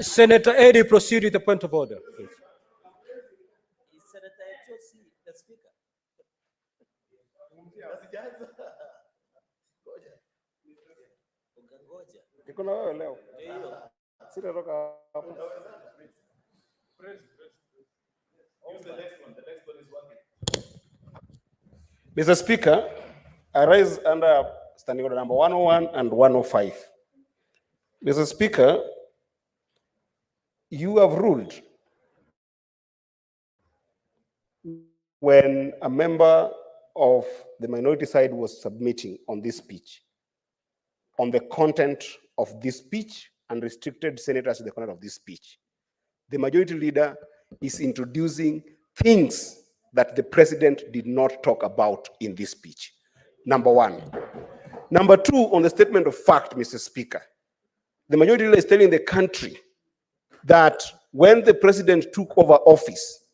Senator Eddy, proceed with the point of order, please. Mr. Speaker, I rise under standing order number 101 and 105. Mr. Speaker, you have ruled when a member of the minority side was submitting on this speech, on the content of this speech, and restricted senators to the content of this speech. The majority leader is introducing things that the president did not talk about in this speech. Number one. Number two, on the statement of fact, Mr. Speaker, the majority leader is telling the country that when the president took over office,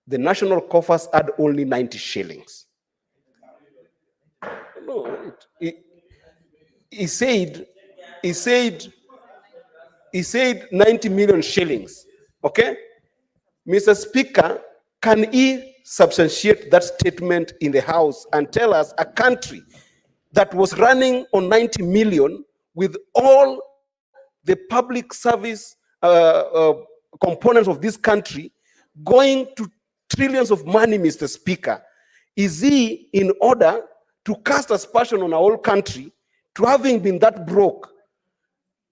the national coffers had only 90 shillings. No, he said 90 million shillings, okay? Mr. Speaker, can he substantiate that statement in the House and tell us a country that was running on 90 million with all the public service components of this country going to trillions of money, Mr. Speaker? Is he in order to cast aspersion on our whole country to having been that broke,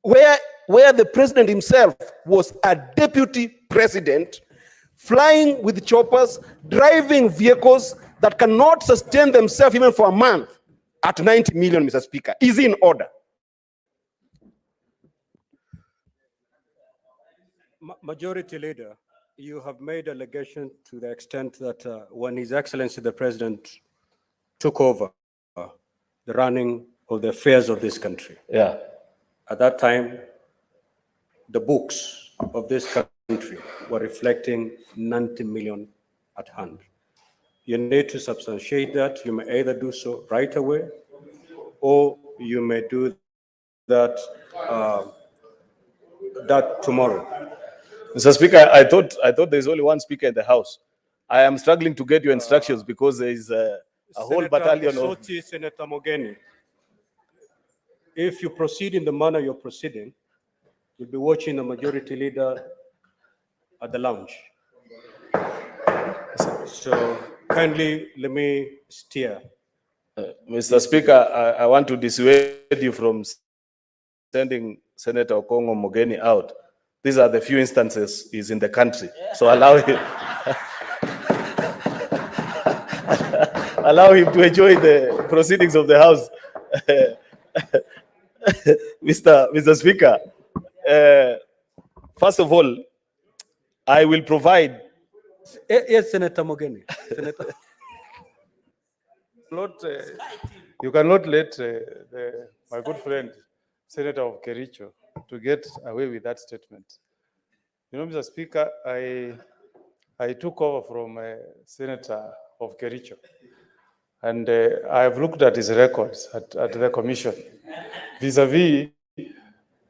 where the president himself was a deputy president, flying with choppers, driving vehicles that cannot sustain themselves even for a month at 90 million, Mr. Speaker? Is he in order? Majority Leader, you have made allegation to the extent that when His Excellency the President took over the running of the affairs of this country, at that time, the books of this country were reflecting 90 million at hand. You need to substantiate that. You may either do so right away, or you may do that tomorrow. Mr. Speaker, I thought there's only one speaker in the House. I am struggling to get your instructions because there is a whole battalion of... Senator Mogeni, if you proceed in the manner you're proceeding, you'll be watching the majority leader at the lounge. So kindly let me steer. Mr. Speaker, I want to dissuade you from sending Senator Okongo Mogeni out. These are the few instances he's in the country. So allow him, allow him to enjoy the proceedings of the House. Mr. Speaker, first of all, I will provide. Yes, Senator Mogeni. Senator. You cannot let my good friend, Senator of Kericho, to get away with that statement. You know, Mr. Speaker, I took over from Senator of Kericho, and I have looked at his records at the commission, vis-a-vis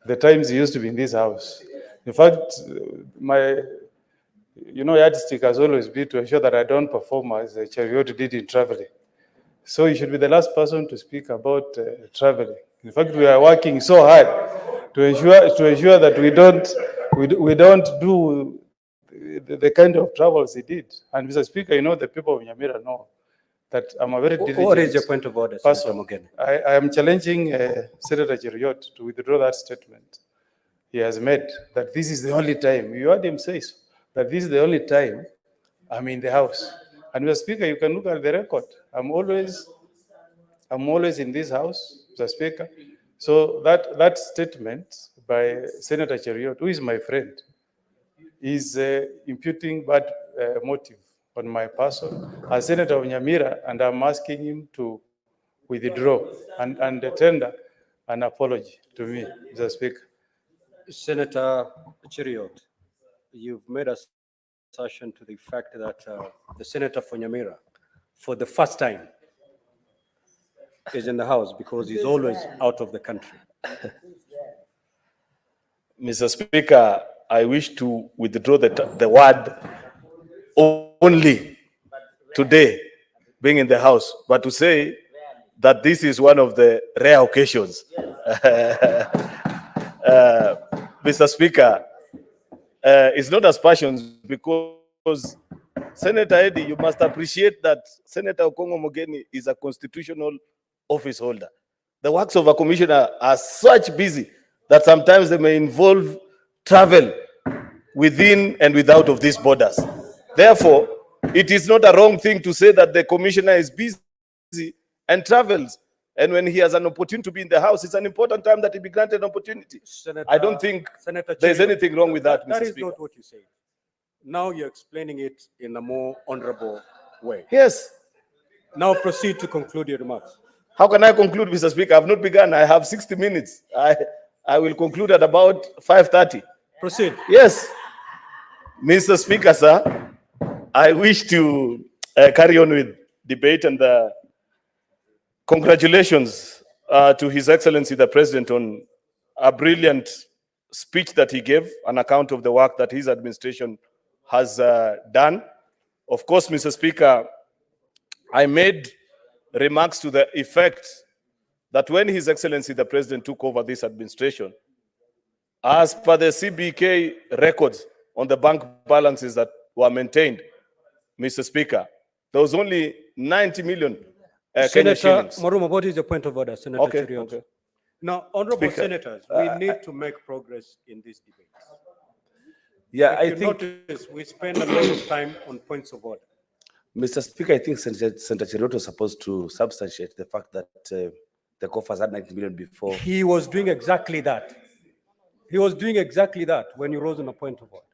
the times he used to be in this house. In fact, my yardstick has always been to ensure that I don't perform as Chariot did in traveling. So you should be the last person to speak about traveling. In fact, we are working so hard to ensure that we don't do the kind of travels he did. And Mr. Speaker, you know, the people of Nyamira know that I'm a very diligent What is your point of order, Senator person. Mogeni? I am challenging Senator Cheriot to withdraw that statement he has made, that this is the only time, you heard him say so, that this is the only time I'm in the House. And Mr. Speaker, you can look at the record. I'm always in this House, Mr. Speaker. So that statement by Senator Cheriot, who is my friend, is imputing bad motive on my person as Senator of Nyamira, and I'm asking him to withdraw and tender an apology to me, Mr. Speaker. Senator Cheriot, you've made assertion to the fact that the senator for Nyamira, for the first time, is in the House because he's always out of the country. Mr. Speaker, I wish to withdraw the word only today, being in the House, but to say that this is one of the rare occasions. Mr. Speaker, it's not as passions because Senator Eddy, you must appreciate that Senator Okongo Mogeni is a constitutional office holder. The works of a commissioner are such busy that sometimes they may involve travel within and without of these borders. Therefore, it is not a wrong thing to say that the commissioner is busy and travels. And when he has an opportunity to be in the House, it's an important time that he be granted an opportunity. Senator, I don't think Senator there's Cheriot, anything wrong with that, That Mr. is Speaker. not what you said. Now you're explaining it in a more honorable way. Yes. Now proceed to conclude your remarks. How can I conclude, Mr. Speaker? I've not begun. I have 60 minutes. I will conclude at about 5:30. Proceed. Yes. Mr. Speaker, sir, I wish to carry on with debate and congratulations to His Excellency the President on a brilliant speech that he gave, an account of the work that his administration has done. Of course, Mr. Speaker, I made remarks to the effect that when His Excellency the President took over this administration, as per the CBK records on the bank balances that were maintained, Mr. Speaker, there was only 90 million Kenya Senator shillings. Maruma, what is your point of order, Senator Okay, Cheriot? okay. Now, honorable Speaker, senators, we need to make progress in this debate. Yeah, If I you think, notice, we spend a lot of time on points of order. Mr. Speaker, I think Senator Cheriot was supposed to substantiate the fact that the coffers had 90 million before. He was doing exactly that. He was doing exactly that when you rose on a point of order.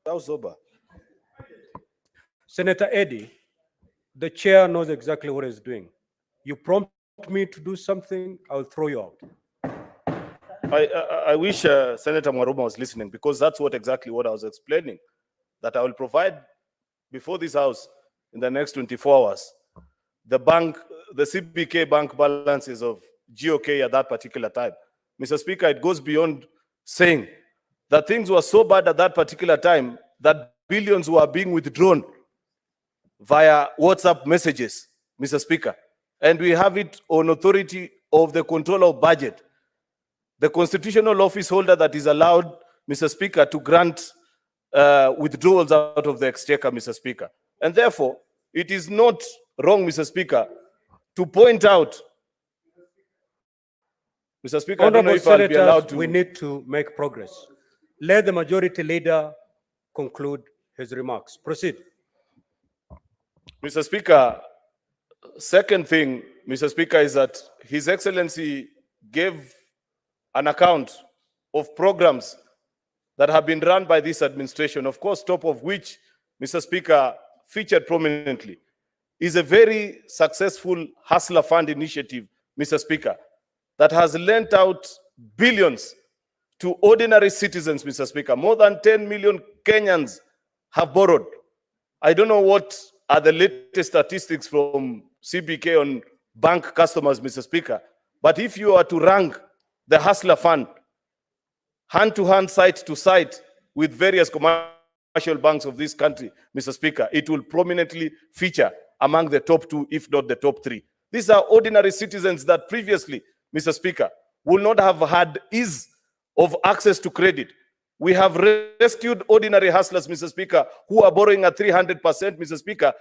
How sober? Senator Eddy, the chair knows exactly what he's doing. You prompt me to do something, I'll throw you out. I wish Senator Maruma was listening, because that's exactly what I was explaining, that I will provide before this House in the next 24 hours, the CBK bank balances of GOK at that particular time. Mr. Speaker, it goes beyond saying that things were so bad at that particular time that billions were being withdrawn via WhatsApp messages, Mr. Speaker. And we have it on authority of the controller of budget, the constitutional office holder that is allowed, Mr. Speaker, to grant withdrawals out of the exchequer, Mr. Speaker. And therefore, it is not wrong, Mr. Speaker, to point out, Mr. Speaker, I don't know Honorable if I'll be allowed senators, to. we need to make progress. Let the majority leader conclude his remarks. Proceed. Mr. Speaker, second thing, Mr. Speaker, is that His Excellency gave an account of programs that have been run by this administration, of course, top of which, Mr. Speaker, featured prominently, is a very successful Hustler Fund initiative, Mr. Speaker, that has lent out billions to ordinary citizens, Mr. Speaker. More than 10 million Kenyans have borrowed. I don't know what are the latest statistics from CBK on bank customers, Mr. Speaker, but if you are to rank the Hustler Fund hand-to-hand, site-to-site with various commercial banks of this country, Mr. Speaker, it will prominently feature among the top 2, if not the top 3. These are ordinary citizens that previously, Mr. Speaker, would not have had ease of access to credit. We have rescued ordinary hustlers, Mr. Speaker, who are borrowing at 300%, Mr. Speaker,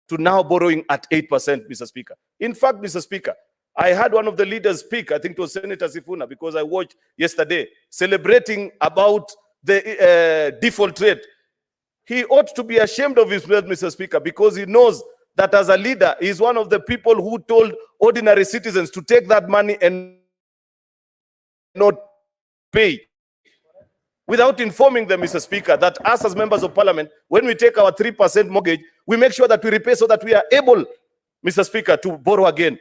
to now borrowing at 8%, Mr. Speaker. In fact, Mr. Speaker, I had one of the leaders speak, I think it was Senator Sifuna, because I watched yesterday, celebrating about the default rate. He ought to be ashamed of himself, Mr. Speaker, because he knows that as a leader, he is one of the people who told ordinary citizens to take that money and not pay. Without informing them, Mr. Speaker, that us as members of parliament, when we take our 3% mortgage, we make sure that we repay so that we are able, Mr. Speaker, to borrow again.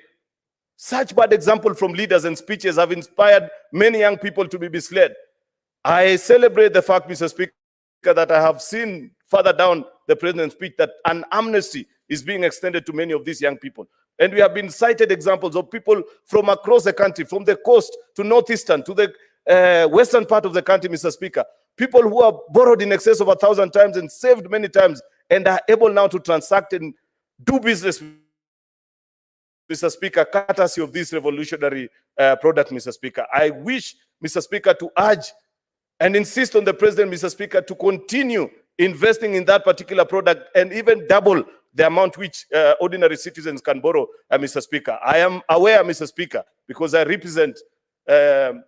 Such bad example from leaders and speeches have inspired many young people to be misled. I celebrate the fact, Mr. Speaker, that I have seen further down the president's speech that an amnesty is being extended to many of these young people. And we have been cited examples of people from across the country, from the coast to northeastern to the western part of the country, Mr. Speaker. People who have borrowed in excess of 1,000 times and saved many times and are able now to transact and do business, Mr. Speaker, courtesy of this revolutionary product, Mr. Speaker. I wish, Mr. Speaker, to urge and insist on the president, Mr. Speaker, to continue investing in that particular product and even double the amount which ordinary citizens can borrow, Mr. Speaker. I am aware, Mr. Speaker, because I represent the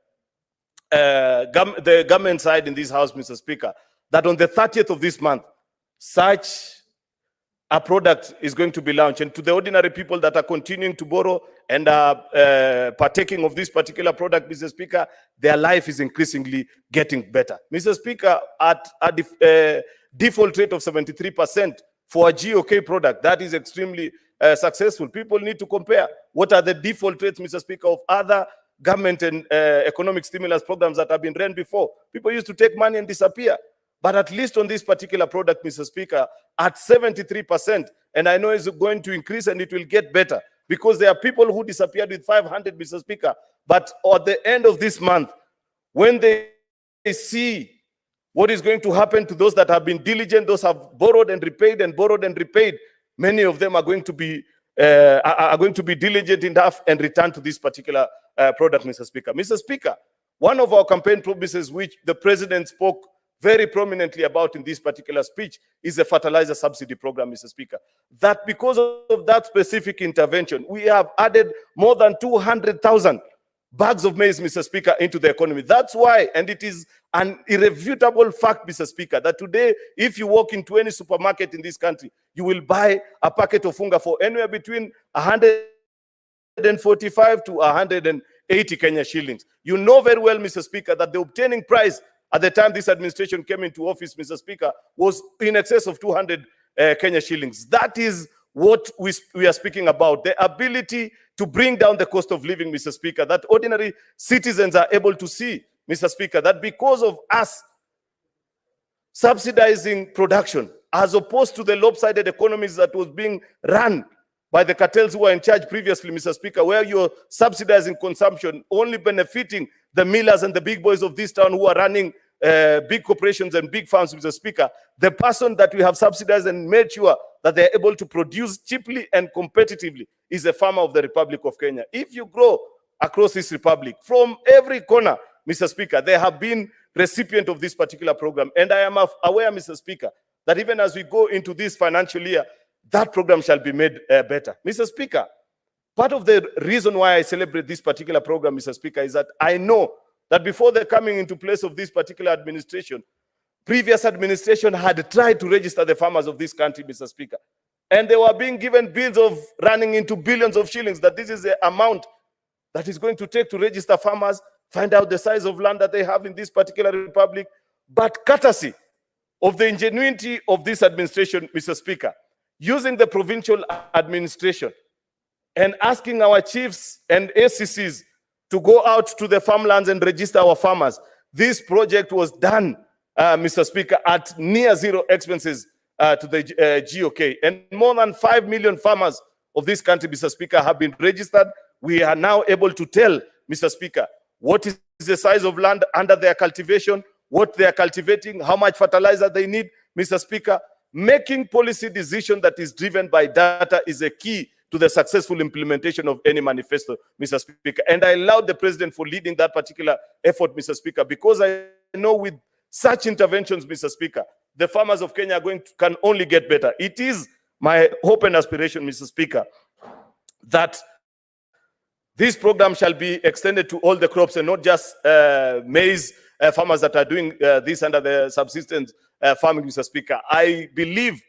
government side in this house, Mr. Speaker, that on the 30th of this month, such a product is going to be launched. And to the ordinary people that are continuing to borrow and are partaking of this particular product, Mr. Speaker, their life is increasingly getting better. Mr. Speaker, at a default rate of 73% for a GOK product, that is extremely successful. People need to compare what are the default rates, Mr. Speaker, of other government and economic stimulus programs that have been run before. People used to take money and disappear. But at least on this particular product, Mr. Speaker, at 73%, and I know it's going to increase and it will get better, because there are people who disappeared with 500, Mr. Speaker, but at the end of this month, when they see what is going to happen to those that have been diligent, those have borrowed and repaid, many of them are going to be diligent enough and return to this particular product, Mr. Speaker. Mr. Speaker, one of our campaign promises which the president spoke very prominently about in this particular speech is the fertilizer subsidy program, Mr. Speaker. That because of that specific intervention, we have added more than 200,000 bags of maize, Mr. Speaker, into the economy. That's why, and it is an irrefutable fact, Mr. Speaker, that today, if you walk into any supermarket in this country, you will buy a packet of funga for anywhere between 145 to 180 Kenya shillings. You know very well, Mr. Speaker, that the obtaining price at the time this administration came into office, Mr. Speaker, was in excess of 200 Kenya shillings. That is what we are speaking about, the ability to bring down the cost of living, Mr. Speaker, that ordinary citizens are able to see, Mr. Speaker, that because of us subsidizing production, as opposed to the lopsided economies that was being run by the cartels who were in charge previously, Mr. Speaker, where you're subsidizing consumption, only benefiting the millers and the big boys of this town who are running big corporations and big farms, Mr. Speaker. The person that we have subsidized and made sure that they're able to produce cheaply and competitively is a farmer of the Republic of Kenya. If you grow across this republic, from every corner, Mr. Speaker, they have been recipient of this particular program. And I am aware, Mr. Speaker, that even as we go into this financial year, that program shall be made better. Mr. Speaker, part of the reason why I celebrate this particular program, Mr. Speaker, is that I know that before the coming into place of this particular administration, previous administration had tried to register the farmers of this country, Mr. Speaker. And they were being given bills of running into billions of shillings, that this is the amount that is going to take to register farmers, find out the size of land that they have in this particular republic. But courtesy of the ingenuity of this administration, Mr. Speaker, using the provincial administration and asking our chiefs and ACCs to go out to the farmlands and register our farmers. This project was done, Mr. Speaker, at near zero expenses to the GOK. And more than 5 million farmers of this country, Mr. Speaker, have been registered. We are now able to tell, Mr. Speaker, what is the size of land under their cultivation, what they are cultivating, how much fertilizer they need, Mr. Speaker. Making policy decision that is driven by data is a key to the successful implementation of any manifesto, Mr. Speaker. And I laud the president for leading that particular effort, Mr. Speaker, because I know with such interventions, Mr. Speaker, the farmers of Kenya can only get better. It is my hope and aspiration, Mr. Speaker, that this program shall be extended to all the crops and not just maize farmers that are doing this under the subsistence farming, Mr. Speaker. I believe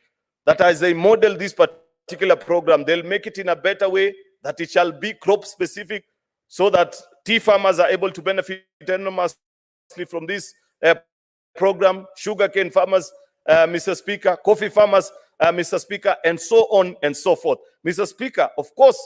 that as they model this particular program, they'll make it in a better way, that it shall be crop specific, so that tea farmers are able to benefit enormously from this program, sugarcane farmers, Mr. Speaker, coffee farmers, Mr. Speaker, and so on and so forth. Mr. Speaker, of course,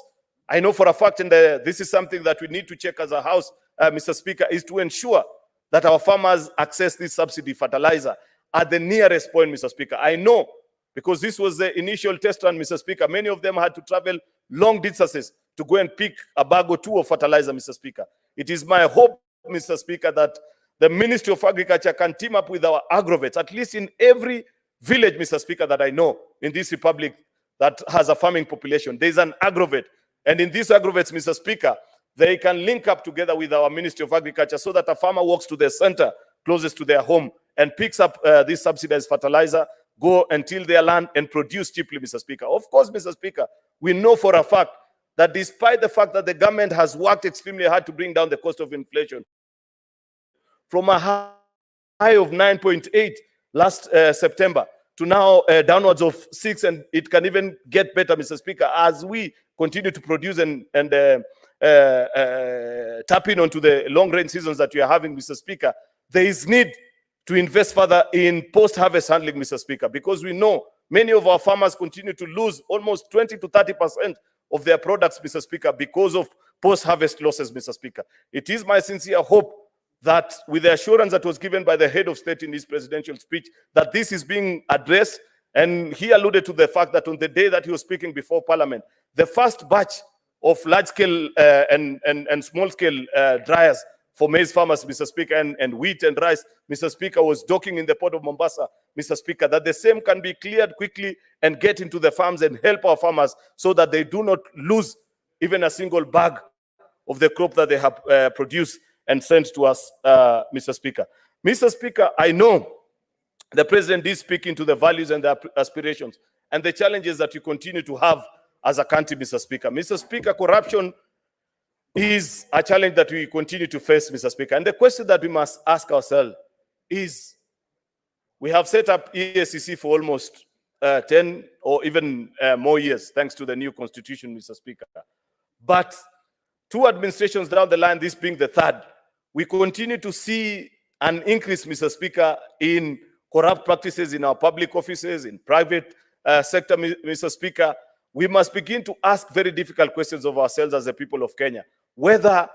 I know for a fact, and this is something that we need to check as a House, Mr. Speaker, is to ensure that our farmers access this subsidy fertilizer at the nearest point, Mr. Speaker. I know, because this was the initial test run, Mr. Speaker, many of them had to travel long distances to go and pick a bag or two of fertilizer, Mr. Speaker. It is my hope, Mr. Speaker, that the Ministry of Agriculture can team up with our agrovets, at least in every village, Mr. Speaker, that I know in this republic that has a farming population. There is an agrovet. And in these agrovets, Mr. Speaker, they can link up together with our Ministry of Agriculture so that a farmer walks to the center closest to their home and picks up this subsidized fertilizer, go and till their land and produce cheaply, Mr. Speaker. Of course, Mr. Speaker, we know for a fact that despite the fact that the government has worked extremely hard to bring down the cost of inflation from a high of 9.8 last September to now downwards of 6, and it can even get better, Mr. Speaker, as we continue to produce and tap in onto the long rain seasons that we are having, Mr. Speaker. There is need to invest further in post-harvest handling, Mr. Speaker, because we know many of our farmers continue to lose almost 20 to 30% of their products, Mr. Speaker, because of post-harvest losses, Mr. Speaker. It is my sincere hope that with the assurance that was given by the head of state in his presidential speech, that this is being addressed. And he alluded to the fact that on the day that he was speaking before Parliament, the first batch of large-scale and small-scale dryers for maize farmers, Mr. Speaker, and wheat and rice, Mr. Speaker, was docking in the port of Mombasa, Mr. Speaker, that the same can be cleared quickly and get into the farms and help our farmers so that they do not lose even a single bag of the crop that they have produced and sent to us, Mr. Speaker. Mr. Speaker, I know the President is speaking to the values and the aspirations and the challenges that we continue to have as a country, Mr. Speaker. Mr. Speaker, corruption is a challenge that we continue to face, Mr. Speaker. And the question that we must ask ourselves is, we have set up EACC for almost 10 or even more years, thanks to the new constitution, Mr. Speaker. But 2 administrations down the line, this being the 3rd, we continue to see an increase, Mr. Speaker, in corrupt practices in our public offices, in private sector, Mr. Speaker. We must begin to ask very difficult questions of ourselves as the people of Kenya. Whether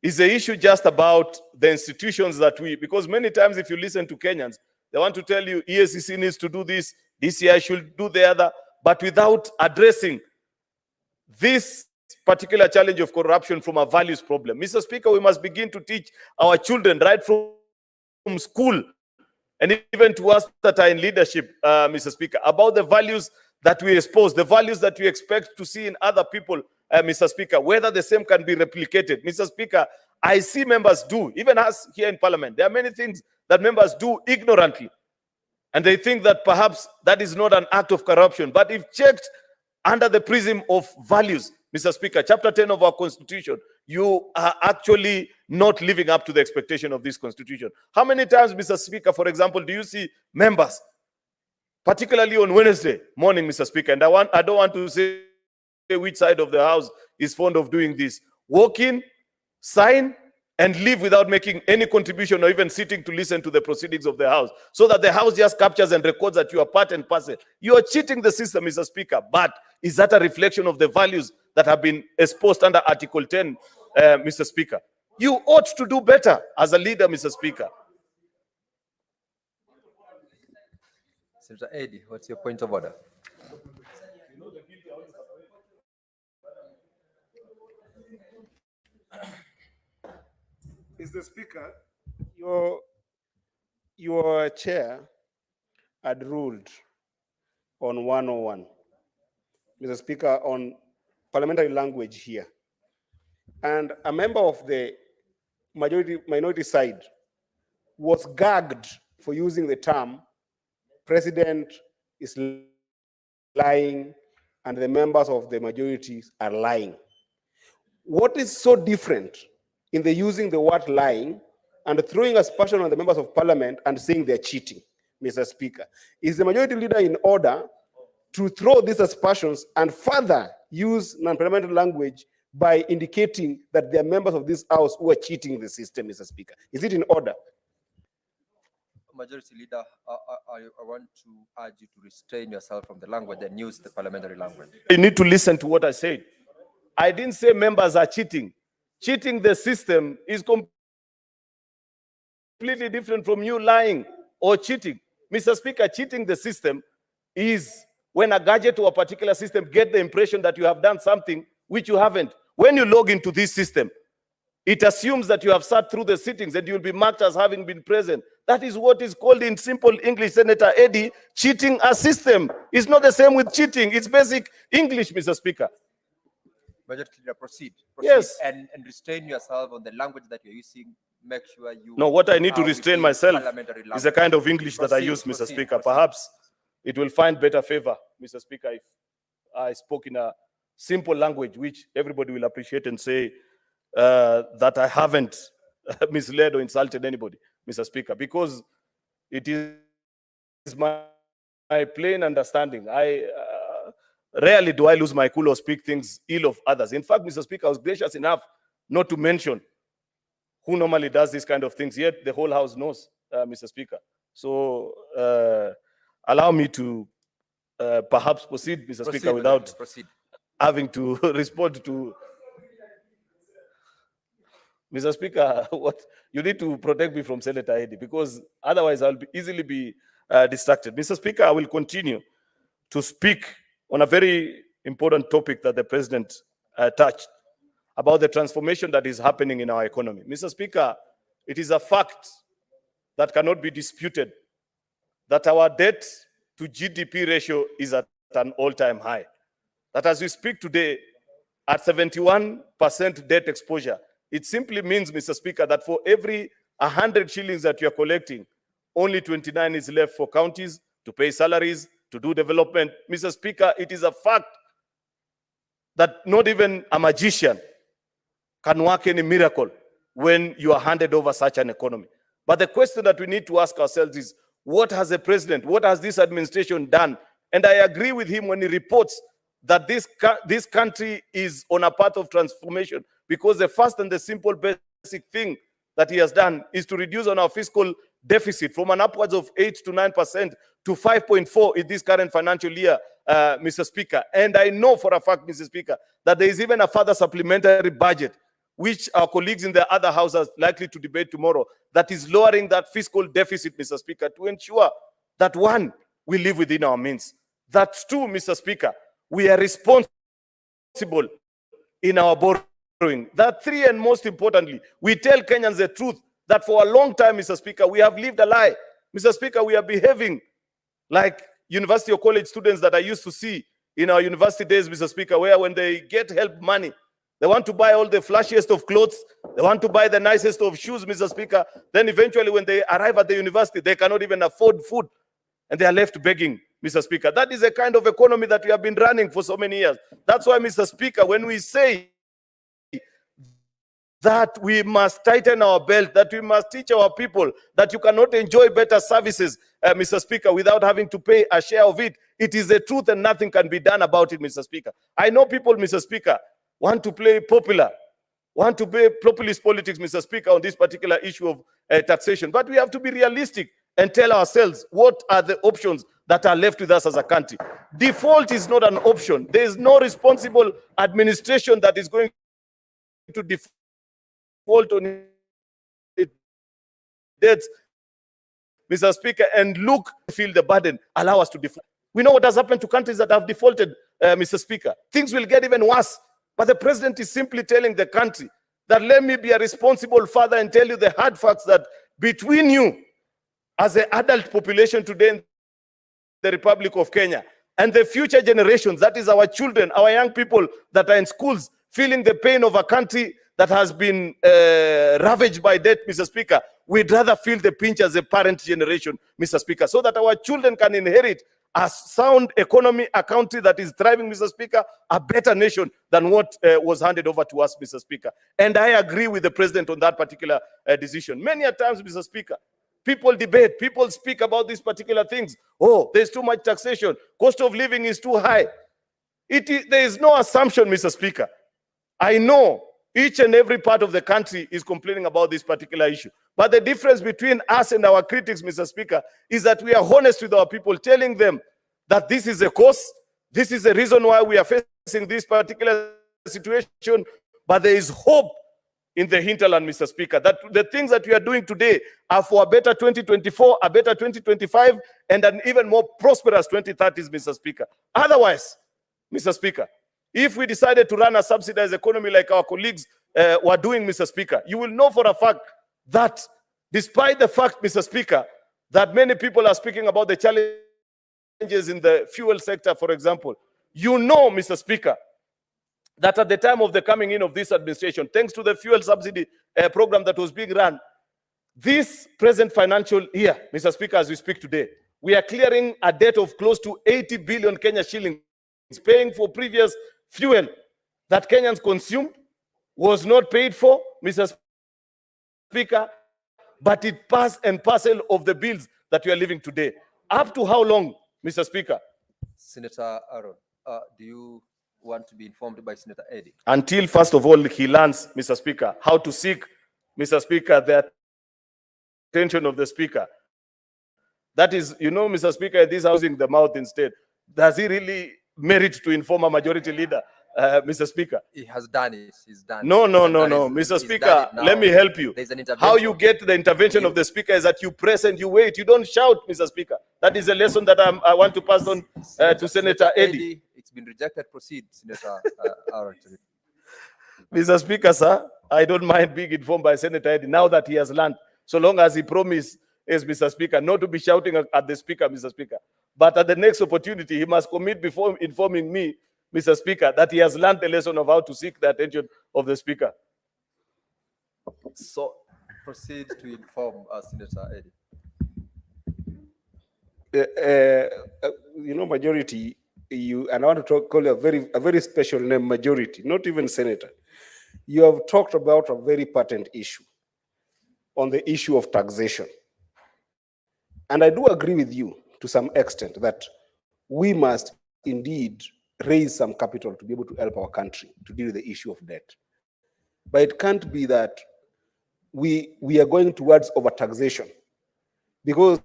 is the issue just about the institutions that because many times if you listen to Kenyans, they want to tell you EACC needs to do this, DCI should do the other, but without addressing this particular challenge of corruption from a values problem. Mr. Speaker, we must begin to teach our children right from school and even to us that are in leadership, Mr. Speaker, about the values that we expose, the values that we expect to see in other people, Mr. Speaker, whether the same can be replicated. Mr. Speaker, I see members do, even us here in Parliament, there are many things that members do ignorantly. And they think that perhaps that is not an act of corruption. But if checked under the prism of values, Mr. Speaker, Chapter 10 of our Constitution, you are actually not living up to the expectation of this Constitution. How many times, Mr. Speaker, for example, do you see members, particularly on Wednesday morning, Mr. Speaker, and I don't want to say which side of the House is fond of doing this, walk in, sign, and leave without making any contribution or even sitting to listen to the proceedings of the House, so that the House just captures and records that you are part and parcel. You are cheating the system, Mr. Speaker, but is that a reflection of the values that have been exposed under Article 10, Mr. Speaker? You ought to do better as a leader, Mr. Speaker. Senator Eddy, what's your point of order? Mr. Speaker, your chair had ruled on 101, Mr. Speaker, on parliamentary language here. And a member of the minority side was gagged for using the term, president is lying and the members of the majority are lying. What is so different in the using the word lying and throwing aspersion on the members of parliament and saying they're cheating, Mr. Speaker? Is the majority leader in order to throw these aspersions and further use non-parliamentary language by indicating that they are members of this house who are cheating the system, Mr. Speaker? Is it in order? Majority Leader, I want to urge you to restrain yourself from the language and use the parliamentary language. You need to listen to what I said. I didn't say members are cheating. Cheating the system is completely different from you lying or cheating. Mr. Speaker, cheating the system is when a gadget or a particular system get the impression that you have done something which you haven't. When you log into this system, it assumes that you have sat through the sittings and you'll be marked as having been present. That is what is called in simple English, Senator Eddie, cheating a system. It's not the same with cheating. It's basic English, Mr. Speaker. Majority Leader, proceed. Yes. And restrain yourself on the language that you're using. Make sure you... No, what I need to are restrain within myself parliamentary is the kind of English that I use, Mr. Speaker. Perhaps it will find better favor, Mr. Speaker, if I spoke in a simple language, which everybody will appreciate and say that I haven't misled or insulted anybody, Mr. Speaker, because it is my plain understanding. Rarely do I lose my cool or speak things ill of others. In fact, Mr. Speaker, I was gracious enough not to mention who normally does these kind of things, yet the whole House knows, Mr. Speaker. So allow me to perhaps proceed, Mr. Speaker, without having to respond to... Mr. Speaker, what you need to protect me from Senator Eddie, because otherwise I'll easily be distracted. Mr. Speaker, I will continue to speak on a very important topic that the President touched, about the transformation that is happening in our economy. Mr. Speaker, it is a fact that cannot be disputed that our debt to GDP ratio is at an all-time high. That as we speak today, at 71% debt exposure, it simply means, Mr. Speaker, that for every 100 shillings that you're collecting, only 29 is left for counties to pay salaries, to do development. Mr. Speaker, it is a fact that not even a magician can work any miracle when you are handed over such an economy. But the question that we need to ask ourselves is, what has the president, what has this administration done? And I agree with him when he reports that this country is on a path of transformation, because the first and the simple basic thing that he has done is to reduce on our fiscal deficit from an upwards of 8 to 9% to 5.4 in this current financial year, Mr. Speaker. And I know for a fact, Mr. Speaker, that there is even a further supplementary budget, which our colleagues in the other house are likely to debate tomorrow, that is lowering that fiscal deficit, Mr. Speaker, to ensure that, one, we live within our means. That, two, Mr. Speaker, we are responsible in our borrowing. That, three, and most importantly, we tell Kenyans the truth, that for a long time, Mr. Speaker, we have lived a lie. Mr. Speaker, we are behaving like university or college students that I used to see in our university days, Mr. Speaker, where when they get help money, they want to buy all the flashiest of clothes, they want to buy the nicest of shoes, Mr. Speaker. Then eventually when they arrive at the university, they cannot even afford food, and they are left begging, Mr. Speaker. That is the kind of economy that we have been running for so many years. That's why, Mr. Speaker, when we say that we must tighten our belt, that we must teach our people that you cannot enjoy better services, Mr. Speaker, without having to pay a share of it, it is the truth and nothing can be done about it, Mr. Speaker. I know people, Mr. Speaker, want to play popular, want to play populist politics, Mr. Speaker, on this particular issue of taxation. But we have to be realistic and tell ourselves what are the options that are left with us as a country. Default is not an option. There is no responsible administration that is going to default on its debts, Mr. Speaker, and look, feel the burden, allow us to default. We know what has happened to countries that have defaulted, Mr. Speaker. Things will get even worse. But the president is simply telling the country that let me be a responsible father and tell you the hard facts that between you as the adult population today in the Republic of Kenya and the future generations, that is our children, our young people that are in schools, feeling the pain of a country that has been ravaged by debt, Mr. Speaker, we'd rather feel the pinch as a parent generation, Mr. Speaker, so that our children can inherit a sound economy, a country that is thriving, Mr. Speaker, a better nation than what was handed over to us, Mr. Speaker. And I agree with the president on that particular decision. Many a times, Mr. Speaker, people debate, people speak about these particular things. Oh, there's too much taxation. Cost of living is too high. There is no assumption, Mr. Speaker. I know each and every part of the country is complaining about this particular issue. But the difference between us and our critics, Mr. Speaker, is that we are honest with our people, telling them that this is a cause, this is the reason why we are facing this particular situation, but there is hope in the hinterland, Mr. Speaker, that the things that we are doing today are for a better 2024, a better 2025, and an even more prosperous 2030s, Mr. Speaker. Otherwise, Mr. Speaker, if we decided to run a subsidized economy like our colleagues were doing, Mr. Speaker, you will know for a fact that despite the fact, Mr. Speaker, that many people are speaking about the challenges in the fuel sector, for example, you know, Mr. Speaker, that at the time of the coming in of this administration, thanks to the fuel subsidy program that was being run, this present financial year, Mr. Speaker, as we speak today, we are clearing a debt of close to 80 billion Kenya shillings, paying for previous fuel that Kenyans consumed, was not paid for, Mr. Speaker, but it passed and parcel of the bills that we are living today. Up to how long, Mr. Speaker? Senator Aaron, do you want to be informed by Senator Eddy? Until, first of all, he learns, Mr. Speaker, how to seek, Mr. Speaker, the attention of the Speaker. That is, you know, Mr. Speaker, this housing the mouth instead. Does he really merit to inform a majority leader, Mr. Speaker? He has done it. He's done No, it. no, He's no, done no. it. Mr. He's Speaker, done it now. let me help you. There's an intervention. How you get the intervention of the Speaker is that you press and you wait. You don't shout, Mr. Speaker. That is a lesson that I want to pass on to Senator Eddy. It's been rejected. Proceed, Senator Aaron. Mr. Speaker, sir, I don't mind being informed by Senator Eddy now that he has learned, so long as he promised, is Mr. Speaker, not to be shouting at the Speaker, Mr. Speaker. But at the next opportunity, he must commit before informing me, Mr. Speaker, that he has learned the lesson of how to seek the attention of the Speaker. So proceed to inform Senator Eddy. You know, majority, and I want to call you a very special name, majority, not even senator. You have talked about a very patent issue on the issue of taxation. And I do agree with you to some extent that we must indeed raise some capital to be able to help our country to deal with the issue of debt. But it can't be that we are going towards overtaxation, because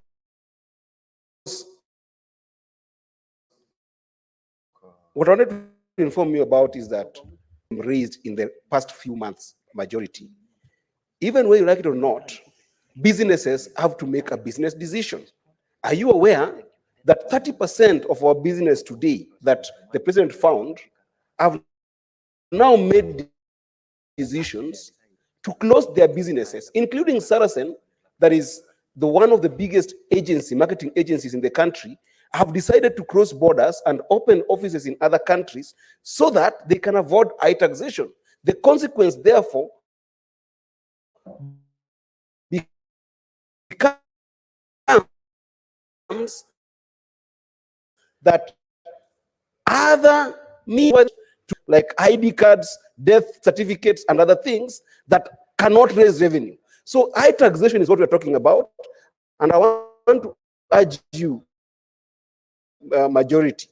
what I wanted to inform you about is that raised in the past few months, majority, even whether you like it or not, businesses have to make a business decision. Are you aware that 30% of our business today that the president found have now made decisions to close their businesses, including Saracen, that is one of the biggest marketing agencies in the country, have decided to cross borders and open offices in other countries so that they can avoid high taxation. The consequence, therefore, becomes that other means, like ID cards, death certificates, and other things that cannot raise revenue. So high taxation is what we're talking about. And I want to urge you, majority,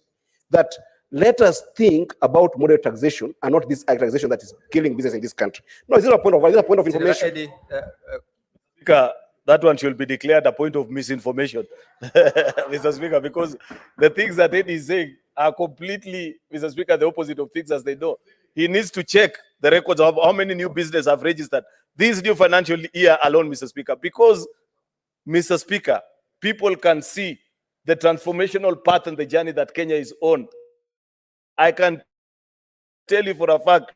that let us think about moderate taxation and not this high taxation that is killing business in this country. No, it's not a point of information. Eddy, Speaker, that one should be declared a point of misinformation, Mr. Speaker, because the things that Eddy is saying are completely, Mr. Speaker, the opposite of things as they know. He needs to check the records of how many new businesses have registered this new financial year alone, Mr. Speaker, because, Mr. Speaker, people can see the transformational path and the journey that Kenya is on. I can tell you for a fact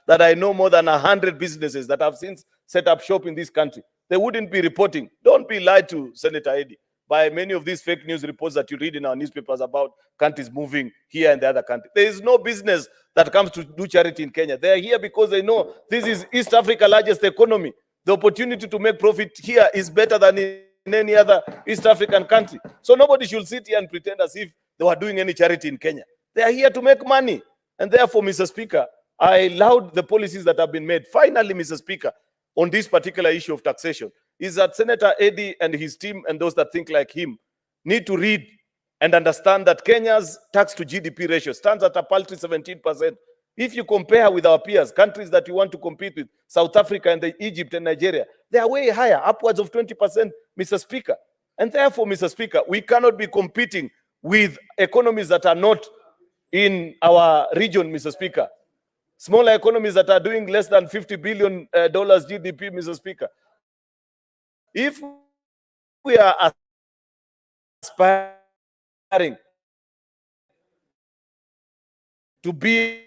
that I know more than 100 businesses that have since set up shop in this country. They wouldn't be reporting. Don't be lied to, Senator Eddy, by many of these fake news reports that you read in our newspapers about countries moving here and the other country. There is no business that comes to do charity in Kenya. They are here because they know this is East Africa's largest economy. The opportunity to make profit here is better than in any other East African country. So nobody should sit here and pretend as if they were doing any charity in Kenya. They are here to make money. And therefore, Mr. Speaker, I laud the policies that have been made. Finally, Mr. Speaker, on this particular issue of taxation, is that Senator Eddie and his team and those that think like him need to read and understand that Kenya's tax to GDP ratio stands at a paltry 17%. If you compare with our peers, countries that you want to compete with, South Africa and Egypt and Nigeria, they are way higher, upwards of 20%, Mr. Speaker. And therefore, Mr. Speaker, we cannot be competing with economies that are not in our region, Mr. Speaker. Smaller economies that are doing less than $50 billion GDP, Mr. Speaker. If we are aspiring to be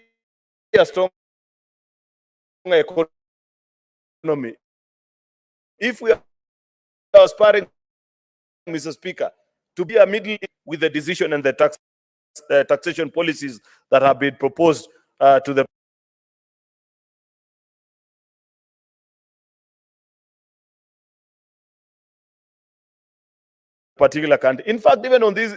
a strong economy, if we are aspiring, Mr. Speaker, to be a middle with the decision and the taxation policies that have been proposed to the particular country. In fact, even on these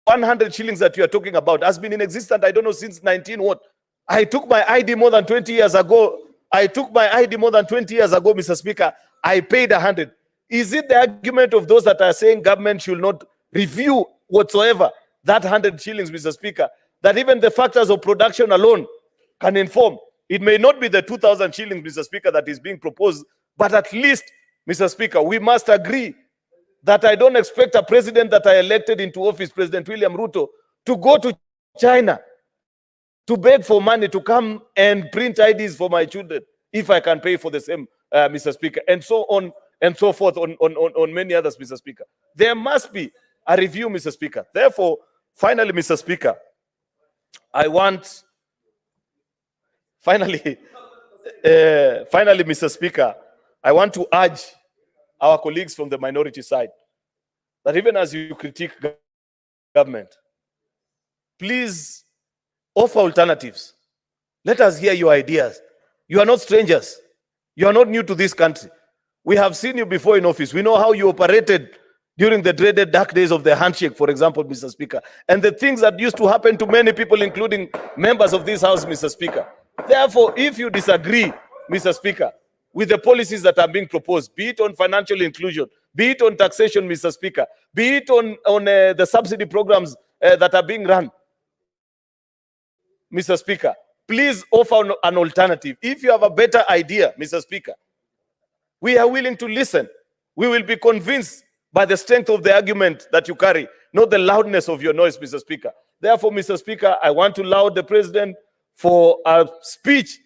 100 shillings that you are talking about has been in existence, I don't know, since 19 what? I took my ID more than 20 years ago. Mr. Speaker. I paid 100. Is it the argument of those that are saying government should not review whatsoever that 100 shillings, Mr. Speaker, that even the factors of production alone can inform? It may not be the 2,000 shillings, Mr. Speaker, that is being proposed, but at least, Mr. Speaker, we must agree that I don't expect a president that I elected into office, President William Ruto, to go to China to beg for money to come and print IDs for my children if I can pay for the same, Mr. Speaker, and so on and so forth on many others, Mr. Speaker. There must be a review, Mr. Speaker. Therefore, finally, Mr. Speaker, finally, Mr. Speaker, I want to urge our colleagues from the minority side that even as you critique government, please offer alternatives. Let us hear your ideas. You are not strangers. You are not new to this country. We have seen you before in office. We know how you operated during the dreaded dark days of the handshake, for example, Mr. Speaker, and the things that used to happen to many people, including members of this House, Mr. Speaker. Therefore, if you disagree, Mr. Speaker, with the policies that are being proposed, be it on financial inclusion, be it on taxation, Mr. Speaker, be it on the subsidy programs that are being run, Mr. Speaker, please offer an alternative. If you have a better idea, Mr. Speaker, we are willing to listen. We will be convinced by the strength of the argument that you carry, not the loudness of your noise, Mr. Speaker. Therefore, Mr. Speaker, I want to laud the President for a speech.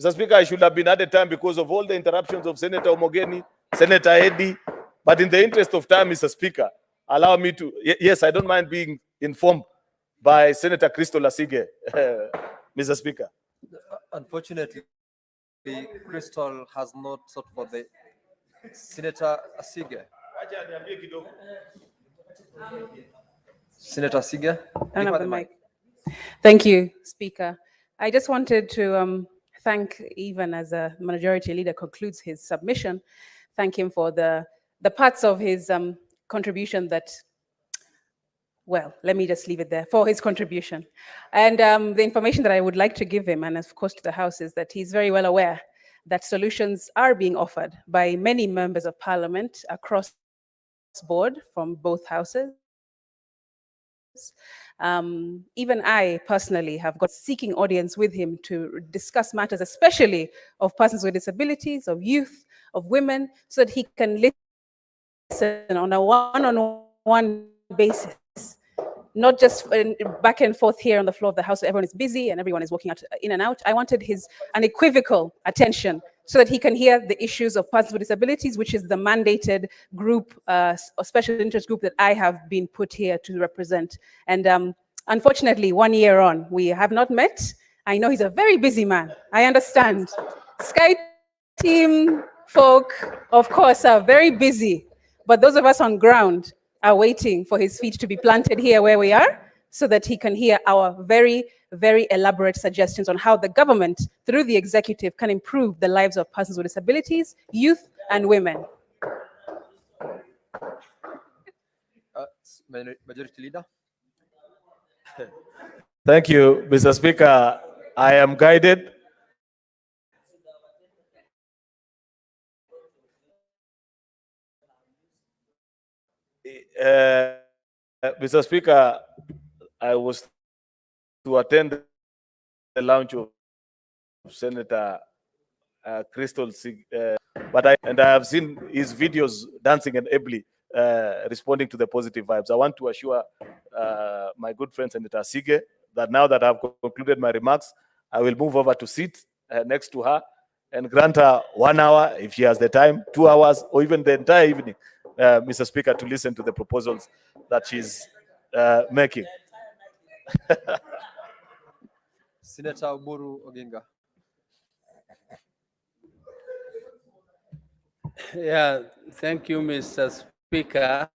Mr. Speaker, I should have been at the time because of all the interruptions of Senator Omogeni, Senator Eddy. But in the interest of time, Mr. Speaker, allow me to, yes, I don't mind being informed by Senator Crystal Asige, Mr. Speaker. Unfortunately, Crystal has not sought for the Senator Asige. Senator Asige, I don't have the mic. Thank you, Speaker. I just wanted to thank, even as a majority leader concludes his submission, thank him for the parts of his contribution that, well, let me just leave it there, for his contribution. And the information that I would like to give him, and of course to the House, is that he's very well aware that solutions are being offered by many members of Parliament across the board from both houses. Even I personally have got a seeking audience with him to discuss matters, especially of persons with disabilities, of youth, of women, so that he can listen on a one-on-one basis, not just back and forth here on the floor of the House. So everyone is busy and everyone is walking out, in and out. I wanted his unequivocal attention so that he can hear the issues of persons with disabilities, which is the mandated group, or special interest group that I have been put here to represent. And unfortunately, 1 year on, we have not met. I know he's a very busy man. I understand. Sky team, folk, of course, are very busy, but those of us on ground are waiting for his feet to be planted here where we are so that he can hear our very, very elaborate suggestions on how the government, through the executive, can improve the lives of persons with disabilities, youth, and women. Majority Leader. Thank you, Mr. Speaker. I am guided. Mr. Speaker, I was to attend the launch of Senator Crystal Sig, but I have seen his videos dancing and ably responding to the positive vibes. I want to assure my good friend Senator Sige that now that I've concluded my remarks, I will move over to sit next to her and grant her 1 hour if she has the time, 2 hours, or even the entire evening, Mr. Speaker, to listen to the proposals that she's making. Senator Oburu Oginga. Yeah, thank you, Mr. Speaker.